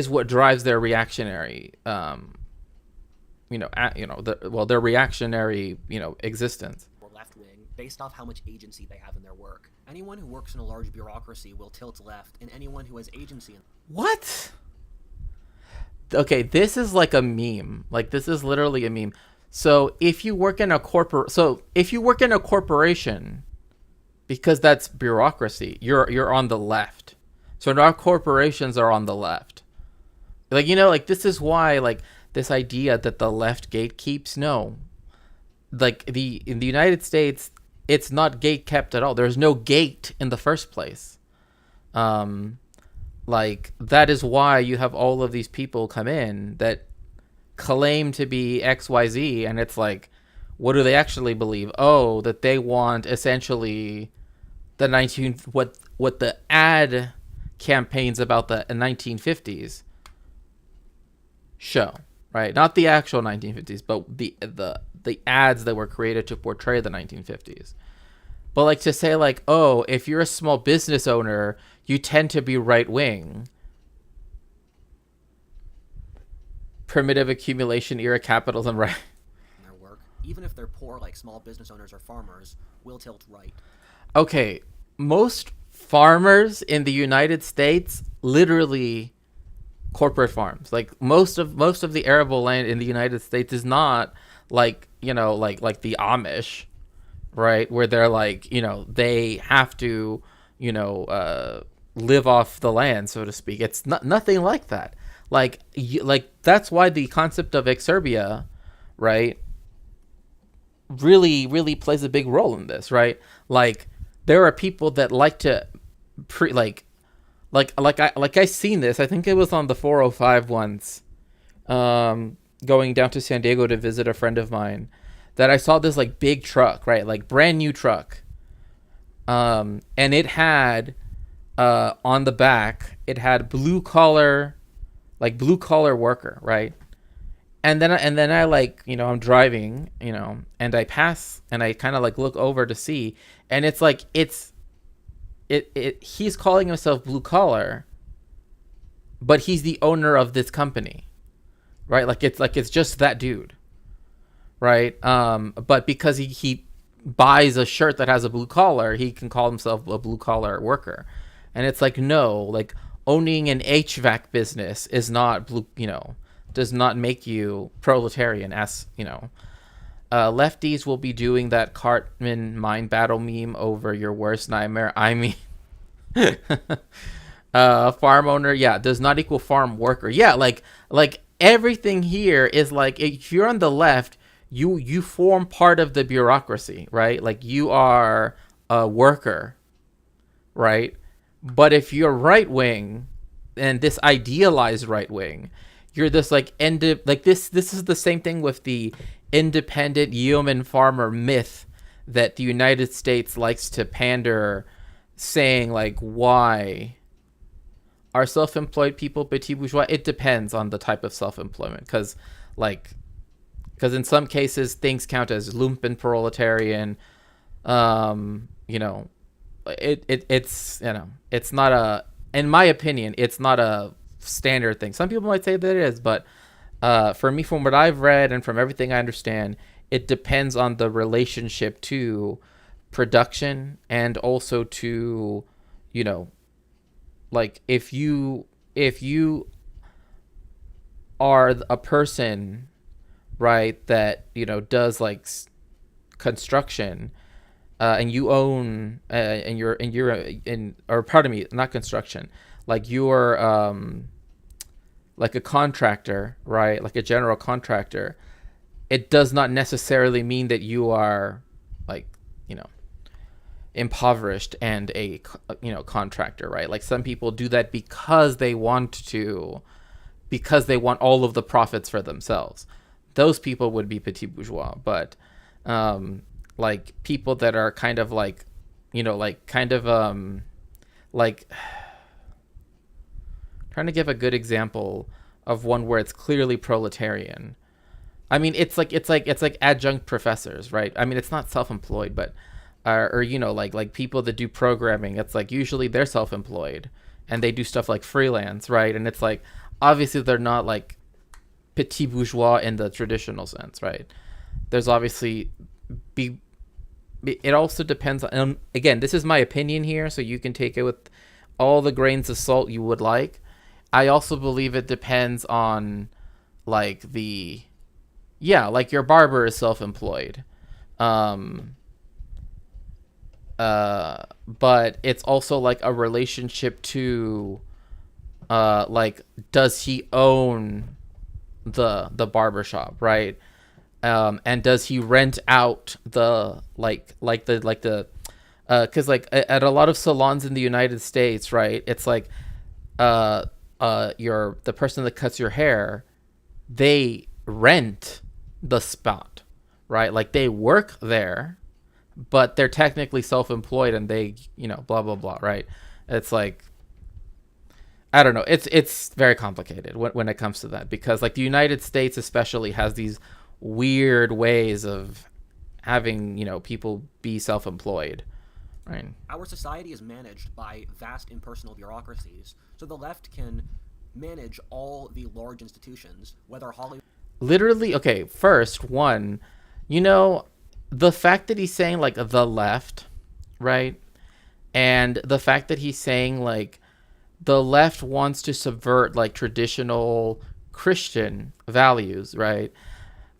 what drives their reactionary their reactionary existence. Left wing, based off how much agency they have in their work. Anyone who works in a large bureaucracy will tilt left, and anyone who has agency... What? Okay, this is like a meme. Like, this is literally a meme. So if you work in a corporation, because that's bureaucracy, you're on the left. So now corporations are on the left. Like, like this is why, like, this idea that the left gatekeeps, no. Like in the United States, it's not gate kept at all. There's no gate in the first place. Like that is why you have all of these people come in that claim to be XYZ, and it's like, what do they actually believe? Oh, that they want essentially what the ad campaigns about the 1950s. show, right? Not the actual 1950s, but the ads that were created to portray the 1950s. But like to say like, oh, if you're a small business owner, you tend to be right wing. Primitive accumulation era capitalism, right? Their work, even if they're poor, like small business owners or farmers, will tilt right. Okay, most farmers in the United States literally corporate farms. Like most of the arable land in the United States is not like, you know, like the Amish, right? Where they're like, you know, they have to, you know, live off the land, so to speak. It's nothing like that. Like that's why the concept of exurbia, right, really plays a big role in this, right? Like there are people that like to I seen this. I think it was on the 405 once, going down to San Diego to visit a friend of mine, that I saw this like big truck, right, like brand new truck, and it had on the back, it had blue collar worker, right? And then I like, you know, I'm driving, you know, and I pass and I kind of like look over to see, and it's like he's calling himself blue collar, but he's the owner of this company, right? Like it's just that dude, right? But because he buys a shirt that has a blue collar, he can call himself a blue collar worker. And it's like, no, like owning an HVAC business is not blue, you know, does not make you proletarian, as you know. Lefties will be doing that Cartman mind battle meme over your worst nightmare. I mean, farm owner, yeah, does not equal farm worker. Yeah, like everything here is like, if you're on the left, you form part of the bureaucracy, right? Like you are a worker, right? But if you're right wing, and this idealized right wing, you're this like this is the same thing with the independent yeoman farmer myth that the United States likes to pander, saying like, why are self-employed people petit bourgeois? It depends on the type of self-employment, because in some cases things count as lumpen proletarian. You know, it's you know, it's not a, in my opinion, it's not a standard thing. Some people might say that it is, but for me, from what I've read and from everything I understand, it depends on the relationship to production, and also to, you know, like if you are a person, right, that, you know, does like construction, and you own and you're in, or pardon me, not construction, like you're like a contractor, right, like a general contractor, it does not necessarily mean that you are like, you know, impoverished and a, you know, contractor, right? Like some people do that because they want all of the profits for themselves. Those people would be petit bourgeois. But like people that are kind of like, you know, like kind of like trying to give a good example of one where it's clearly proletarian. I mean, it's like adjunct professors, right? I mean, it's not self-employed, but or you know, like people that do programming, it's like usually they're self-employed and they do stuff like freelance, right? And it's like obviously they're not like petit bourgeois in the traditional sense, right? There's obviously it also depends on, again, this is my opinion here, so you can take it with all the grains of salt you would like. I also believe it depends on like like your barber is self-employed. But it's also like a relationship to like, does he own the barbershop, right? And does he rent out the because like at a lot of salons in the United States, right, it's like the person that cuts your hair, they rent the spot, right? Like they work there, but they're technically self-employed and they, you know, blah blah blah, right? It's like I don't know. It's very complicated when it comes to that, because like the United States especially has these weird ways of having, you know, people be self-employed, right? Our society is managed by vast impersonal bureaucracies, so the left can manage all the large institutions, whether Hollywood. Literally, okay, first one, you know, the fact that he's saying like the left, right? And the fact that he's saying like the left wants to subvert like traditional Christian values, right?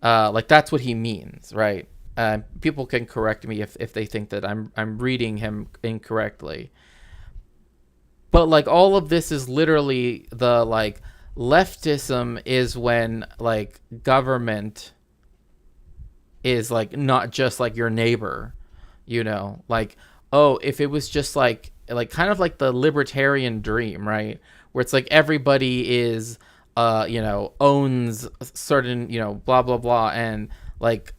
Like that's what he means, right? People can correct me if they think that I'm reading him incorrectly. But like all of this is literally the like leftism is when like government is like not just like your neighbor, you know, like, oh, if it was just like kind of like the libertarian dream, right? Where it's like everybody is you know, owns certain, you know, blah blah blah, and like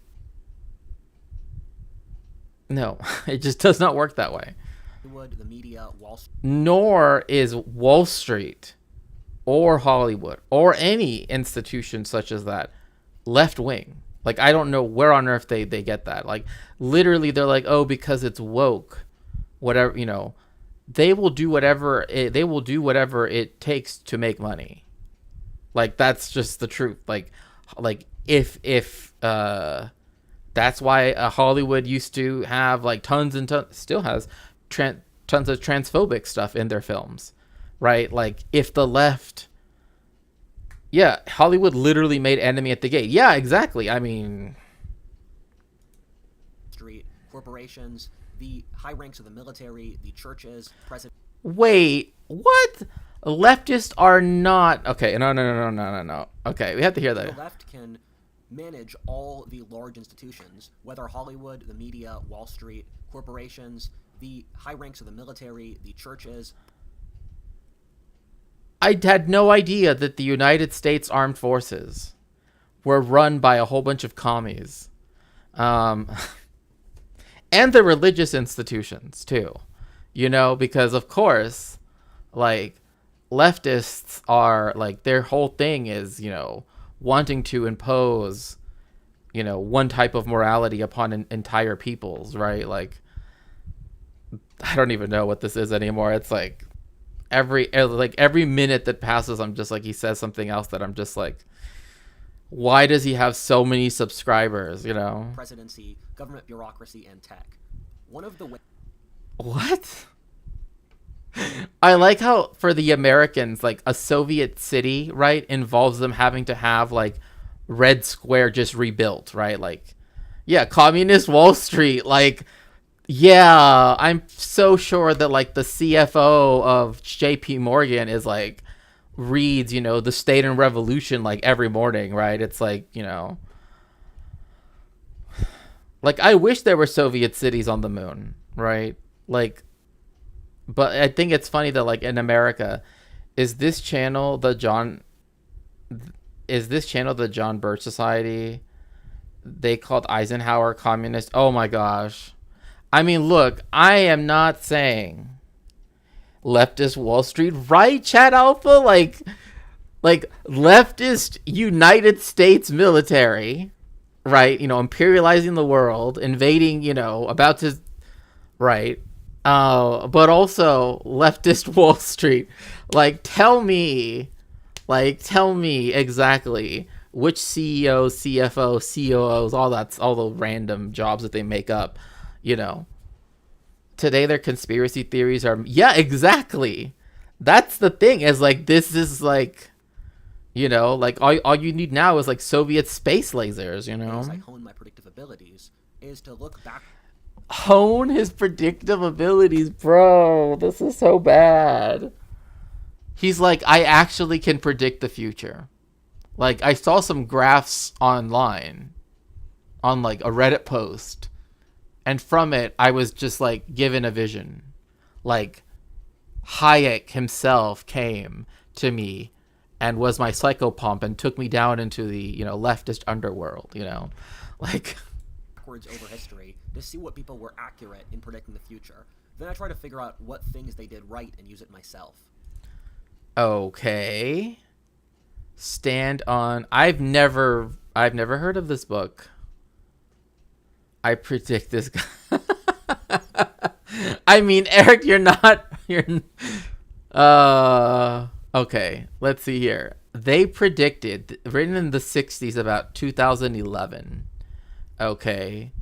no, it just does not work that way. The media, Wall Street. Nor is Wall Street or Hollywood or any institution such as that left wing. Like I don't know where on earth they get that. Like literally they're like, oh, because it's woke, whatever, you know, they will do whatever it takes to make money. Like that's just the truth. Like if that's why Hollywood used to have like tons and tons, still has tons of transphobic stuff in their films, right? Like if the left, yeah, Hollywood literally made Enemy at the Gate. Yeah, exactly. I mean, Street, corporations, the high ranks of the military, the churches, president. Wait, what? Leftists are not okay. No. Okay, we have to hear that. The left can manage all the large institutions, whether Hollywood, the media, Wall Street, corporations, the high ranks of the military, the churches. I had no idea that the United States Armed Forces were run by a whole bunch of commies. And the religious institutions, too. You know, because, of course, like, leftists are, like, their whole thing is, you know, wanting to impose, you know, one type of morality upon entire peoples, right? Like, I don't even know what this is anymore. It's like every minute that passes, I'm just like, he says something else that I'm just like, why does he have so many subscribers, you know? Presidency, government bureaucracy, and tech. One of the What? I like how for the Americans, like a Soviet city, right, involves them having to have like Red Square just rebuilt, right? Like, yeah, communist Wall Street, like, yeah, I'm so sure that like the CFO of JP Morgan is like reads, you know, the State and Revolution like every morning, right? It's like, you know, like I wish there were Soviet cities on the moon, right? Like, but I think it's funny that like in America, is this channel the John Birch Society? They called Eisenhower communist. Oh my gosh. I mean, look, I am not saying leftist Wall Street, right, Chat Alpha? Like leftist United States military, right? You know, imperializing the world, invading, you know, about to, right? But also leftist Wall Street. Like, tell me exactly which CEO, CFO, COOs, all the random jobs that they make up. You know, today their conspiracy theories are, yeah, exactly. That's the thing, is like, this is like, you know, like all you need now is like Soviet space lasers, you know? As I hone my predictive abilities is to look back. Hone his predictive abilities, bro. This is so bad. He's like, I actually can predict the future. Like, I saw some graphs online on like a Reddit post. And from it, I was just like given a vision. Like Hayek himself came to me and was my psychopomp and took me down into the, you know, leftist underworld, you know, like backwards over history to see what people were accurate in predicting the future. Then I try to figure out what things they did right and use it myself. Okay. Stand on. I've never heard of this book. I predict this guy. I mean, Eric, okay, let's see here. They predicted, written in the 60s, about 2011. Okay.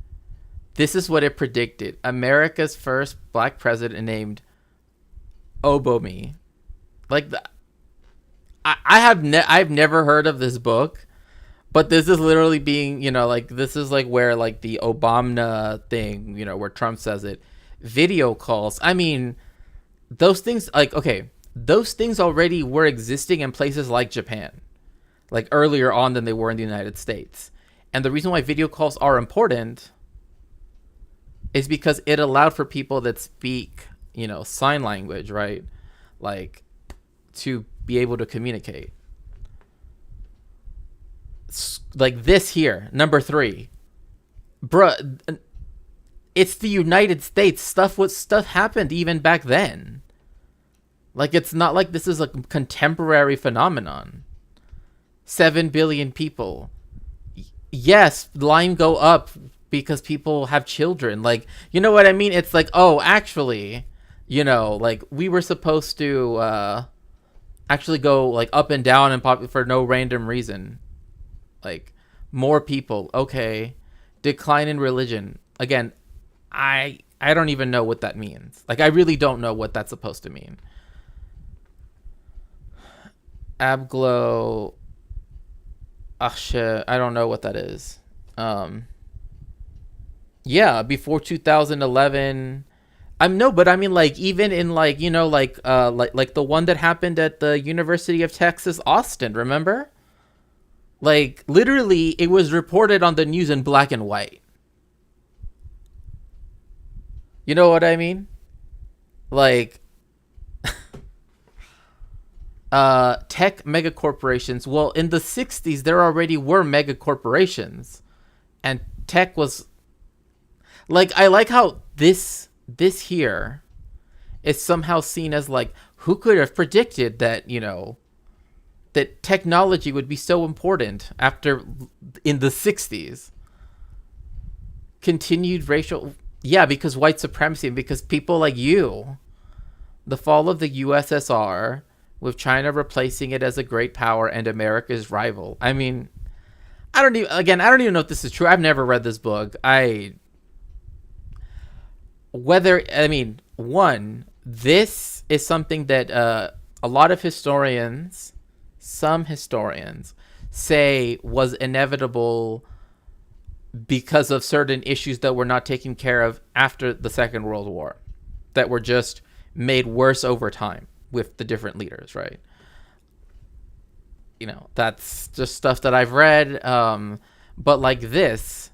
This is what it predicted. America's first black president named Obomi. Like, I've never heard of this book, but this is literally being, like, this is like where, like, the Obama thing, where Trump says it. Video calls. I mean, those things, like, okay, those things already were existing in places like Japan, like earlier on than they were in the United States. And the reason why video calls are important is because it allowed for people that speak, sign language, right? Like, to be able to communicate. Like this here, number 3. Bruh, it's the United States. Stuff happened even back then. Like, it's not like this is a contemporary phenomenon. 7 billion people. Yes, line go up because people have children. Like, you know what I mean? It's like, oh, actually, like, we were supposed to actually go, like, up and down and pop for no random reason. Like, more people. Okay. Decline in religion. Again, I don't even know what that means. Like, I really don't know what that's supposed to mean. Abglow. I don't know what that is. Yeah, before 2011. But I mean, like, even in, like, like the one that happened at the University of Texas, Austin, remember? Like, literally, it was reported on the news in black and white. You know what I mean? Like, tech megacorporations. Well, in the 60s, there already were megacorporations. And tech was... Like, I like how this here is somehow seen as, like, who could have predicted that, that technology would be so important in the 60s. Continued racial... Yeah, because white supremacy, and because people like you. The fall of the USSR, with China replacing it as a great power and America's rival. I mean, I don't even know if this is true. I've never read this book. This is something that a lot of historians, some historians, say was inevitable because of certain issues that were not taken care of after the Second World War, that were just made worse over time with the different leaders, right? That's just stuff that I've read. But like this,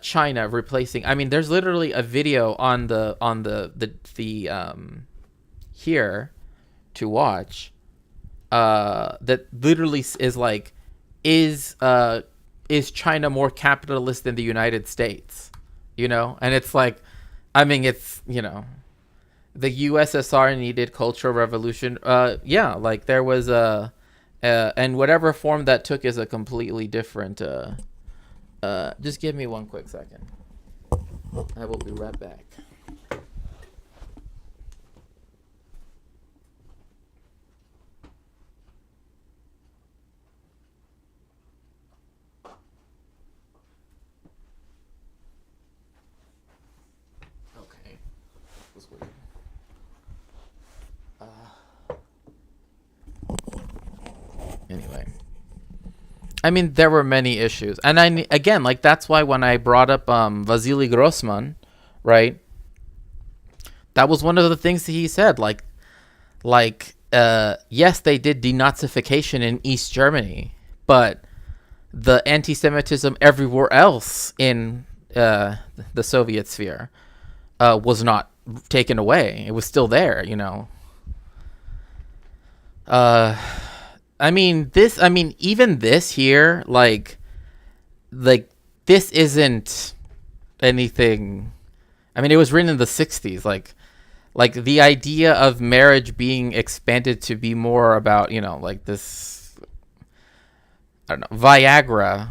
China replacing... I mean, there's literally a video on the here to watch that literally is like, is China more capitalist than the United States? And it's like, I mean, it's, the USSR needed cultural revolution. Yeah, like there was and whatever form that took is a completely different, just give me one quick second. I will be right back. Anyway, I mean, there were many issues, and again, like, that's why when I brought up Vasily Grossman, right, that was one of the things that he said, like yes, they did denazification in East Germany, but the anti-Semitism everywhere else in the Soviet sphere was not taken away. It was still there, even this here, like this isn't anything. I mean, it was written in the 60s. Like like the idea of marriage being expanded to be more about, like this, I don't know, Viagra.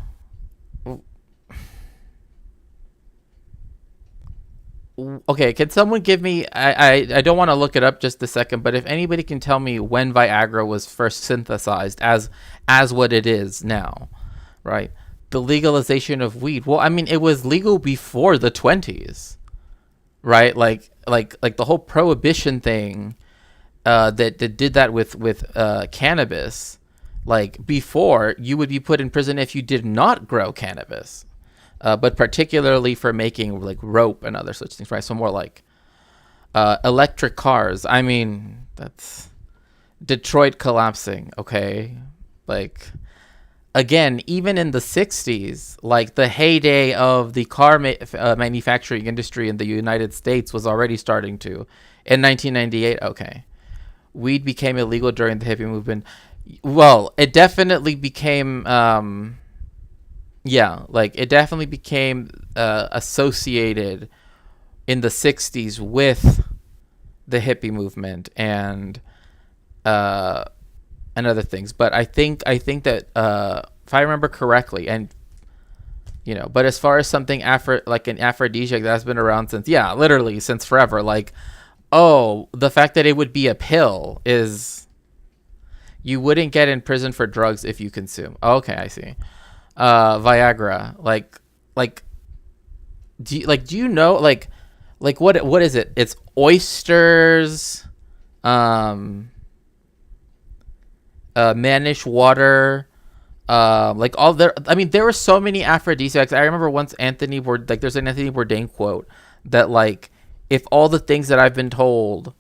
Okay, can someone give me, I don't want to look it up just a second, but if anybody can tell me when Viagra was first synthesized as what it is now, right? The legalization of weed. Well, I mean, it was legal before the 20s, right? Like the whole prohibition thing that did that with cannabis. Like before, you would be put in prison if you did not grow cannabis. But particularly for making like rope and other such things, right? So more like electric cars. I mean, that's Detroit collapsing, okay? Like, again, even in the 60s, like the heyday of the car manufacturing industry in the United States was already starting to. In 1998, okay. Weed became illegal during the hippie movement. Well, it definitely became... it definitely became associated in the 60s with the hippie movement and other things. But I think that if I remember correctly, and but as far as something like an aphrodisiac that's been around since, literally since forever. Like, the fact that it would be a pill is, you wouldn't get in prison for drugs if you consume. Okay, I see. Viagra, do you know, what is it? It's oysters, Manish water, all there. I mean, there were so many aphrodisiacs. I remember once there's an Anthony Bourdain quote that, like, if all the things that I've been told,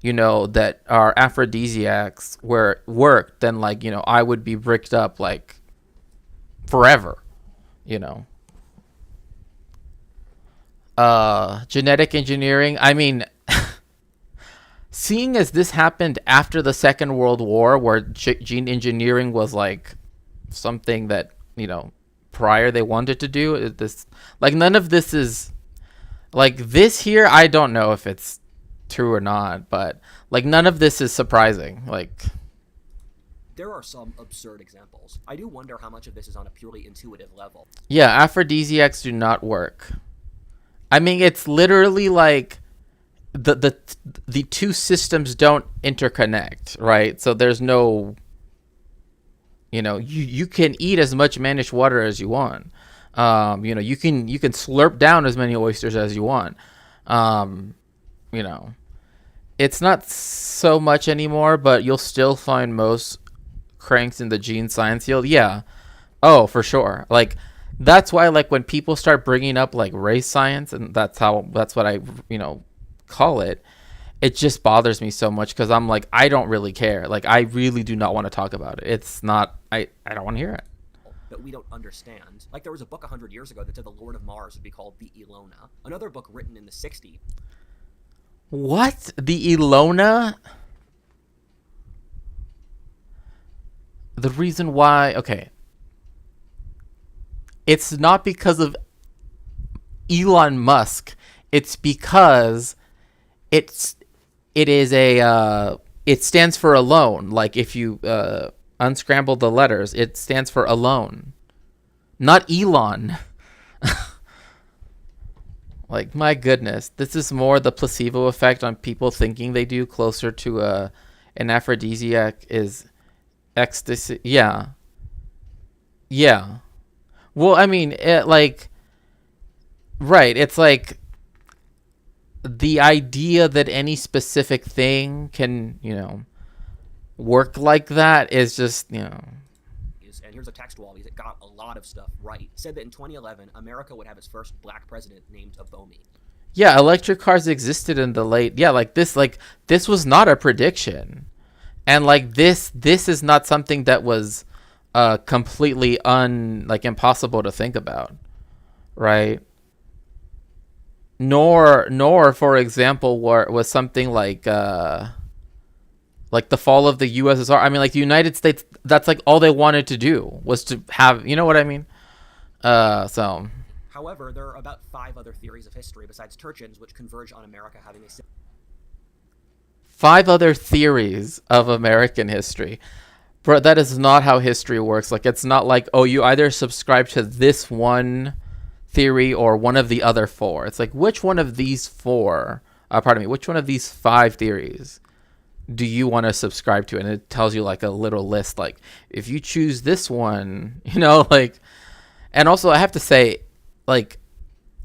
that are aphrodisiacs worked, then I would be bricked up like forever, genetic engineering. I mean, seeing as this happened after the Second World War, where gene engineering was like something that, prior they wanted to do, this, like, none of this is like this here. I don't know if it's true or not, but like none of this is surprising. Like, there are some absurd examples. I do wonder how much of this is on a purely intuitive level. Yeah, aphrodisiacs do not work. I mean, it's literally like the two systems don't interconnect, right? So there's no, you can eat as much Manish water as you want. You can slurp down as many oysters as you want. It's not so much anymore, but you'll still find most cranks in the gene science field. Yeah. Oh, for sure. Like, that's why, like, when people start bringing up like race science, and that's what I, call it, it just bothers me so much, because I'm like, I don't really care. Like, I really do not want to talk about it. It's not, I don't want to hear it. That we don't understand. Like, there was a book 100 years ago that said the Lord of Mars would be called the Elona. Another book written in the 60s. What? The Elona? The reason why, okay. It's not because of Elon Musk. It's because it stands for alone. Like, if you unscramble the letters, it stands for alone, not Elon. Like, my goodness, this is more the placebo effect on people thinking they do, closer to an aphrodisiac is ecstasy. Yeah. Well, I mean, right, it's like the idea that any specific thing can, work like that is just, And here's a text Wally that got a lot of stuff right. Said that in 2011, America would have its first black president named Abomi. Yeah, electric cars existed in the late. Yeah, this was not a prediction, and like this is not something that was completely impossible to think about, right? Nor for example, was something like the fall of the USSR. I mean, like, the United States, that's like all they wanted to do was to have, you know what I mean? So. However, there are about 5 other theories of history besides Turchin's which converge on America having a 5 other theories of American history. Bro, that is not how history works. Like, it's not like, oh, you either subscribe to this one theory or one of the other 4. It's like, which one of these 4, which one of these 5 theories do you want to subscribe to? And it tells you like a little list, like, if you choose this one, like, and also I have to say, like,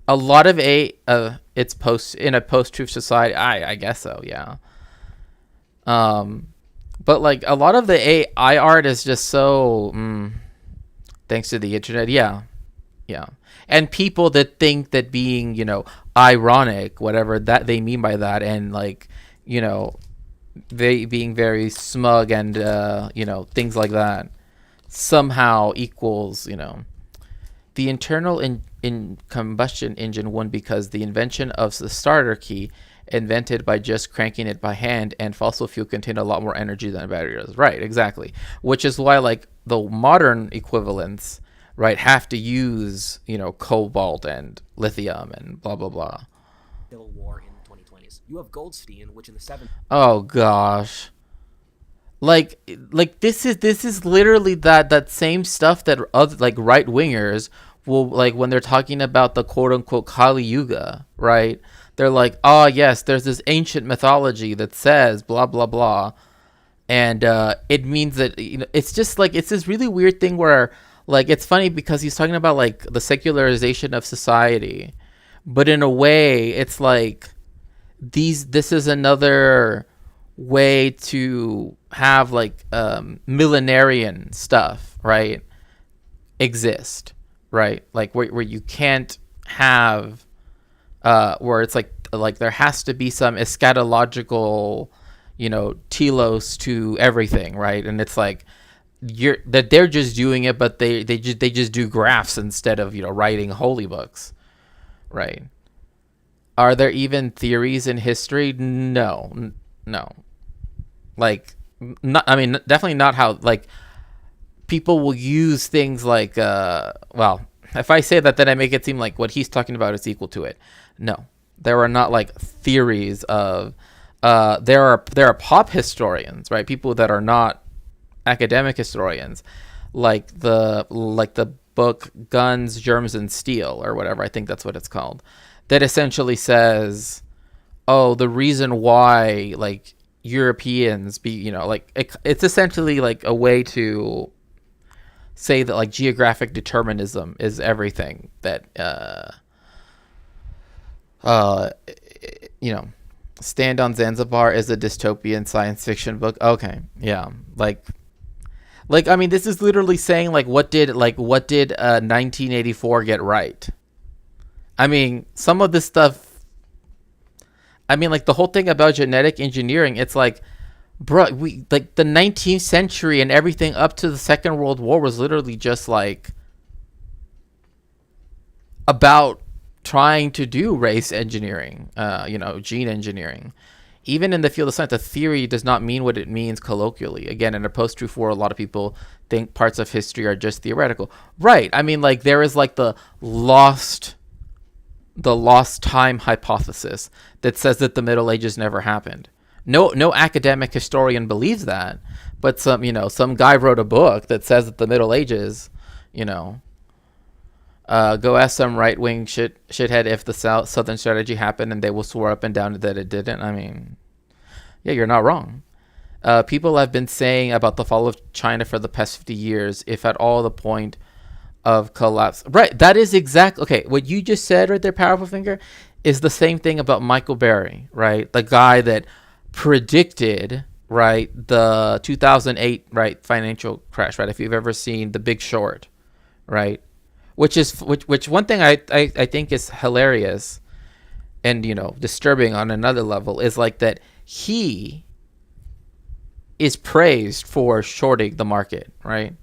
a lot of it's in a post-truth society. I guess so, yeah. But like a lot of the AI art is just so thanks to the internet, yeah, and people that think that being ironic, whatever that they mean by that, and like they being very smug and things like that somehow equals the internal in combustion engine won because the invention of the starter key, invented by just cranking it by hand, and fossil fuel contain a lot more energy than a battery does. Right, exactly. Which is why like the modern equivalents, right, have to use cobalt and lithium and blah blah blah. Civil War in the 2020s. You have Goldstein, which in the 70s. Oh gosh. Like this is literally that same stuff that other like right wingers will, like, when they're talking about the quote unquote Kali Yuga, right? They're like, oh yes, there's this ancient mythology that says blah blah blah, and it means that it's just like it's this really weird thing where like it's funny because he's talking about like the secularization of society, but in a way it's like this is another way to have like millenarian stuff, right, exist, right, like where you can't have where it's like there has to be some eschatological telos to everything, right? And it's like they're just doing it, but they just do graphs instead of writing holy books, right? Are there even theories in history? No. Like, not, I mean, definitely not how, like, people will use things like, well, if I say that, then I make it seem like what he's talking about is equal to it. No, there are not like theories of, there are pop historians, right? People that are not academic historians, like the book Guns, Germs, and Steel, or whatever. I think that's what it's called. That essentially says, oh, the reason why like Europeans be, like it's essentially like a way to say that like geographic determinism is everything, that Stand on Zanzibar is a dystopian science fiction book. Okay, yeah, like I mean, this is literally saying like what did 1984 get right? I mean, some of this stuff, I mean, like the whole thing about genetic engineering, it's like, bro, we like the 19th century and everything up to the Second World War was literally just like about trying to do race engineering, gene engineering. Even in the field of science, the theory does not mean what it means colloquially. Again, in a post-truth war, a lot of people think parts of history are just theoretical. Right. I mean, like there is like the lost time hypothesis that says that the Middle Ages never happened. No academic historian believes that, but some guy wrote a book that says that the Middle Ages, go ask some right-wing shithead if the Southern strategy happened, and they will swear up and down that it didn't. I mean, yeah, you're not wrong. People have been saying about the fall of China for the past 50 years, if at all the point of collapse. Right, that is okay, what you just said right there, Powerful Finger, is the same thing about Michael Burry, right? The guy that predicted, right, the 2008, right, financial crash, right? If you've ever seen The Big Short, right? Which one thing I think is hilarious and disturbing on another level is like that he is praised for shorting the market, right?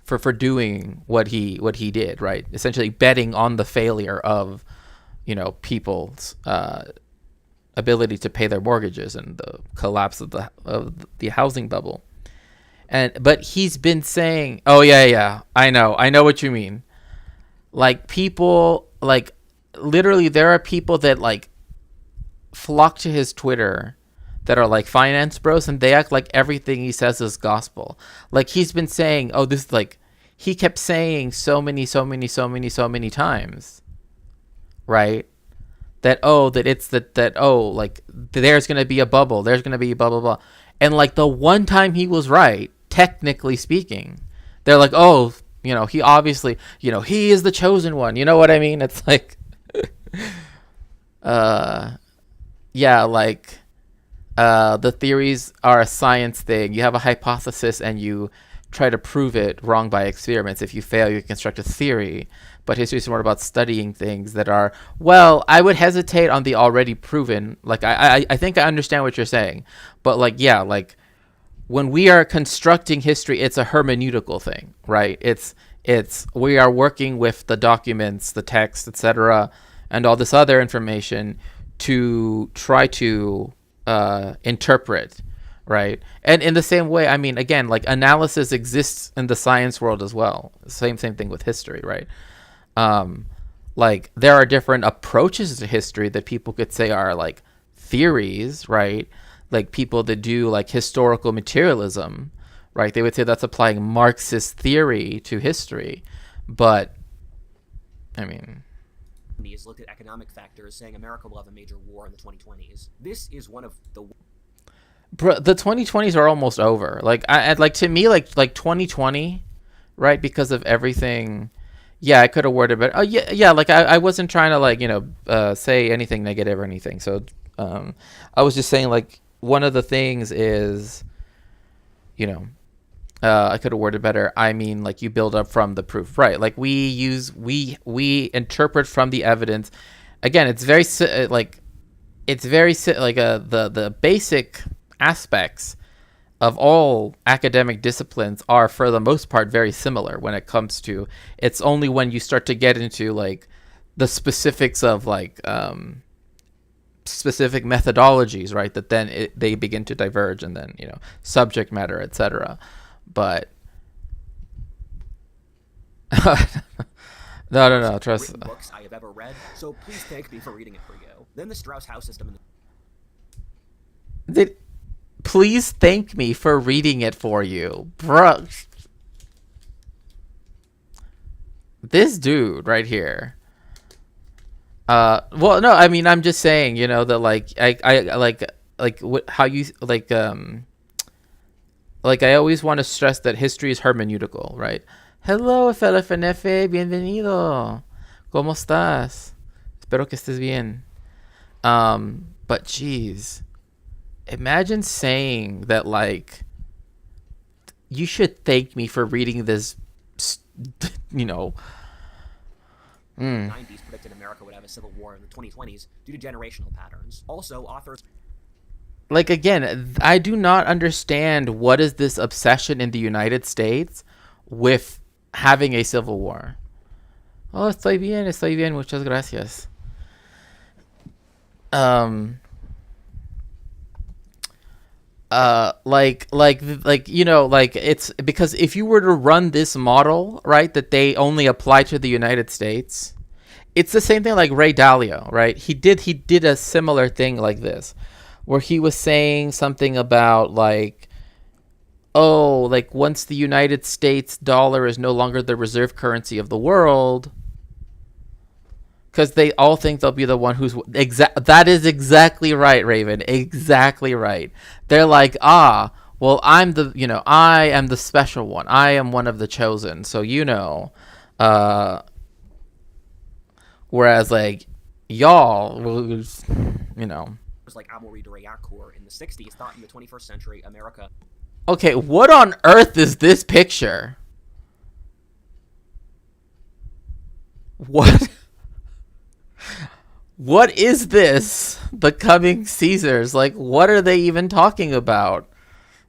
For doing what he did, right? Essentially betting on the failure of people's ability to pay their mortgages and the collapse of the housing bubble. But he's been saying, oh yeah, I know what you mean. Like people, like literally there are people that like flock to his Twitter that are like finance bros, and they act like everything he says is gospel. Like he's been saying, oh, this like he kept saying so many times, right? That it's that like there's gonna be a bubble, there's gonna be blah blah blah, and like the one time he was right, technically speaking, they're like, oh, he obviously, he is the chosen one. You know what I mean? It's like, yeah, like, the theories are a science thing. You have a hypothesis and you try to prove it wrong by experiments. If you fail, you construct a theory. But history is more about studying things that are, well, I would hesitate on the already proven. Like, I think I understand what you're saying. But, like, yeah, like, when we are constructing history, it's a hermeneutical thing, right? It's we are working with the documents, the text, etc., and all this other information to try to interpret, right? And in the same way, I mean, again, like analysis exists in the science world as well. Same thing with history, right? Like there are different approaches to history that people could say are like theories, right? Like people that do like historical materialism, right? They would say that's applying Marxist theory to history. But I mean, He's looked at economic factors, saying America will have a major war in the 2020s. This is one of the the 2020s are almost over. Like I like to me like 2020, right? Because of everything. Yeah, I could have worded it, but yeah. Like I wasn't trying to like say anything negative or anything. So I was just saying like one of the things is, I could have worded better. I mean, like you build up from the proof, right? Like we interpret from the evidence. Again, it's very the basic aspects of all academic disciplines are for the most part very similar when it comes to. It's only when you start to get into like the specifics of like specific methodologies, right, that then they begin to diverge, and then subject matter, etc. But no, trust. Books I have ever read, so please thank me for reading it for you. Then the Strauss-House system. Please thank me for reading it for you, bro. This dude right here. Well, no, I mean, I'm just saying, that like I what how you like I always want to stress that history is hermeneutical, right? Hello, FLFNF, bienvenido. ¿Cómo estás? Espero que estés bien. But geez, imagine saying that like you should thank me for reading this, 90s predicted America would have a civil war in the 2020s due to generational patterns. Also, authors like, again, I do not understand what is this obsession in the United States with having a civil war. Oh, estoy bien, muchas gracias. It's because if you were to run this model, right, that they only apply to the United States, it's the same thing like Ray Dalio, right? He did a similar thing like this, where he was saying something about like, oh, like once the United States dollar is no longer the reserve currency of the world, because they all think they'll be the one who's that is exactly right, Raven. Exactly right. They're like, well, I am the special one. I am one of the chosen. So whereas like y'all, like Amaury de Reyacourt in the 60s thought in the 21st century America. Okay, what on earth is this picture? What? What is this? The coming Caesars? Like, what are they even talking about?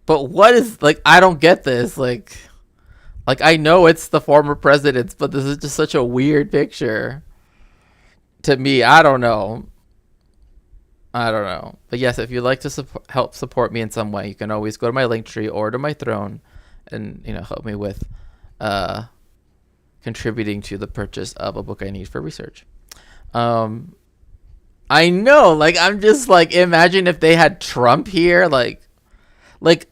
But what is, like, I don't get this. Like I know it's the former presidents, but this is just such a weird picture to me. I don't know. But yes, if you'd like to help support me in some way, you can always go to my Linktree or to my Throne and, help me with contributing to the purchase of a book I need for research. I know. Like, I'm just like, imagine if they had Trump here. Like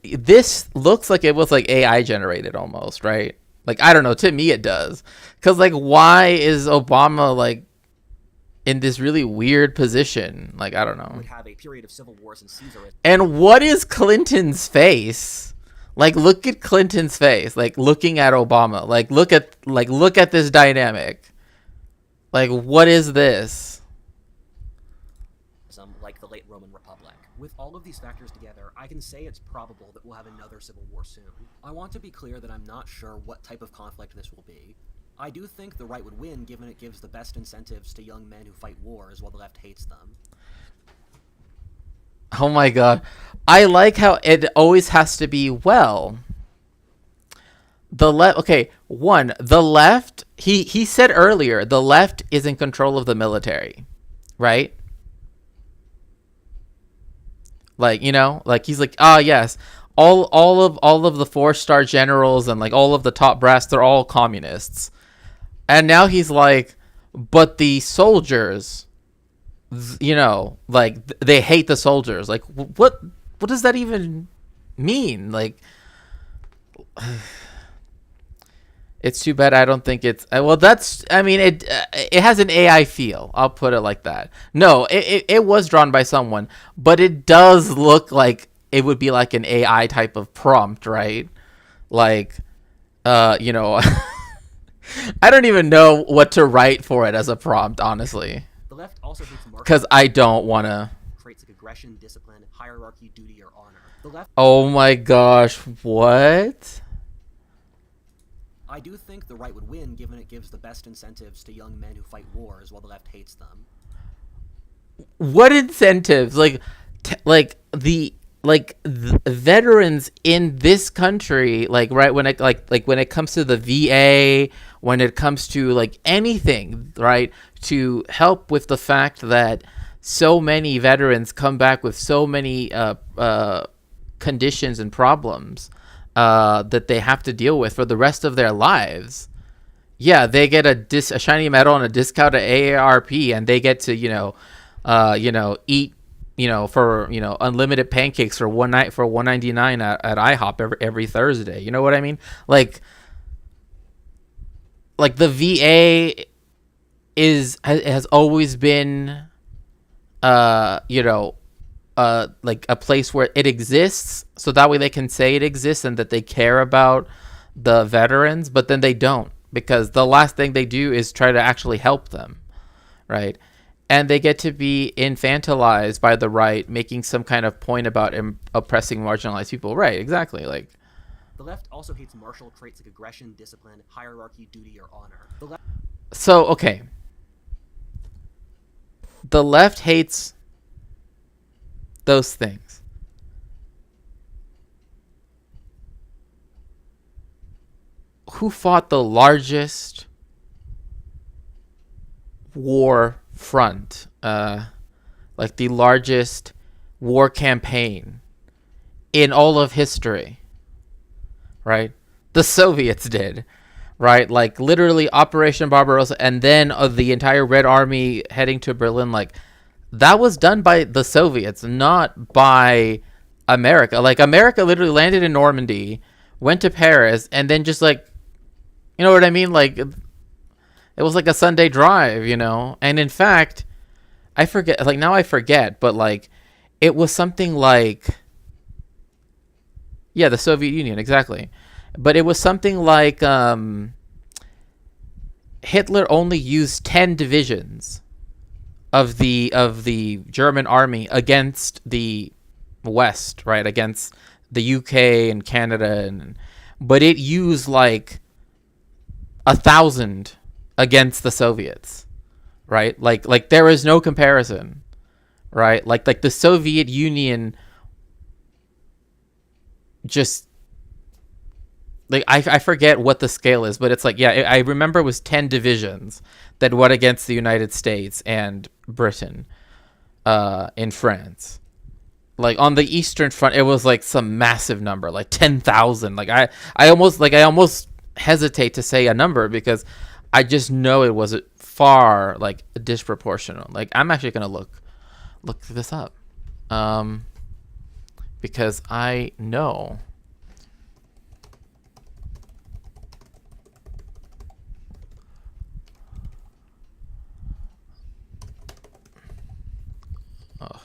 this looks like it was like AI generated almost, right? Like, I don't know. To me, it does. Cause like, why is Obama like in this really weird position? Like, I don't know. Would have a period of civil wars and Caesar. And what is Clinton's face? Like, look at Clinton's face. Like, looking at Obama. Like, look at this dynamic. Like, what is this? Like the late Roman Republic. With all of these factors together, I can say it's probable that we'll have another civil war soon. I want to be clear that I'm not sure what type of conflict this will be. I do think the right would win given it gives the best incentives to young men who fight wars while the left hates them. Oh my god. I like how it always has to be, well, the left, okay, the left, he said earlier, the left is in control of the military, right? Like, you know, like he's like, ah, yes, all of the 4-star generals and like all of the top brass, they're all communists. And now he's like, but the soldiers, you know, like they hate the soldiers. Like, what does that even mean? Like, it's too bad I don't think it's well. That's, I mean, it has an AI feel. I'll put it like that. No, it was drawn by someone, but it does look like it would be like an AI type of prompt, right? Like, you know, I don't even know what to write for it as a prompt, honestly, The left also hates martial because I don't want to. traits like aggression, discipline, hierarchy, duty, or honor. The left. Oh my gosh, what? I do think the right would win given it gives the best incentives to young men who fight wars while the left hates them. What incentives? Like the veterans in this country, like, right, when it like when it comes to the VA, when it comes to like anything, right, to help with the fact that so many veterans come back with so many conditions and problems that they have to deal with for the rest of their lives. Yeah, they get a shiny medal and a discount at AARP, and they get to, you know, eat, you know, for, you know, unlimited pancakes for one night for $1.99 at IHOP every Thursday. You know what I mean? Like the VA has always been, you know, like a place where it exists, so that way they can say it exists and that they care about the veterans, but then they don't, because the last thing they do is try to actually help them, right? And they get to be infantilized by the right, making some kind of point about oppressing marginalized people. Right, exactly. Like, The left also hates martial traits like aggression, discipline, hierarchy, duty, or honor. The left. so, okay. The left hates those things. Who fought the largest war front, like the largest war campaign in all of history, right? The Soviets did, right? Like, literally Operation Barbarossa, and then the entire Red Army heading to Berlin, like, that was done by the Soviets, not by America. Like, America literally landed in Normandy, went to Paris, and then just, like, you know what I mean? Like, it was like a Sunday drive, you know? And in fact, I forget, like, now I forget, but, like, it was something like, yeah, the Soviet Union, exactly. But it was something like, Hitler only used 10 divisions of the German army against the West, right? Against the UK and Canada, but it used like 1,000 against the Soviets, right? Like there is no comparison, right? Like the Soviet Union just, like, I forget what the scale is, but it's like, yeah, I remember it was 10 divisions that went against the United States and Britain in France. Like, on the Eastern Front, it was like some massive number, like 10,000. Like, I almost hesitate to say a number because I just know it was far, like, disproportional. Like, I'm actually gonna look look this up. Because I know. Oh.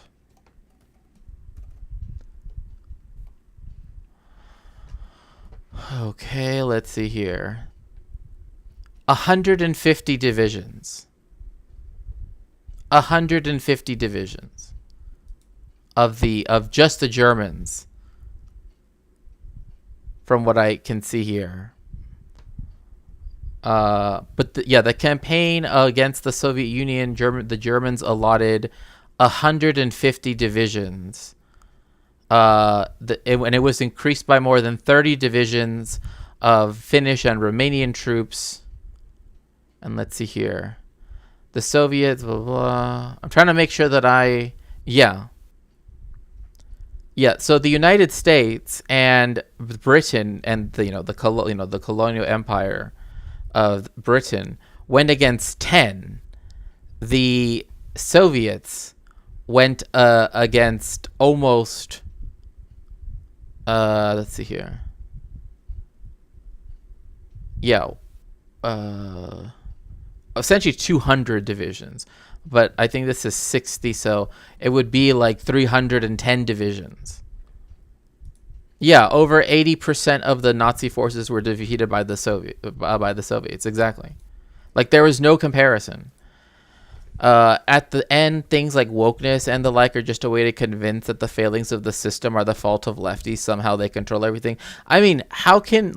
Okay, let's see here. 150 divisions. 150 divisions of just the Germans, from what I can see here. But the campaign against the Soviet Union, the Germans allotted 150 divisions. And it was increased by more than 30 divisions of Finnish and Romanian troops. And let's see here. The Soviets, blah, blah. I'm trying to make sure that yeah, so the United States and Britain and the colonial empire of Britain went against 10. The Soviets went against almost let's see here. Essentially 200 divisions, but I think this is 60, so it would be like 310 divisions. Yeah, over 80% of the Nazi forces were defeated by the Soviets. Exactly. Like, there was no comparison. At the end, things like wokeness and the like are just a way to convince that the failings of the system are the fault of lefties. Somehow they control everything. I mean, how can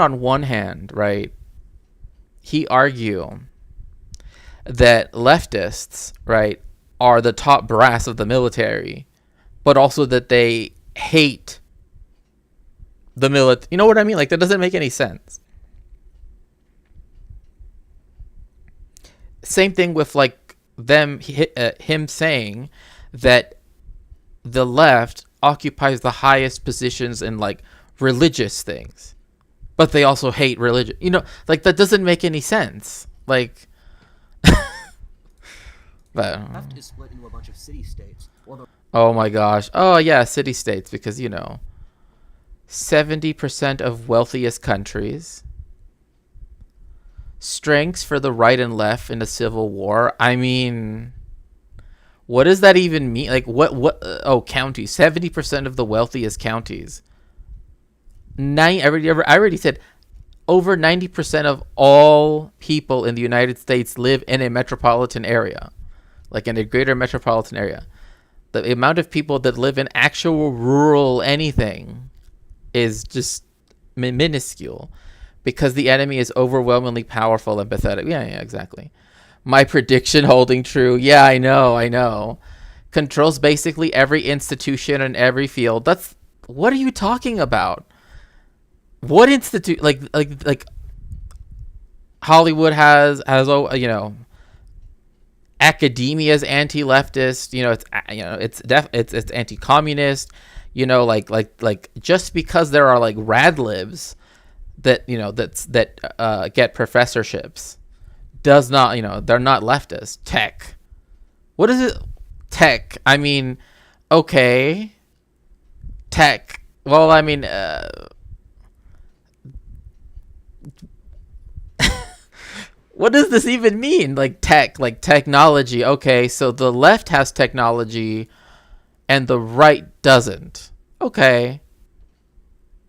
on one hand, right, he argue that leftists, right, are the top brass of the military, but also that they hate the military? You know what I mean? Like, that doesn't make any sense. Same thing with like him saying that the left occupies the highest positions in like religious things, but they also hate religion. Like, that doesn't make any sense. Like, but Left is split into a bunch of city-states. Oh my gosh. Oh yeah, city-states, because 70% of wealthiest countries. Strengths for the right and left in a civil war. I mean, what does that even mean? Like, what counties. 70% of the wealthiest counties. I already said over 90% of all people in the United States live in a metropolitan area, like in a greater metropolitan area. The amount of people that live in actual rural anything is just minuscule, because the enemy is overwhelmingly powerful and pathetic. Yeah, exactly. My prediction holding true. Yeah, I know. Controls basically every institution and every field. What are you talking about? What institute? Like Hollywood has academia's anti-leftist. It's anti-communist. Like just because there are like rad libs that get professorships does not, they're not leftist. Tech. What is it? Tech. I mean, okay. Tech. Well, I mean, what does this even mean? Like tech, like technology. Okay, so the left has technology and the right doesn't. Okay.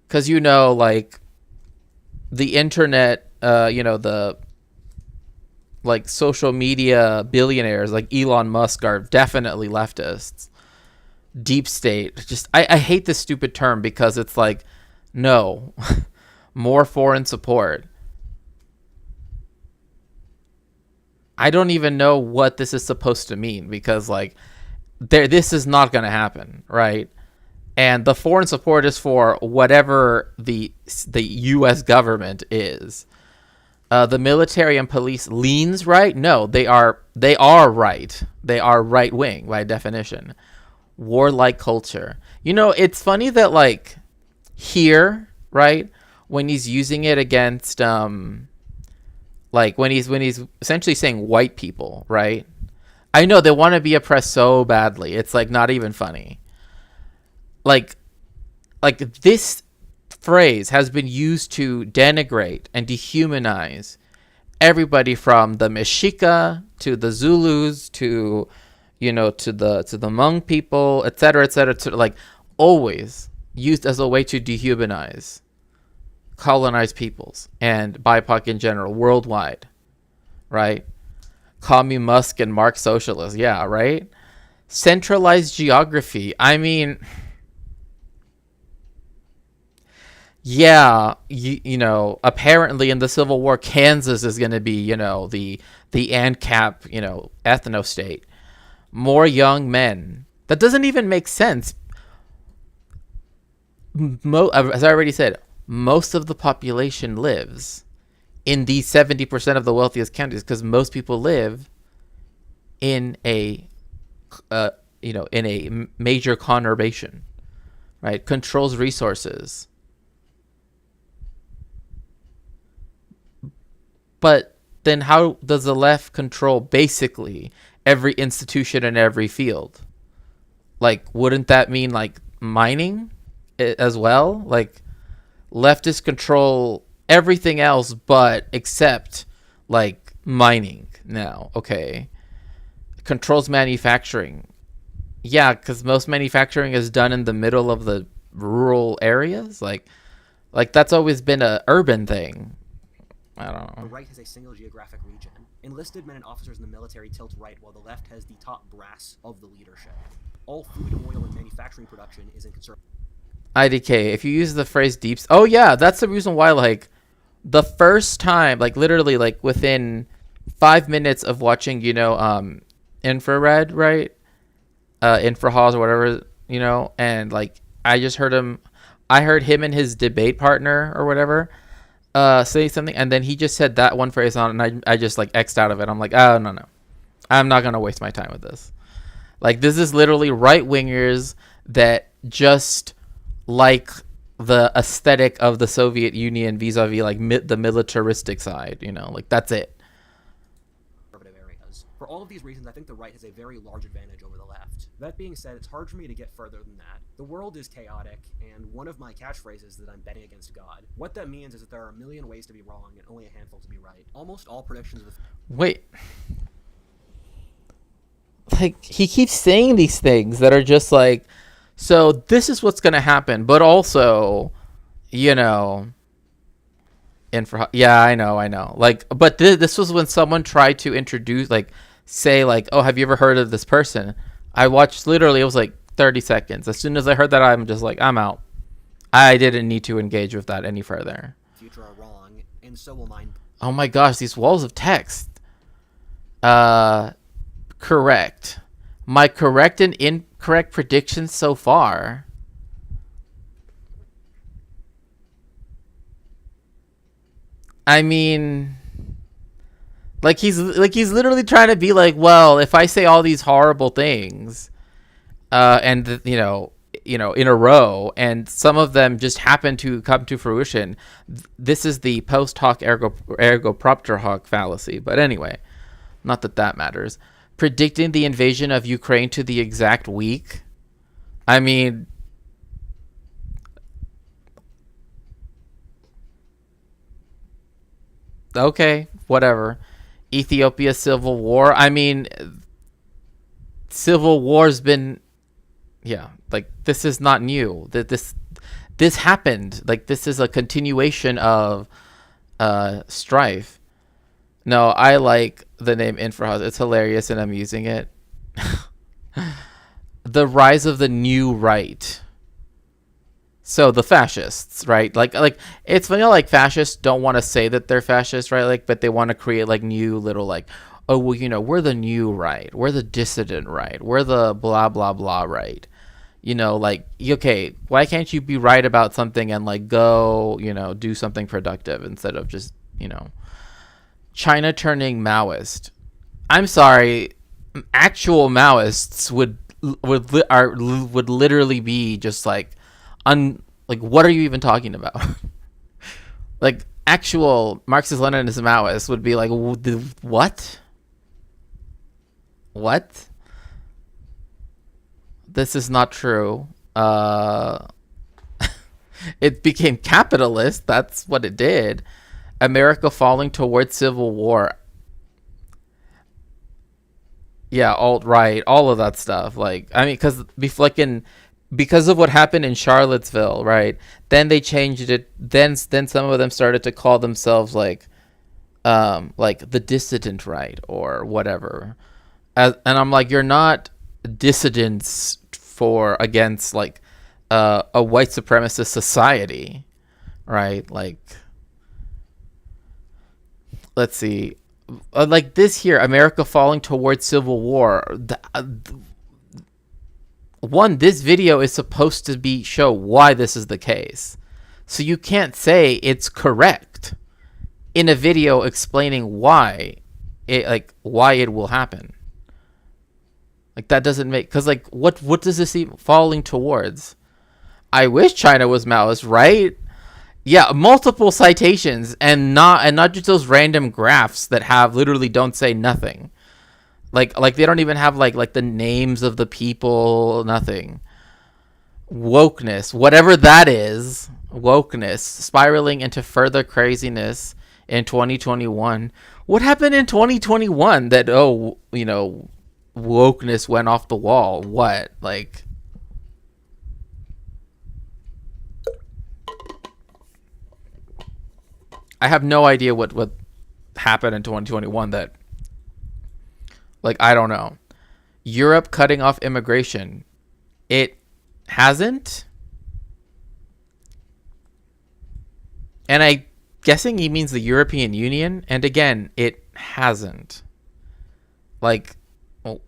Because, like, the internet, the like social media billionaires like Elon Musk are definitely leftists. Deep state. Just, I hate this stupid term because it's like, no, more foreign support. I don't even know what this is supposed to mean, because like this is not going to happen, right? And the foreign support is for whatever the U.S. government is. The military and police leans right? No, they are right. They are right wing by definition. Warlike culture. It's funny that like here, right, when he's using it against like when he's essentially saying white people, right? I know they want to be oppressed so badly. It's like not even funny. Like this phrase has been used to denigrate and dehumanize everybody from the Mexica to the Zulus to, to the Hmong people, etc., etc., to like always used as a way to dehumanize colonized peoples and BIPOC in general worldwide, right? Call me Musk and Mark socialist, yeah, right? Centralized geography. I mean, yeah, apparently in the Civil War, Kansas is going to be, the ANCAP, ethno state. More young men. That doesn't even make sense. As I already said, most of the population lives in the 70% of the wealthiest counties because most people live in a, in a major conurbation, right? Controls resources. But then how does the left control basically every institution in every field? Like, wouldn't that mean like mining as well? Like, leftists control everything else but except like mining now. Okay. Controls manufacturing. Yeah, because most manufacturing is done in the middle of the rural areas. Like that's always been a urban thing. I don't know. The right has a single geographic region. Enlisted men and officers in the military tilt right, while the left has the top brass of the leadership. All food, oil, and manufacturing production is in conservative. IDK, if you use the phrase deep... Oh, yeah, that's the reason why, like, the first time, like, literally, like, within 5 minutes of watching, Infrared, right? Infrahawes or whatever, and, like, I heard him and his debate partner or whatever say something, and then he just said that one phrase on, and I just, like, X'd out of it. I'm like, oh, no. I'm not going to waste my time with this. Like, this is literally right-wingers that just like the aesthetic of the Soviet Union vis-a-vis, like, the militaristic side, like, that's it. Areas. For all of these reasons, I think the right has a very large advantage over the left. That being said, it's hard for me to get further than that. The world is chaotic, and one of my catchphrases is that I'm betting against God. What that means is that there are a million ways to be wrong and only a handful to be right. Almost all predictions of the... Wait. Like, he keeps saying these things that are just like, so this is what's going to happen, but also, yeah, I know. Like, but this was when someone tried to introduce, like, say, like, oh, have you ever heard of this person? I watched, literally, it was like 30 seconds. As soon as I heard that, I'm just like, I'm out. I didn't need to engage with that any further. Future are wrong, and so will mine. Oh my gosh, these walls of text. Correct. My correct and incorrect predictions so far. I mean, like he's literally trying to be like, well, if I say all these horrible things, and in a row, and some of them just happen to come to fruition, this is the post hoc ergo propter hoc fallacy. But anyway, not that matters. Predicting the invasion of Ukraine to the exact week. I mean, okay, whatever. Ethiopia civil war. I mean, civil war's been, yeah, like, this is not new. This happened. Like, this is a continuation of strife. No, I like the name Infrahawes. It's hilarious, and I'm using it. The rise of the new right. So the fascists, right? Like it's funny how, like, fascists don't want to say that they're fascists, right? Like, but they want to create, like, new little, like, oh, well, we're the new right. We're the dissident right. We're the blah, blah, blah right. Like, okay, why can't you be right about something and, like, go, do something productive instead of just, China turning Maoist. I'm sorry, actual Maoists would literally be just like, like, what are you even talking about? Like, actual Marxist-Leninist Maoists would be like, what? What? This is not true. It became capitalist. That's what it did. America falling towards civil war. Yeah, alt-right, all of that stuff. Like, I mean, because of what happened in Charlottesville, right? Then they changed it. Then some of them started to call themselves like the dissident right or whatever. And I'm like, you're not dissidents for against like a white supremacist society, right? Like, let's see, like this here, America falling towards civil war. One, this video is supposed to be show why this is the case, so you can't say it's correct in a video explaining why it will happen. Like, that doesn't make, because like what does this even falling towards? I wish China was Maoist, right? Yeah, multiple citations and not just those random graphs that have literally don't say nothing. Like they don't even have like the names of the people, nothing. Wokeness, whatever that is, wokeness spiraling into further craziness in 2021. What happened in 2021 that wokeness went off the wall? What? Like, I have no idea what happened in 2021 that, like, I don't know. Europe cutting off immigration. It hasn't. And I guessing he means the European Union. And again, it hasn't. Like, well,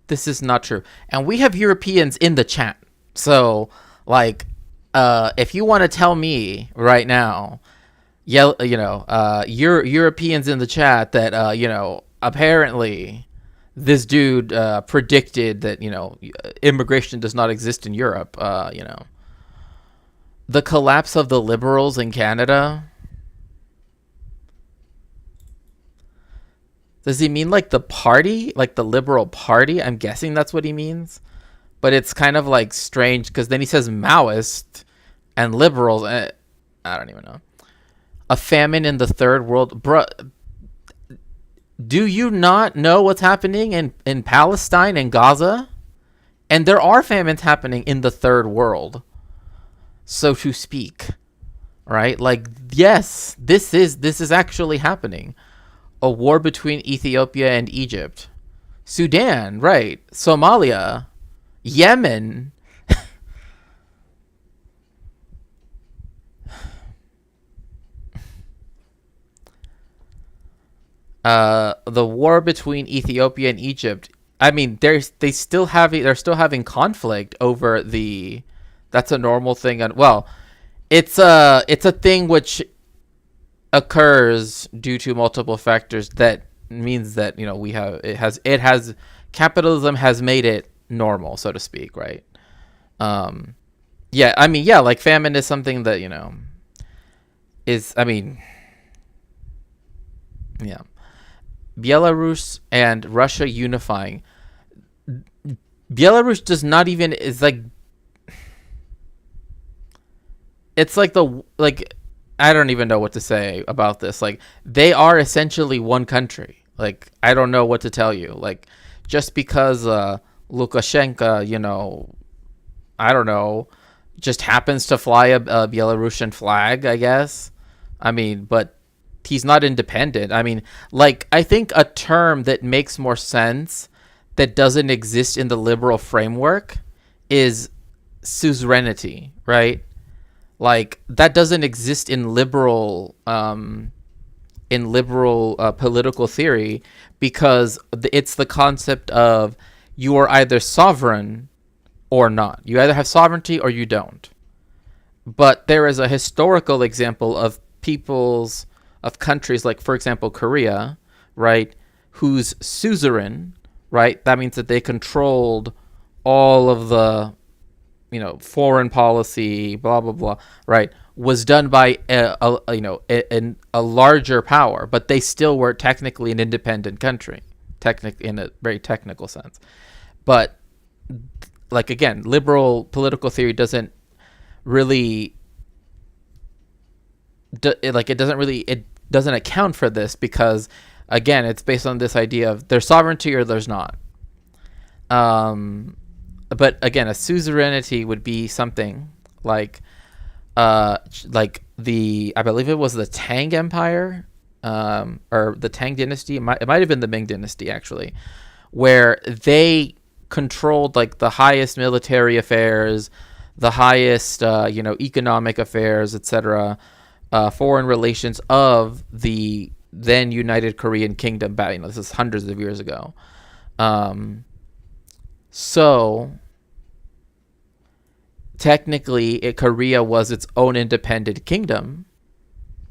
this is not true. And we have Europeans in the chat. So, like, if you want to tell me right now, Europeans in the chat that, apparently this dude predicted that, immigration does not exist in Europe, the collapse of the liberals in Canada. Does he mean like the party, like the Liberal Party? I'm guessing that's what he means. But it's kind of like strange because then he says Maoist and liberals. I don't even know. A famine in the third world. Bruh, do you not know what's happening in Palestine and Gaza? And there are famines happening in the third world, so to speak. Right? Like, yes, this is actually happening. A war between Ethiopia and Egypt. Sudan, right. Somalia. Yemen. The war between Ethiopia and Egypt. I mean, they're still having conflict over the. That's a normal thing. And well, it's a thing which occurs due to multiple factors. That means that capitalism has made it normal, so to speak, right? Yeah, I mean, yeah, like famine is something that is, I mean, yeah. Belarus and Russia unifying. Belarus does not even, is like, it's like I don't even know what to say about this. Like, they are essentially one country. Like, I don't know what to tell you. Like, just because Lukashenko, I don't know, just happens to fly a Belarusian flag, I guess. I mean, but he's not independent. I mean, like, I think a term that makes more sense that doesn't exist in the liberal framework is suzerainty, right? Like, that doesn't exist in liberal political theory, because it's the concept of you are either sovereign or not. You either have sovereignty or you don't. But there is a historical example of countries like, for example, Korea, right, who's suzerain, right? That means that they controlled all of the, foreign policy, blah, blah, blah, right, was done by a larger power, but they still were technically an independent country, in a very technical sense. But like again, liberal political theory doesn't really it doesn't account for this, because again, it's based on this idea of there's sovereignty or there's not. But again, a suzerainty would be something like the, I believe it was the Tang Empire, or the Tang Dynasty. It might have been the Ming Dynasty actually, where they controlled like the highest military affairs, the highest economic affairs, etc., foreign relations of the then United Korean Kingdom. This is hundreds of years ago. So technically, Korea was its own independent kingdom,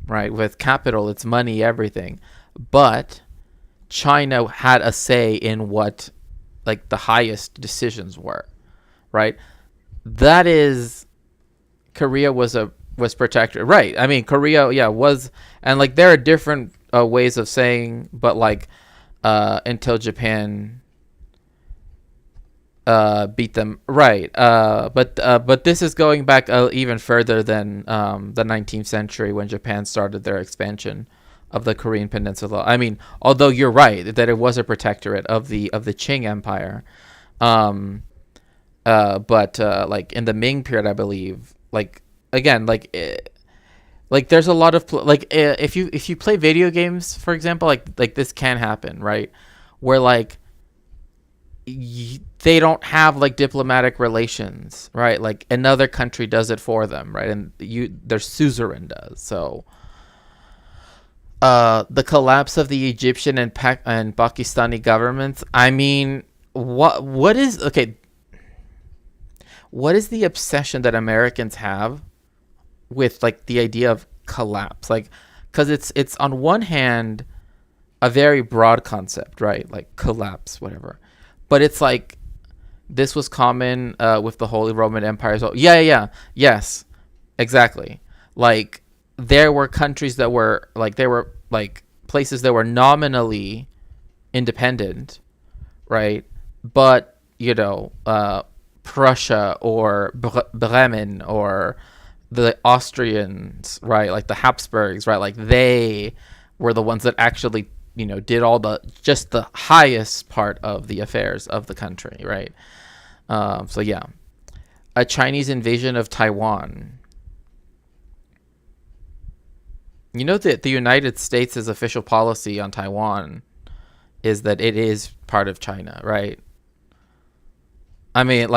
right, with capital, its money, everything. But China had a say in what like the highest decisions were, right? That is, Korea was protected, right? I mean, Korea, was, and like there are different ways of saying, but like until Japan beat them, right? But this is going back even further than the 19th century, when Japan started their expansion of the Korean Peninsula. I mean, although you're right that it was a protectorate of the Qing Empire, but like in the Ming period, I believe, like again, like there's a lot of if you play video games, for example, like this can happen, right? Where like they don't have like diplomatic relations, right? Like another country does it for them, right? And their suzerain does. So the collapse of the Egyptian and Pakistani governments. I mean, what is the obsession that Americans have with like the idea of collapse? Like, because it's on one hand a very broad concept, right? Like collapse, whatever. But it's like this was common with the Holy Roman Empire. So yes, exactly. Like there were countries that were like, there were like places that were nominally independent, right? But Prussia or Bremen or the Austrians, right? Like the Habsburgs, right? Like they were the ones that actually did all just the highest part of the affairs of the country, right? So yeah, a Chinese invasion of Taiwan. That the United States' official policy on Taiwan is that it is part of China, right? I mean,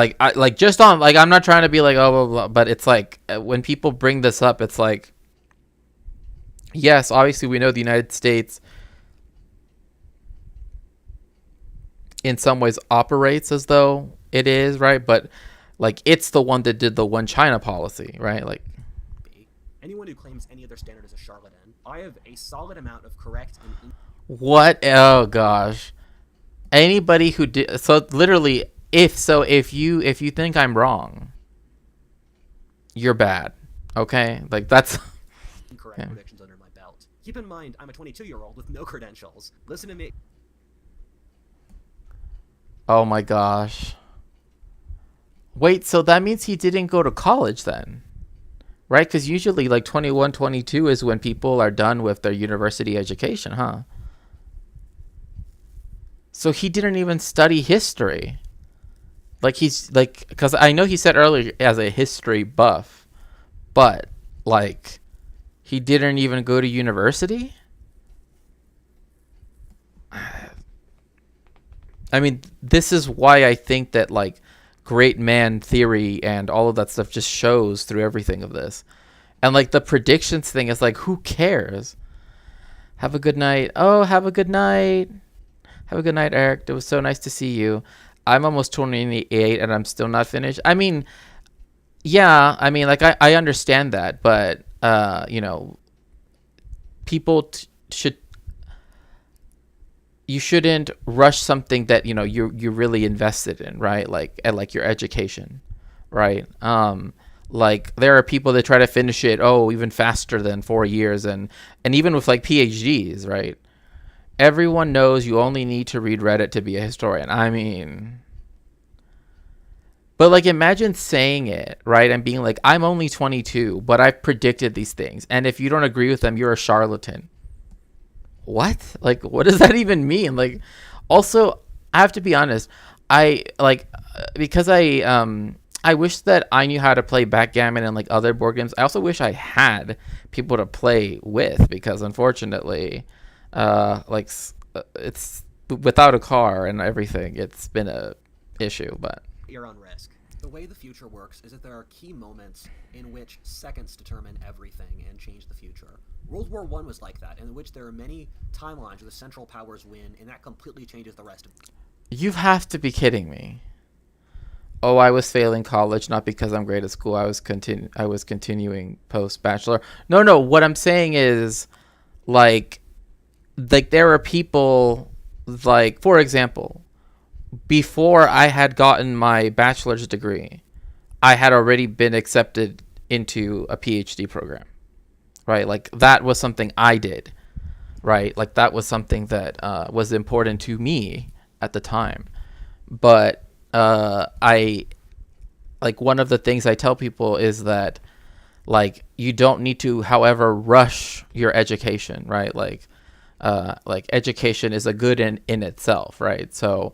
just on, like, I'm not trying to be like, oh, blah, blah, but it's like when people bring this up, it's like, yes, obviously we know the United States in some ways operates as though it is, right? But like it's the one that did the one China policy, right? Like anyone who claims any other standard is a charlatan. I have a solid amount of correct and what? Oh gosh. Anybody who did so, literally, if you think I'm wrong, you're bad. Okay? Like that's incorrect predictions under my belt. Keep in mind, I'm a 22-year-old with no credentials. Listen to me. Oh my gosh. Wait, so that means he didn't go to college then? Right? Because usually like 21, 22 is when people are done with their university education, huh? So he didn't even study history. Like he's like, because I know he said earlier as a history buff, but like he didn't even go to university? I mean, this is why I think that like great man theory and all of that stuff just shows through everything of this. And like the predictions thing is like, who cares? Have a good night. Oh, have a good night. Have a good night, Eric. It was so nice to see you. I'm almost 28 and I'm still not finished. I mean, yeah, I mean, like I understand that, but people you shouldn't rush something that you're really invested in, right? Like at your education, right? Like there are people that try to finish it even faster than 4 years, and even with like PhDs, right? everyone knows you only need to read Reddit to be a historian. I mean, but like imagine saying it, right? And being like, I'm only 22, but I've predicted these things. And if you don't agree with them, you're a charlatan. What? Like, what does that even mean? Like, also, I have to be honest. I like, because I wish that I knew how to play backgammon and like other board games. I also wish I had people to play with, because unfortunately, it's without a car and everything, it's been a issue. But You're on risk. The way the future works is that there are key moments in which seconds determine everything and change the future. World War I was like that, in which there are many timelines where the Central Powers win, and that completely changes the rest of it. you have to be kidding me. Oh, I was failing college not because I'm great at school. I was continuing post bachelor. No. What I'm saying is, like there are people, like, for example, before I had gotten my bachelor's degree, I had already been accepted into a PhD program, right? Like that was something I did, right? Like that was something that was important to me at the time. But I, like, one of the things I tell people is that, like, you don't need to, however, rush your education, right? Like education is a good in itself, right? So,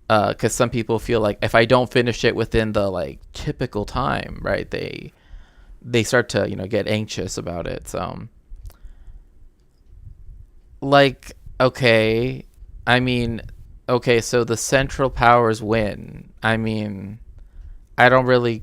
because some people feel like if I don't finish it within the like typical time, right, they start to, get anxious about it. So, like, okay, I mean, okay, so the Central Powers win. I mean, I don't really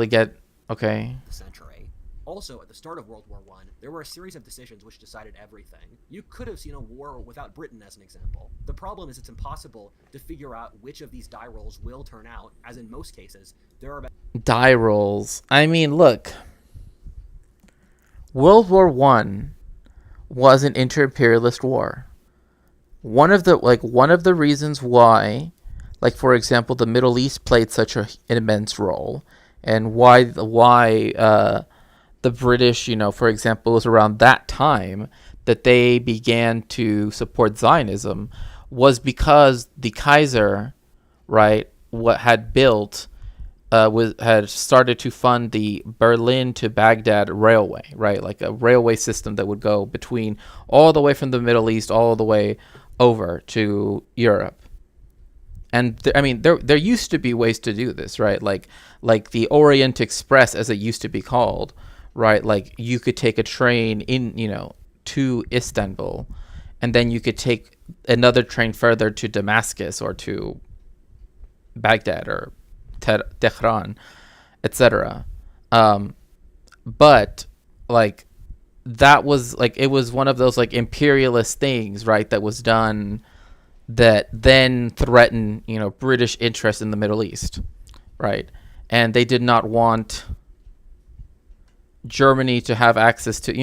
get. Okay. The century. Also, at the start of World War I, there were a series of decisions which decided everything. You could have seen a war without Britain as an example. The problem is it's impossible to figure out which of these die rolls will turn out, as in most cases, there are about Die rolls. I mean, look. World War I was an inter-imperialist war. One of the reasons why, like, for example, the Middle East played such an immense role, and why the British, for example, was around that time that they began to support Zionism, was because the Kaiser, right, had started to fund the Berlin to Baghdad railway, right, like a railway system that would go between all the way from the Middle East all the way over to Europe. And there used to be ways to do this, right? Like the Orient Express, as it used to be called, right? Like you could take a train to Istanbul, and then you could take another train further to Damascus or to Baghdad or Tehran, etc. But like that was like, it was one of those like imperialist things, right, that was done that then threatened, British interest in the Middle East, right? And they did not want Germany to have access to,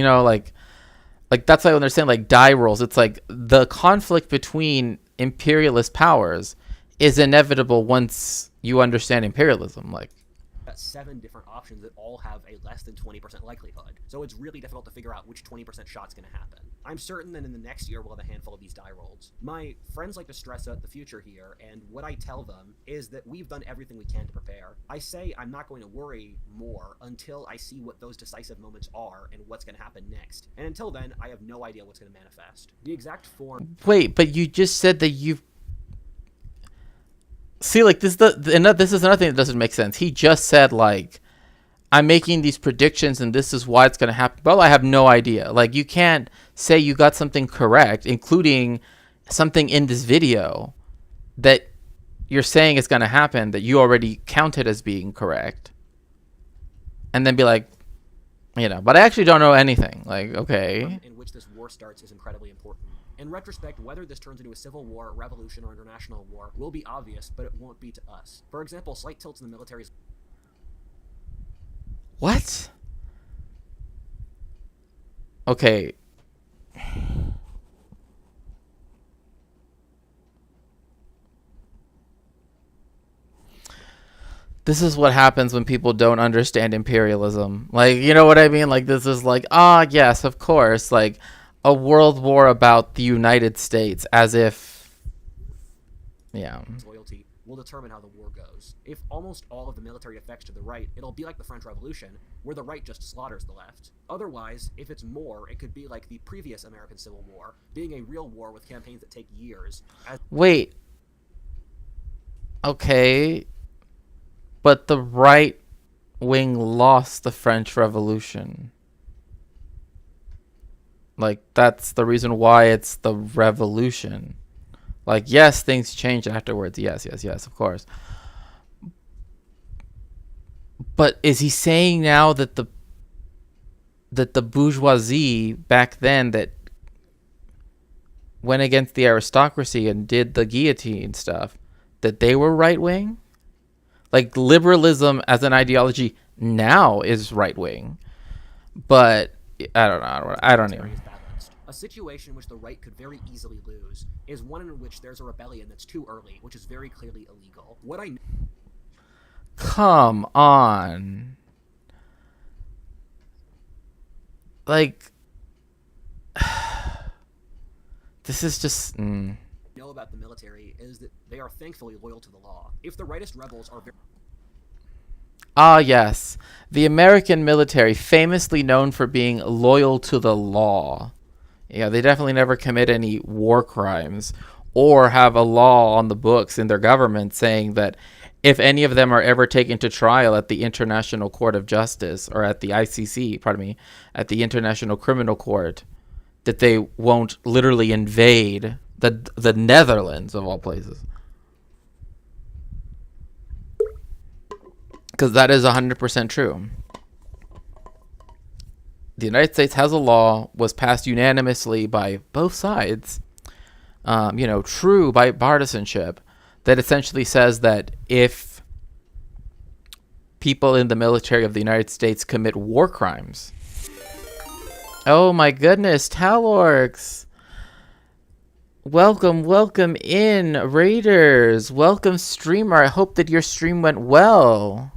like that's why when they're saying like die rolls, it's like the conflict between imperialist powers is inevitable once you understand imperialism. Like, 7 different options that all have a less than 20% likelihood. So it's really difficult to figure out which 20% shot's going to happen. I'm certain that in the next year we'll have a handful of these die rolls. My friends like to stress out the future here, and what I tell them is that we've done everything we can to prepare. I say I'm not going to worry more until I see what those decisive moments are and what's going to happen next. And until then, I have no idea what's going to manifest. The exact form... Wait, but you just said that you've... See, like, this is another thing that doesn't make sense. He just said, like, I'm making these predictions and this is why it's going to happen. Well, I have no idea. Like, you can't say you got something correct, including something in this video that you're saying is going to happen that you already counted as being correct, and then be like, but I actually don't know anything. Like, okay. In which this war starts is incredibly important. In retrospect, whether this turns into a civil war, revolution, or international war will be obvious, but it won't be to us. For example, slight tilts in the military's... What? Okay. This is what happens when people don't understand imperialism. Like, you know what I mean? Like, this is like, yes, of course. Like, a world war about the United States, as if, yeah. Loyalty will determine how the war goes. If almost all of the military affects to the right, it'll be like the French Revolution, where the right just slaughters the left. Otherwise, if it's more, it could be like the previous American Civil War, being a real war with campaigns that take years. Wait. Okay. But the right wing lost the French Revolution. Like, that's the reason why it's the revolution. Like, yes, things change afterwards. Yes, of course. But is he saying now that the bourgeoisie back then that went against the aristocracy and did the guillotine stuff, that they were right wing? Like, liberalism as an ideology now is right wing, but I don't know. I don't even. A situation in which the right could very easily lose is one in which there's a rebellion that's too early, which is very clearly illegal. Come on. Like, this is just. Know about the military is that they are thankfully loyal to the law. If the rightist rebels are very... Ah, yes. The American military, famously known for being loyal to the law. Yeah, they definitely never commit any war crimes or have a law on the books in their government saying that if any of them are ever taken to trial at the International Court of Justice, or at the ICC, at the International Criminal Court, that they won't literally invade the Netherlands, of all places. Because that is 100% true. The United States has a law, was passed unanimously by both sides, true bipartisanship, that essentially says that if people in the military of the United States commit war crimes... Oh my goodness, Talorx! Welcome in, Raiders! Welcome, streamer. I hope that your stream went well.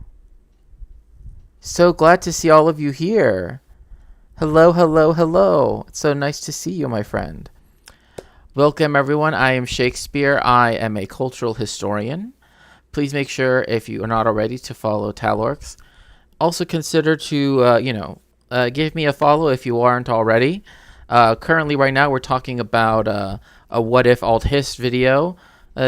So glad to see all of you here. Hello. It's so nice to see you, my friend. Welcome, everyone. I am Shakespeare. I am a cultural historian. Please make sure, if you are not already, to follow Talorx. Also consider to, give me a follow if you aren't already. Currently, right now, we're talking about a What If Alt Hist video,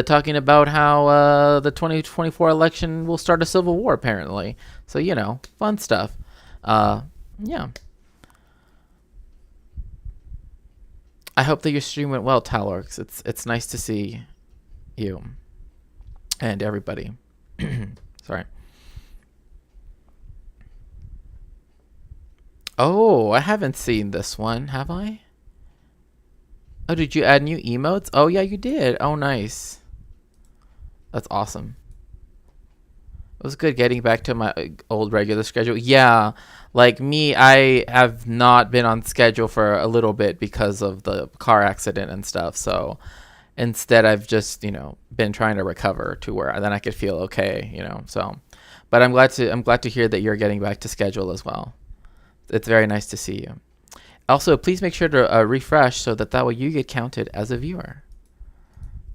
talking about how the 2024 election will start a civil war, apparently. So, fun stuff. Yeah. I hope that your stream went well, Talorx. It's nice to see you and everybody. Sorry. Oh, I haven't seen this one, have I? Oh, did you add new emotes? Oh, yeah, you did. Oh, nice. That's awesome. It was good getting back to my old regular schedule. Yeah, like me, I have not been on schedule for a little bit because of the car accident and stuff. So instead, I've just, been trying to recover to where then I could feel okay, So, but I'm glad to hear that you're getting back to schedule as well. It's very nice to see you. Also, please make sure to refresh so that way you get counted as a viewer.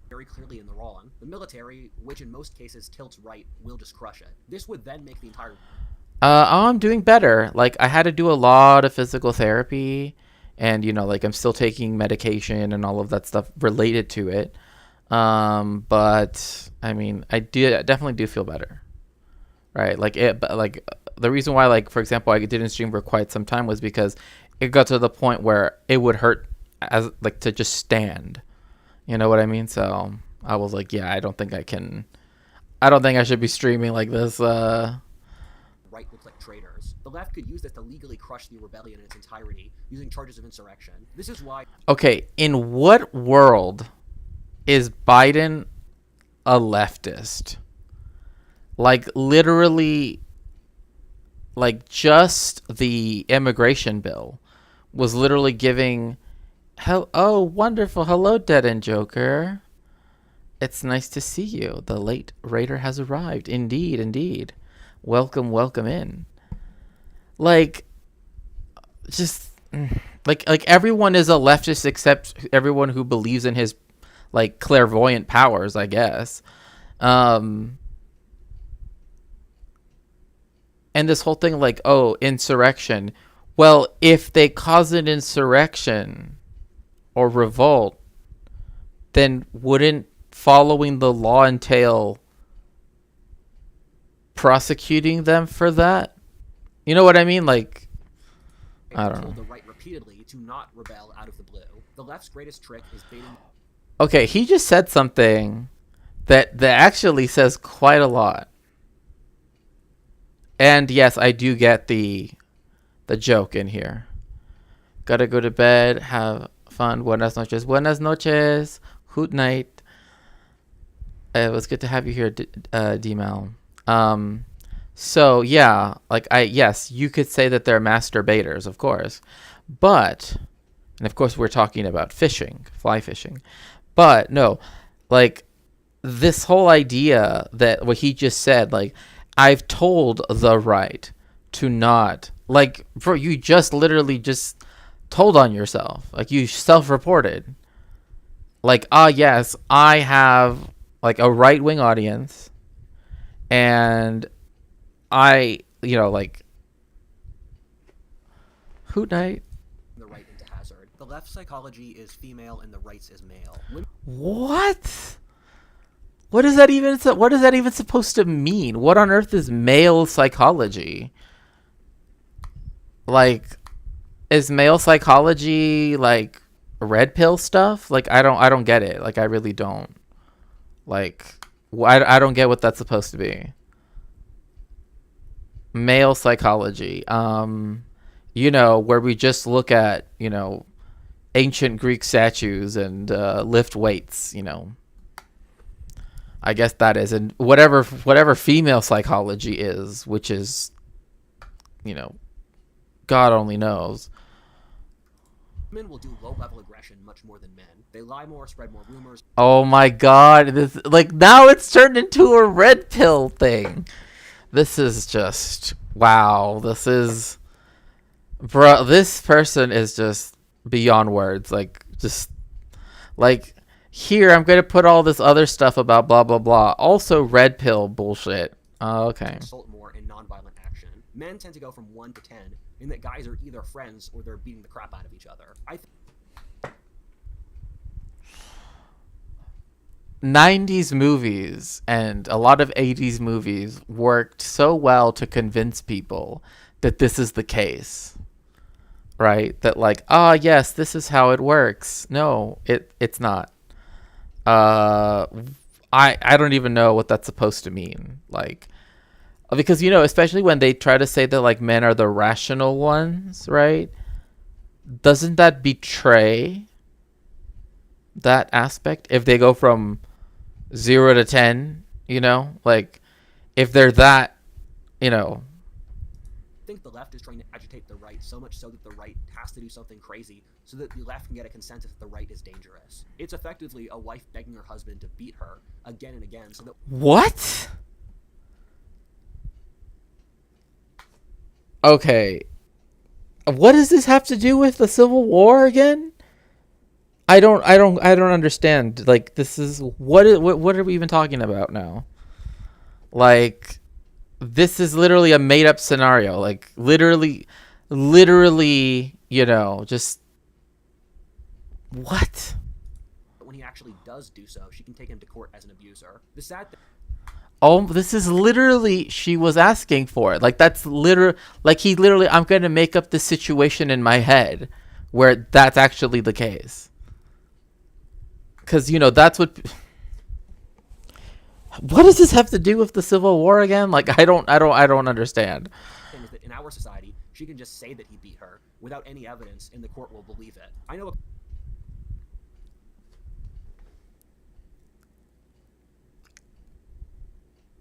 Very clearly in the wrong. The military, which in most cases tilts right, will just crush it. This would then make the entire... I'm doing better. Like, I had to do a lot of physical therapy, and, I'm still taking medication and all of that stuff related to it. But, I mean, I definitely do feel better. Right? The reason why, for example, I didn't stream for quite some time was because it got to the point where it would hurt to just stand. You know what I mean? So I was like, yeah, I don't think I should be streaming like this. Right look like traitors. The left could use this to legally crush the rebellion in its entirety, using charges of insurrection. This is why... Okay, in what world is Biden a leftist? Literally, just the immigration bill was literally giving... Oh, wonderful. Hello, Dead End Joker. It's nice to see you. The late Raider has arrived. Indeed. Welcome in. Like everyone is a leftist except everyone who believes in his like clairvoyant powers, I guess. And this whole thing like, oh, insurrection. Well, if they cause an insurrection or revolt, then wouldn't following the law entail prosecuting them for that? You know what I mean? Like, I don't know. Told the right repeatedly to not rebel out of the blue. The left's greatest trick is baiting. Okay, he just said something that actually says quite a lot. And yes, I do get the joke in here. Gotta go to bed, have fun. Buenas noches. Buenas noches. Hoot night. It was good to have you here, D-Mal. So yeah, like yes, you could say that they're masturbators, of course. But, and of course we're talking about fishing, fly fishing. But no, like this whole idea that what he just said, like, I've told the right to not, like, bro, you just literally just told on yourself. Like, you self-reported. Like, yes, I have, like, a right-wing audience. And I, you know, like, hoot night. The right into hazard. The left psychology is female and the right's is male. What? What is that even supposed to mean? What on earth is male psychology? Like, is male psychology like red pill stuff? Like, I don't get it. Like, I really don't. Like, I don't get what that's supposed to be. Male psychology. You know, where we just look at, you know, ancient Greek statues and lift weights, you know. I guess that is, and whatever female psychology is, which is, you know, God only knows. Women will do low-level aggression much more than men. They lie more, spread more rumors. Oh my God! This, like, now it's turned into a red pill thing. This is just wow. This is, bro. This person is just beyond words. Like, just like. Here, I'm going to put all this other stuff about blah, blah, blah. Also, red pill bullshit. Okay. Assault more in nonviolent action. Men tend to go from 1 to 10 in that guys are either friends or they're beating the crap out of each other. 90s movies and a lot of 80s movies worked so well to convince people that this is the case. Right? That like, yes, this is how it works. No, it's not. I don't even know what that's supposed to mean. Like, because, you know, especially when they try to say that like men are the rational ones, right? Doesn't that betray that aspect? If they go from 0 to 10, you know, like if they're that, you know. I think the left is trying to agitate the right so much so that the right has to do something crazy so that the left can get a consensus that the right is dangerous. It's effectively a wife begging her husband to beat her again and again so that... What? Okay. What does this have to do with the Civil War again? I don't understand. Like, this is what are we even talking about now? Like, this is literally a made up scenario. Like, literally, you know, just what? When he actually does do so, she can take him to court as an abuser. The sad thing... Oh, this is literally, she was asking for it. Like, that's literally, like, he literally, I'm going to make up this situation in my head where that's actually the case. Because, you know, that's what does this have to do with the Civil War again? Like, I don't understand. Is that in our society, she can just say that he beat her without any evidence and the court will believe it. I know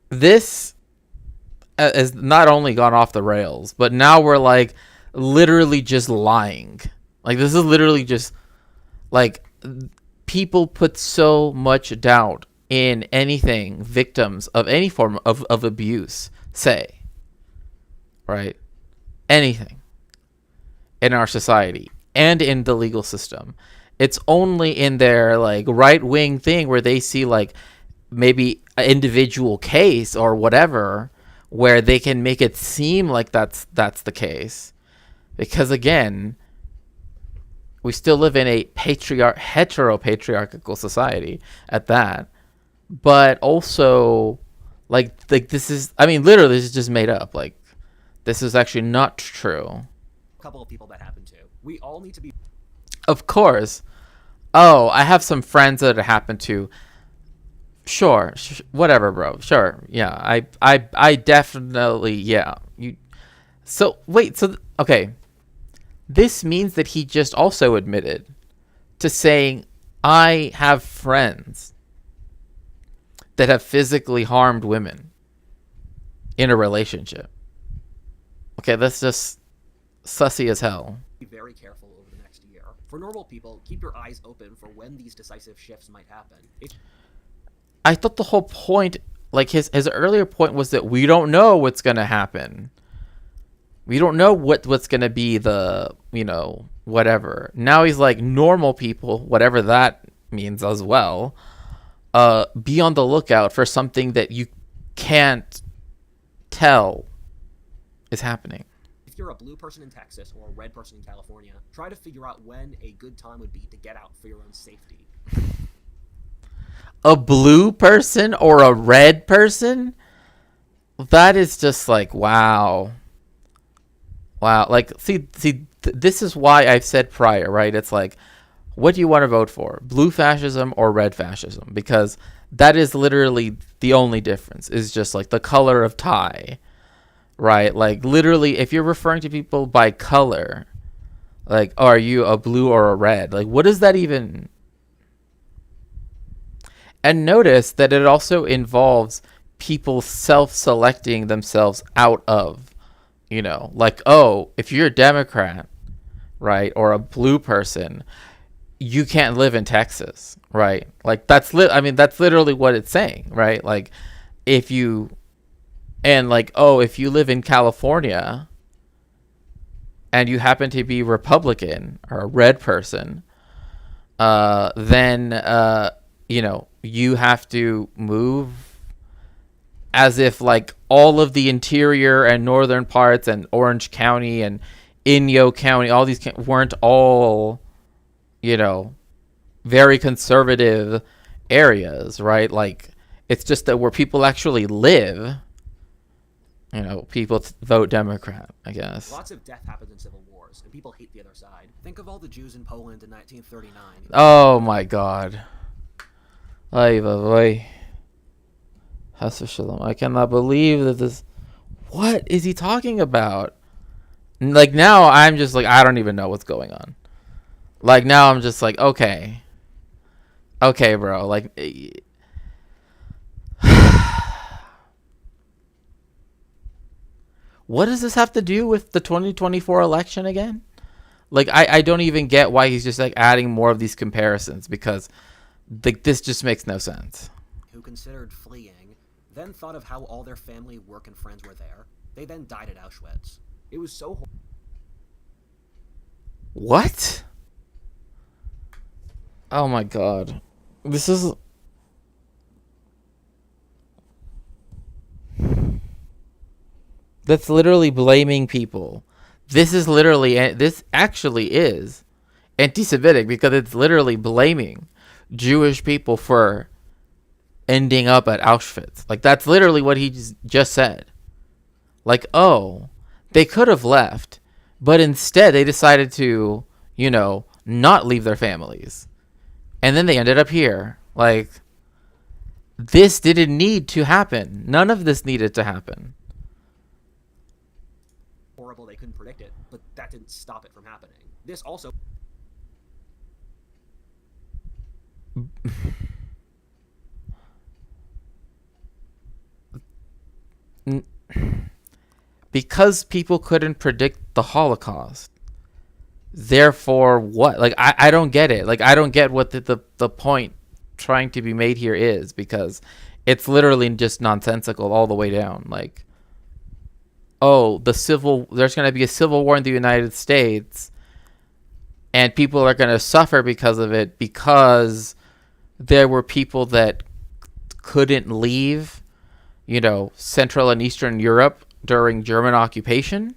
this has not only gone off the rails, but now we're like literally just lying. Like, this is literally just like people put so much doubt in anything victims of any form of abuse say, right? Anything in our society. and in the legal system. It's only in their like right wing thing where they see like maybe an individual case or whatever where they can make it seem like that's the case. Because again, we still live in a heteropatriarchal society at that. But also like this is, I mean, literally this is just made up. Like this is actually not true. A couple of people that happened to. We all need to be. Of course. Oh, I have some friends that it happened to. Sure, whatever, bro. Sure, yeah. I definitely, yeah. You. So wait, okay. This means that he just also admitted to saying, "I have friends that have physically harmed women in a relationship." Okay, that's just sussy as hell. Be very careful over the next year. For normal people, keep your eyes open for when these decisive shifts might happen. I thought the whole point, like his earlier point, was that we don't know what's gonna happen. We don't know what's gonna be the, you know, whatever. Now he's like, normal people, whatever that means as well, be on the lookout for something that you can't tell is happening. If you're a blue person in Texas or a red person in California, try to figure out when a good time would be to get out for your own safety. A blue person or a red person? That is just like, wow. Like, see, this is why I've said prior, right? It's like, what do you want to vote for? Blue fascism or red fascism? Because that is literally the only difference, is just like the color of tie, right? Like, literally, if you're referring to people by color, like, oh, are you a blue or a red? Like, what does that even... And notice that it also involves people self-selecting themselves out of, you know, like, oh, if you're a Democrat, right, or a blue person, you can't live in Texas, right? Like, that's literally what it's saying, right? Like, if you, and like, oh, if you live in California and you happen to be Republican or a red person, then, you know, you have to move, as if like all of the interior and northern parts and Orange County and Inyo County, all these weren't all, you know, very conservative areas, right? Like, it's just that where people actually live, you know, people vote Democrat, I guess. Lots of death happens in civil wars, and people hate the other side. Think of all the Jews in Poland in 1939. Oh my God. Ay, boy. I cannot believe that this... What is he talking about? Like, now I'm just like, I don't even know what's going on. Like, now I'm just like, okay. Okay, bro. Like... What does this have to do with the 2024 election again? Like, I don't even get why he's just like adding more of these comparisons, because this just makes no sense. Who considered fleeing, then thought of how all their family, work, and friends were there. They then died at Auschwitz. It was so What? Oh my God. This is... That's literally blaming people. This actually is anti-Semitic, because it's literally blaming Jewish people for ending up at Auschwitz. Like, that's literally what he just said. Like, oh, they could have left, but instead they decided to, you know, not leave their families. And then they ended up here. Like, this didn't need to happen. None of this needed to happen. horrible they couldn't predict it, but that didn't stop it from happening. This also... Because people couldn't predict the Holocaust. Therefore, what? Like, I don't get it. Like, I don't get what the point trying to be made here is, because it's literally just nonsensical all the way down. Like, oh, there's going to be a civil war in the United States, and people are going to suffer because of it, because there were people that couldn't leave, Central and Eastern Europe during German occupation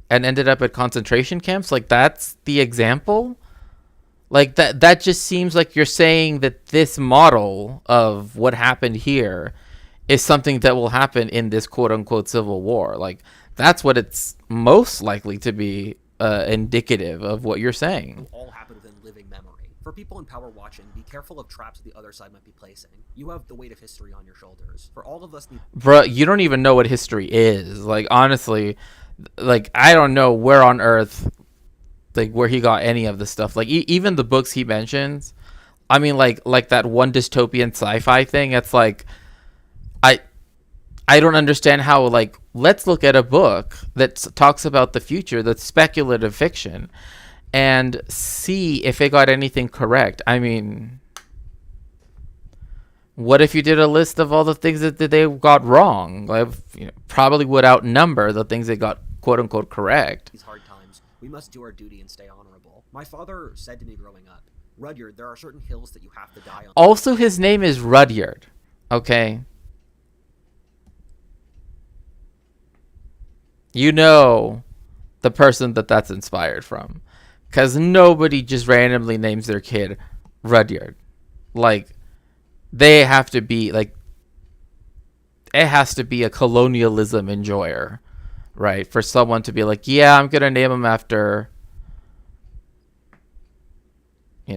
and ended up at concentration camps. Like, that's the example. Like, that just seems like you're saying that this model of what happened here is something that will happen in this quote-unquote civil war. Like, that's what it's most likely to be indicative of what you're saying. All happen within living memory. For people in power watching, be careful of traps the other side might be placing. You have the weight of history on your shoulders. For all of us... Bruh, you don't even know what history is. Like, honestly, like, I don't know where on earth, like, where he got any of this stuff. Like, even the books he mentions, I mean, like that one dystopian sci-fi thing, it's like, I don't understand how, like, let's look at a book that talks about the future, that's speculative fiction, and see if it got anything correct. I mean, what if you did a list of all the things that they got wrong? Like, probably would outnumber the things they got quote unquote correct. These hard times, we must do our duty and stay honorable. My father said to me growing up, Rudyard, there are certain hills that you have to die on. Also, his name is Rudyard. Okay. You know the person that's inspired from. Because nobody just randomly names their kid Rudyard. Like, they have to be, like, it has to be a colonialism enjoyer, right? For someone to be like, yeah, I'm going to name him after, To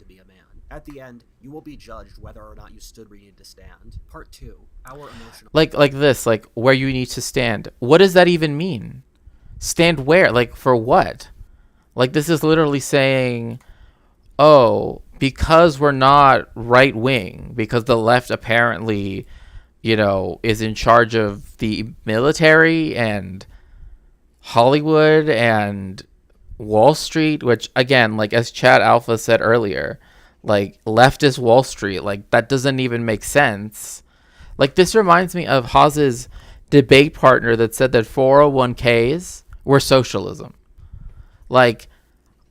be a man. At the end, you will be judged whether or not you stood where you needed to stand. Part 2. Our emotional... Like this, like, where you need to stand. What does that even mean? Stand where? Like, for what? Like, this is literally saying, oh, because we're not right wing, because the left apparently, is in charge of the military and Hollywood and Wall Street, which, again, like, as Chad Alpha said earlier, like, leftist Wall Street, like, that doesn't even make sense. Like, this reminds me of Haz's debate partner that said that 401ks were socialism. Like,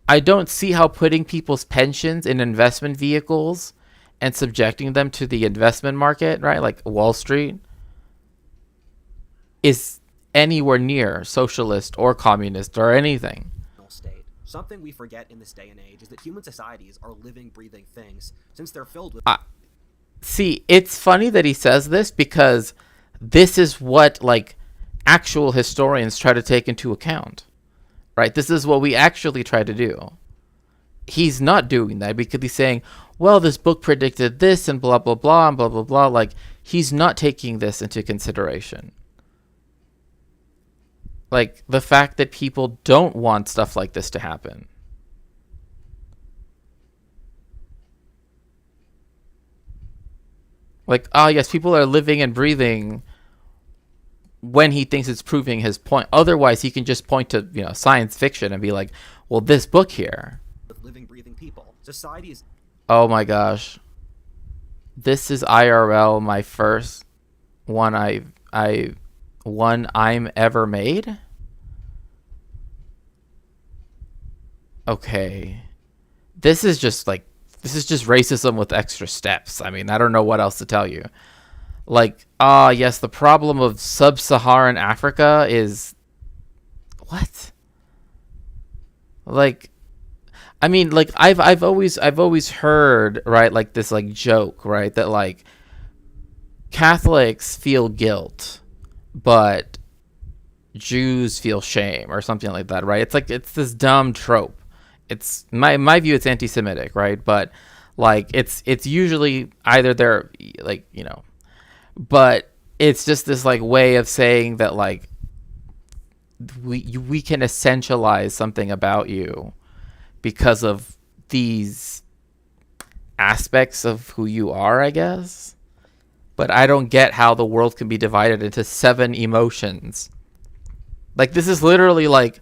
I don't see how putting people's pensions in investment vehicles and subjecting them to the investment market, right, like Wall Street, is anywhere near socialist or communist or anything. State. Something we forget in this day and age is that human societies are living, breathing things, since they're filled with... See, it's funny that he says this, because this is what, like, actual historians try to take into account, right? This is what we actually try to do. He's not doing that because he's saying, well, this book predicted this and blah, blah, blah, and blah, blah, blah. Like, he's not taking this into consideration. Like, the fact that people don't want stuff like this to happen. Like, yes, people are living and breathing when he thinks it's proving his point. Otherwise, he can just point to, science fiction and be like, well, this book here. With living, breathing people. Society is... Oh my gosh. This is IRL, my first one I'm ever made? Okay. This is just racism with extra steps. I mean, I don't know what else to tell you. Like, yes, the problem of sub-Saharan Africa is... What? Like, I mean, like, I've always heard, right, like, this, like, joke, right, that, like, Catholics feel guilt, but Jews feel shame, or something like that, right? It's like, it's this dumb trope. It's my view, it's anti-Semitic, right? But, like, it's usually either they're, like, but it's just this, like, way of saying that, like, we can essentialize something about you because of these aspects of who you are, I guess. But I don't get how the world can be divided into 7 emotions. Like, this is literally like,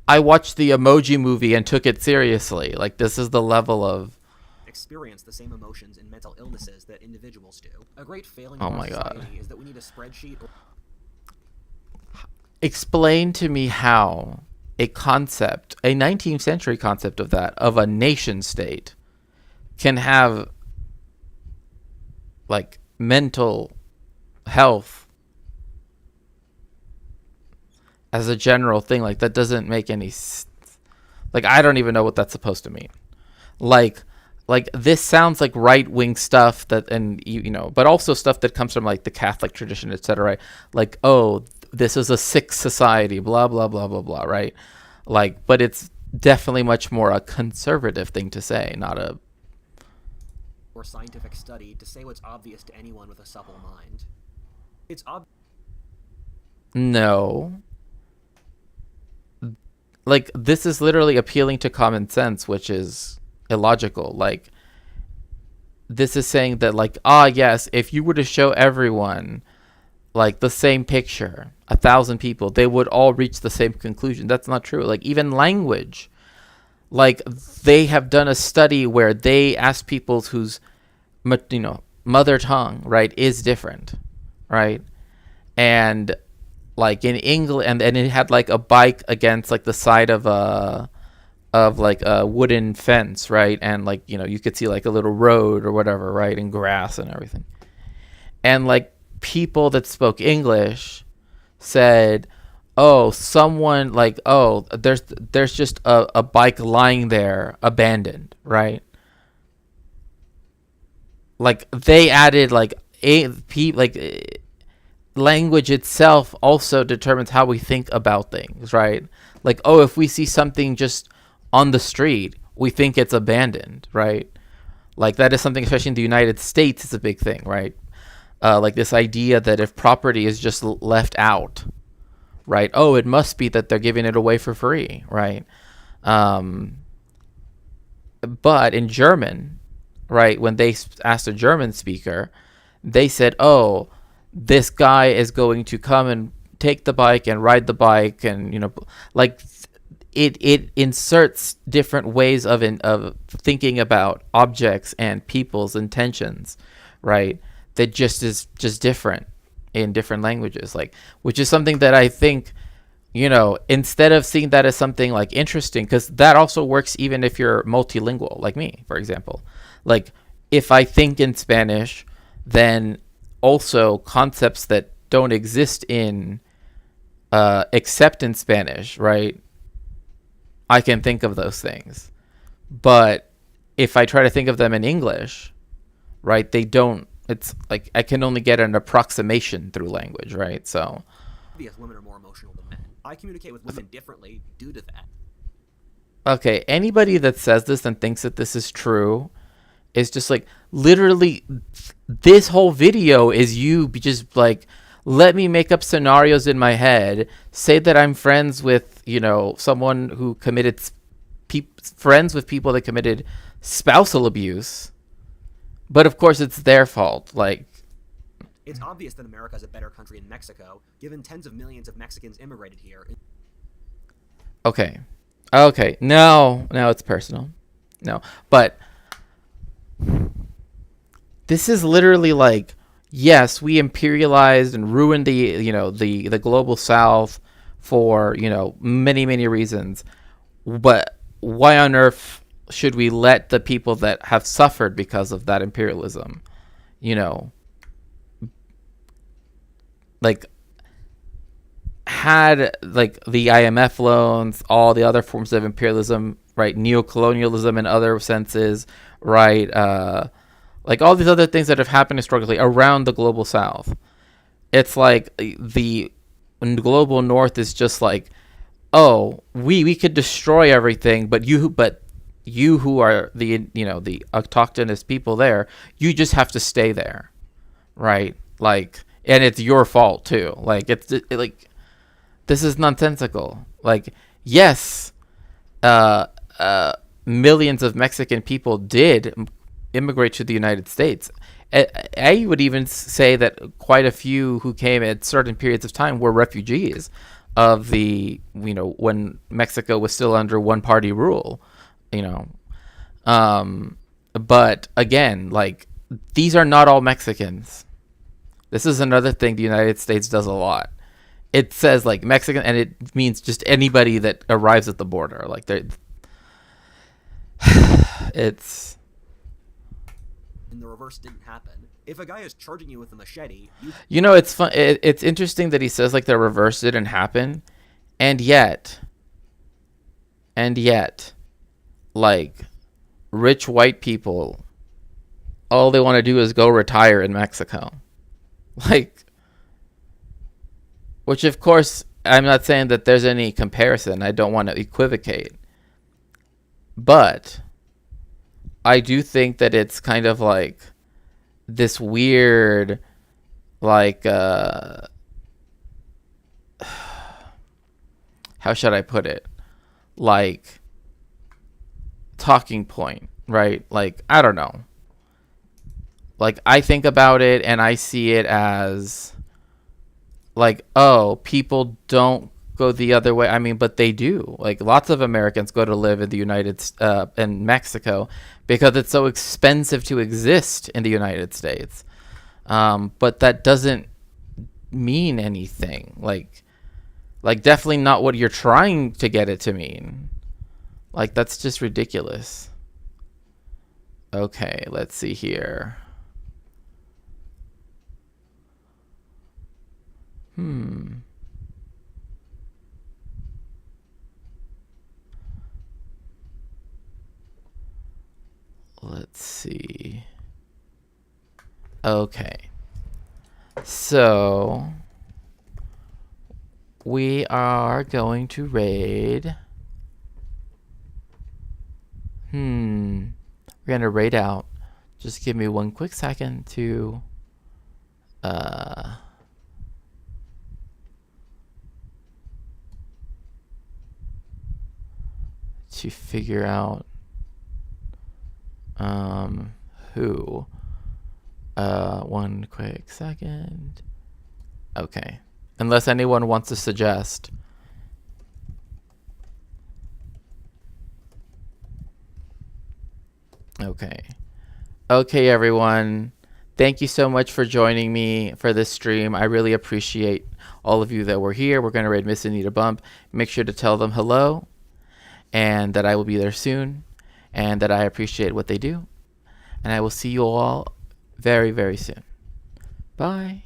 I watched the Emoji Movie and took it seriously. Like, this is the level of... experience the same emotions and mental illnesses that individuals do. A great failing Oh of our my God. society is that we need a spreadsheet or... Explain to me how a concept, a 19th century concept of that, of a nation state, can have like mental health as a general thing, like that doesn't make any like, I don't even know what that's supposed to mean. Like this sounds like right-wing stuff that, and you know, but also stuff that comes from like the Catholic tradition, etc. Right? Like, oh, this is a sick society, blah blah blah blah blah, right? Like, but it's definitely much more a conservative thing to say, not a or scientific study to say what's obvious to anyone with a supple mind. It's no. Like, this is literally appealing to common sense, which is illogical. Like, this is saying that, like, yes, if you were to show everyone like the same picture, 1,000 people, they would all reach the same conclusion. That's not true. Like, even language, like, they have done a study where they asked people whose, you know, mother tongue, right, is different, right? And like in England, and it had like a bike against like the side of a wooden fence, right? And like, you know, you could see like a little road or whatever, right? And grass and everything. And like people that spoke English said, oh, someone like, oh, there's just a bike lying there abandoned, right? Like they added like language itself also determines how we think about things, right? Like, oh, if we see something just on the street, we think it's abandoned, right? Like that is something, especially in the United States, is a big thing, right? Like this idea that if property is just left out, right? Oh, it must be that they're giving it away for free, right? But in German, right, when they asked a German speaker, they said, oh, this guy is going to come and take the bike and ride the bike, and, you know, like it inserts different ways of thinking about objects and people's intentions, right? That just is just different in different languages, like, which is something that I think, you know, instead of seeing that as something like interesting, because that also works even if you're multilingual, like me, for example. Like if I think in Spanish, then also concepts that don't exist in except in Spanish, right? I can think of those things. But if I try to think of them in English, right, they don't. It's like I can only get an approximation through language, right? So obvious women are more emotional than men. I communicate with women differently due to that. Okay, anybody that says this and thinks that this is true is just like, literally, this whole video is you just like, let me make up scenarios in my head, say that I'm friends with, you know, someone who committed, friends with people that committed spousal abuse, but of course it's their fault. Like, it's obvious that America is a better country than Mexico, given tens of millions of Mexicans immigrated here. Okay, no, it's personal. No, but this is literally like, yes, we imperialized and ruined the, you know, the global South for, you know, many, many reasons. But why on earth should we let the people that have suffered because of that imperialism, you know, like, had like the IMF loans, all the other forms of imperialism, right? Neocolonialism in other senses, right? Like all these other things that have happened historically around the global South. It's like the global North is just like, oh, we could destroy everything, but you who are the, you know, the autochthonous people there, you just have to stay there, right? Like, and it's your fault too. Like like, this is nonsensical. Like, yes, millions of Mexican people did immigrate to the United States. I would even say that quite a few who came at certain periods of time were refugees of the, you know, when Mexico was still under one-party rule, you know. But again, like, these are not all Mexicans. This is another thing the United States does a lot, it says like Mexican, and it means just anybody that arrives at the border. Like it's. And the reverse didn't happen. If a guy is charging you with a machete, It's fun. It's interesting that he says like the reverse didn't happen, and yet, like rich white people, all they want to do is go retire in Mexico, like. Which of course I'm not saying that there's any comparison. I don't want to equivocate, but I do think that it's kind of like this weird, like, how should I put it? Like, talking point, right? Like, I don't know. Like, I think about it and I see it as, like, oh, people don't go the other way. I mean, but they do. Like, lots of Americans go to live in the in Mexico because it's so expensive to exist in the United States. But that doesn't mean anything. Like definitely not what you're trying to get it to mean. Like, that's just ridiculous. Okay, let's see here. Let's see. Okay. So we are going to raid. We're going to raid out. Just give me one quick second to figure out who. One quick second. Okay. Unless anyone wants to suggest. Okay, everyone. Thank you so much for joining me for this stream. I really appreciate all of you that were here. We're going to raid Miss Anita Bump. Make sure to tell them hello and that I will be there soon and that I appreciate what they do. And I will see you all very, very soon. Bye.